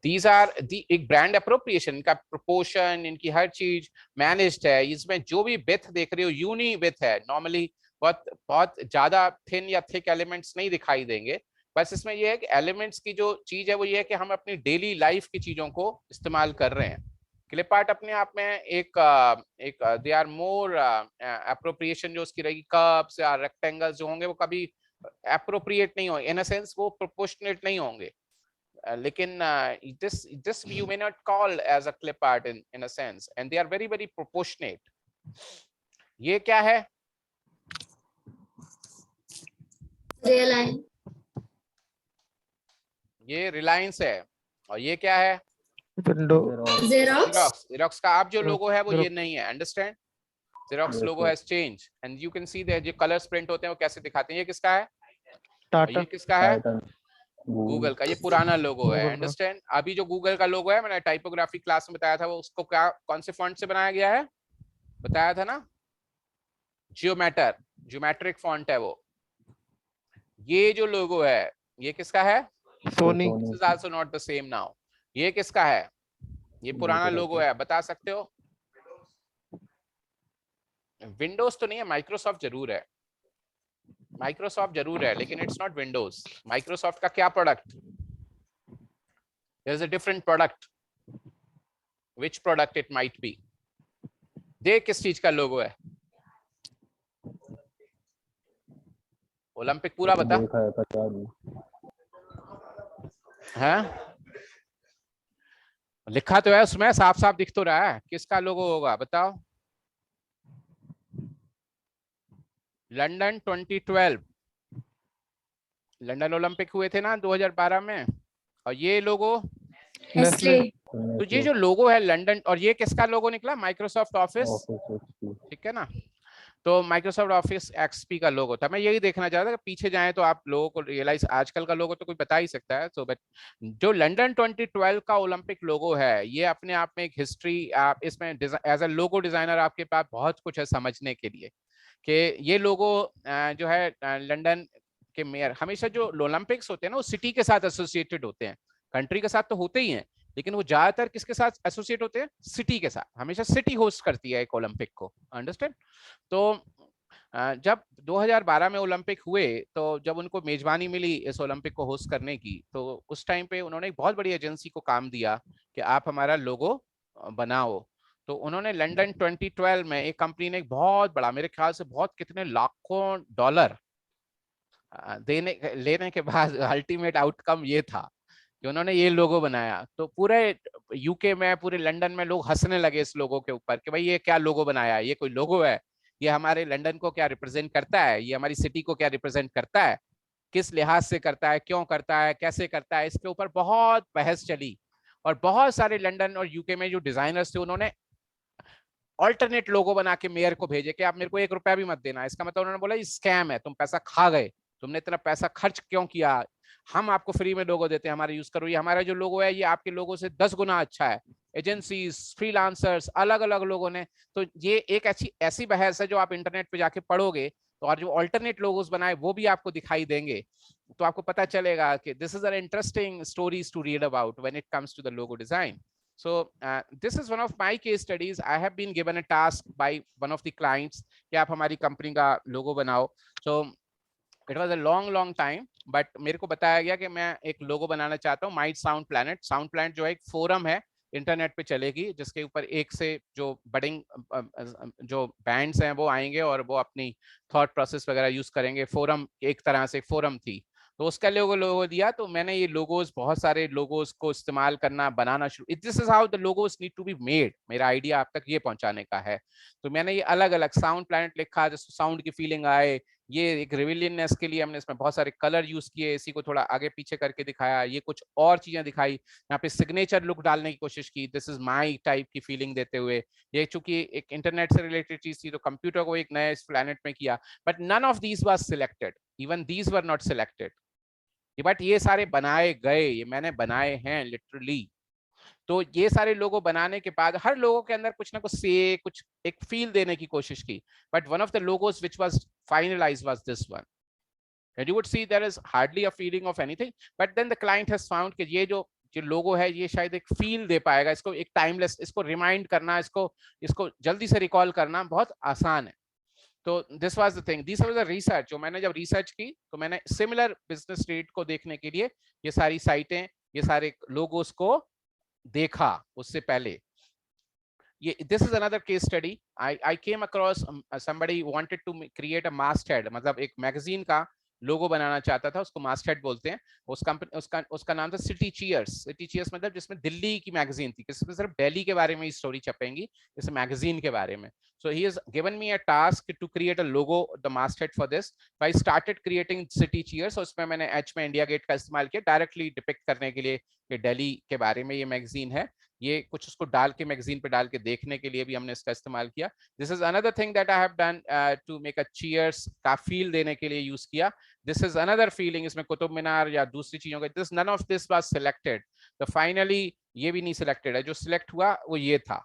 these are एक ब्रांड अप्रोप्रिएशन। इनका प्रोपोर्शन, इनकी हर चीज मैनेज्ड है। इसमें जो भी विड्थ देख रहे हो यूनी विड्थ है। नॉर्मली बहुत बहुत ज्यादा थिन या थिक एलिमेंट्स नहीं दिखाई देंगे। बस इसमें ये है कि एलिमेंट्स की जो चीज है वो ये है कि हम अपनी डेली लाइफ की चीजों को इस्तेमाल कर रहे हैं। क्लिप आर्ट अपने आप में एक दे आर मोर अप्रोप्रिएशन जो उसकी रहेगी। कर्व्स या रेक्टेंगल्स जो होंगे वो कभी अप्रोप्रिएट नहीं होंगे, इन अ सेंस वो प्रोपोर्शनेट नहीं होंगे। लेकिन this you may not call as a clip art in a sense, and they are very very proportionate. ये क्या है? Reliance. ये रिलायंस है। और ये क्या है? विंडो। Xerox. Xerox का अब जो लोगो है वो ये नहीं है, understand. Xerox logo has change and you can see that जो कलर्स प्रिंट होते हैं वो कैसे दिखाते हैं। ये किसका है? टाटा। ये किसका है? गूगल का। ये पुराना लोगो है, अंडरस्टैंड। अभी जो गूगल का लोगो है मैंने टाइपोग्राफी क्लास में बताया था, वो उसको क्या कौन से फॉन्ट से बनाया गया है बताया था ना? ज्योमेट्रिक फॉन्ट है वो। ये जो लोगो है ये किसका है? Sony. This is also not the same now. ये किसका है? ये पुराना लोगो है, बता सकते हो? विंडोज तो नहीं है, माइक्रोसॉफ्ट जरूर है। माइक्रोसॉफ्ट जरूर है लेकिन इट्स नॉट विंडोज। माइक्रोसॉफ्ट का क्या product? There is a different product. Which product it might be? देख किस चीज का लोगो है? ओलंपिक पूरा बता। हैं? लिखा तो है उसमें, साफ साफ दिख तो रहा है। किसका लोगो होगा बताओ? लंदन 2012 लंदन ओलंपिक हुए थे ना 2012 में। और ये लोगो Nestle. तो ये जो लोगो है लंदन, और ये किसका लोगो निकला? माइक्रोसॉफ्ट ऑफिस, ठीक है ना। तो माइक्रोसॉफ्ट ऑफिस एक्सपी का लोगो था। मैं यही देखना चाहता था कि पीछे जाएं तो आप लोगों को रियलाइज, आजकल का लोगो तो कोई बता ही सकता है। सो बट जो लंदन 2012 का ओलंपिक लोगो है, ये अपने आप में एक हिस्ट्री, आप इसमें एज अ लोगो डिजाइनर आपके पास बहुत कुछ है समझने के लिए कि ये लोगो जो है लंदन के मेयर, हमेशा जो ओलंपिक्स होते हैं ना वो सिटी के साथ एसोसिएटेड होते हैं, कंट्री के साथ तो होते ही हैं, लेकिन वो ज्यादातर किसके साथ एसोसिएट होते हैं? सिटी के साथ। हमेशा सिटी होस्ट करती है एक ओलंपिक को, अंडरस्टैंड। तो जब 2012 में ओलंपिक हुए, तो जब उनको मेजबानी मिली इस ओलंपिक को होस्ट करने की, तो उस टाइम पे उन्होंने एक बहुत बड़ी एजेंसी को काम दिया कि आप हमारा लोगो बनाओ। तो उन्होंने लंदन 2012 में एक कंपनी ने एक बहुत बड़ा, मेरे ख्याल से बहुत कितने लाखों डॉलर देने लेने के बाद अल्टीमेट आउटकम ये था कि उन्होंने ये लोगो बनाया। तो पूरे यूके में, पूरे लंदन में लोग हंसने लगे इस लोगो के ऊपर कि भाई ये क्या लोगो बनाया, ये कोई लोगो है? ये हमारे लंदन को क्या रिप्रेजेंट करता है? ये हमारी सिटी को क्या रिप्रेजेंट करता है? किस लिहाज से करता है, क्यों करता है, कैसे करता है? इसके ऊपर बहुत बहस चली और बहुत सारे लंदन और यूके में जो डिजाइनर्स थे उन्होंने ऑल्टरनेट लोगो बना के मेयर को भेजे कि आप मेरे को 1 रुपया भी मत देना। इसका मतलब उन्होंने बोला ये स्कैम है, तुम पैसा खा गए, तुमने इतना पैसा खर्च क्यों किया, हम आपको फ्री में लोगो देते हैं, हमारा यूज करो, ये हमारा जो लोगो है ये आपके लोगो से 10 गुना अच्छा है। एजेंसीज, फ्रीलांसर्स, अलग अलग लोगों ने, तो ये एक ऐसी बहस है जो आप इंटरनेट पे जाके पढ़ोगे तो, और जो अल्टरनेट लोगोस बनाए वो भी आपको दिखाई देंगे, तो आपको पता चलेगा कि this is an interesting stories to read about when it comes to the logo design. So this is one of my case studies. I have been given a task by one of the clients कि आप हमारी कंपनी का लोगो बनाओ. So it was a long time, but मेरे को बताया गया कि मैं एक लोगो बनाना चाहता हूँ might sound planet. Sound planet जो है एक फोरम है, इंटरनेट पे चलेगी, जिसके ऊपर एक से जो बडिंग जो बैंड्स हैं वो आएंगे और वो अपनी थॉट प्रोसेस वगैरह यूज करेंगे. फोरम एक तरह से फोरम थी, तो उसका लोगो दिया. तो मैंने ये लोगोस, बहुत सारे लोगोस को इस्तेमाल करना, बनाना शुरू. This is how the logos need to be made. मेरा आइडिया आप तक ये पहुंचाने का है. तो मैंने ये अलग अलग साउंड प्लैनेट लिखा जिससे साउंड की फीलिंग आए. ये एक रिविलियननेस के लिए हमने इसमें बहुत सारे कलर यूज किए, इसी को थोड़ा आगे पीछे करके दिखाया. ये कुछ और चीजें दिखाई, यहाँ पे सिग्नेचर लुक डालने की कोशिश की, दिस इज माई टाइप की फीलिंग देते हुए. ये चूंकि एक इंटरनेट से रिलेटेड चीज थी तो कंप्यूटर को एक नए प्लैनेट में किया. But none of these was selected, even these were not selected. But ये सारे बनाए गए, ये मैंने बनाए हैं लिटरली. तो ये सारे लोगों बनाने के बाद हर लोगों के अंदर कुछ ना कुछ से कुछ एक फील देने की कोशिश की. But one of the logos which was finalised was this one, and you would see there is hardly a feeling of anything, but then the client has found कि ये जो लोगो है ये शायद एक फील दे पाएगा. इसको एक टाइमलेस, इसको रिमाइंड करना, इसको जल्दी से रिकॉल करना बहुत आसान है. तो this was the thing, this was the research. जो मैंने जब रिसर्च की तो मैंने सिमिलर बिजनेस रेट को देखने के लिए ये सारी साइटें, ये सारे लोगोस को देखा. उससे पहले ये, this is another case study. I came across somebody wanted to create a masthead, मतलब एक मैगजीन का लोगो बनाना चाहता था, उसको मास्टहेड बोलते हैं. उस कंपनी, उसका नाम था सिटी चीयर्स. सिटी चीयर्स मतलब जिसमें दिल्ली की मैगजीन थी, जिसमें सिर्फ दिल्ली के बारे में ही स्टोरी छपेंगी, इस मैगजीन के बारे में. So he has given me a task to create a logo, the masthead for this. So I started creating city cheers. So उसमें मैंने H में इंडिया गेट का इस्तेमाल किया डायरेक्टली डिपिक्ट करने के लिए कि दिल्ली के बारे में ये मैगजीन है. ये कुछ उसको डाल के मैगजीन पे डाल के देखने के लिए भी हमने इसका इस्तेमाल किया. This is another thing that I have done to make a cheers का फील देने के लिए यूज किया. This is another feeling. इसमें कुतुब मीनार या दूसरी चीजों का, this none of this was selected. तो फाइनली ये भी नहीं सिलेक्टेड है. जो सिलेक्ट हुआ वो ये था.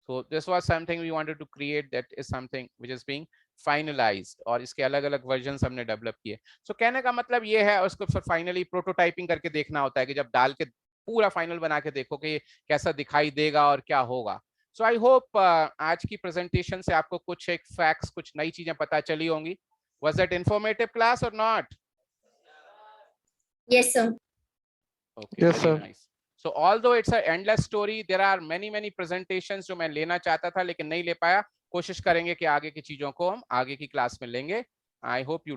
So this was something we wanted to create, that is something which is being finalized, और इसके अलग अलग वर्जन्स हमने डेवलप किए. So कहने का मतलब ये है, उसको फिर फाइनली प्रोटोटाइपिंग करके देखना होता है कि जब डाल के पूरा फाइनल बना के देखो कि कैसा दिखाई देगा और क्या होगा. So I hope आज की प्रेजेंटेशन से आपको कुछ एक फैक्ट्स, कुछ नई चीजें पता चली होंगी. Was that informative class or not? Yes, sir. Okay, Yes, very sir. nice. So although it's an endless story, there are many presentations जो मैं लेना चाहता था लेकिन नहीं ले पाया. कोशिश करेंगे कि आगे की चीजों को हम आगे की क्लास में लेंगे. I hope you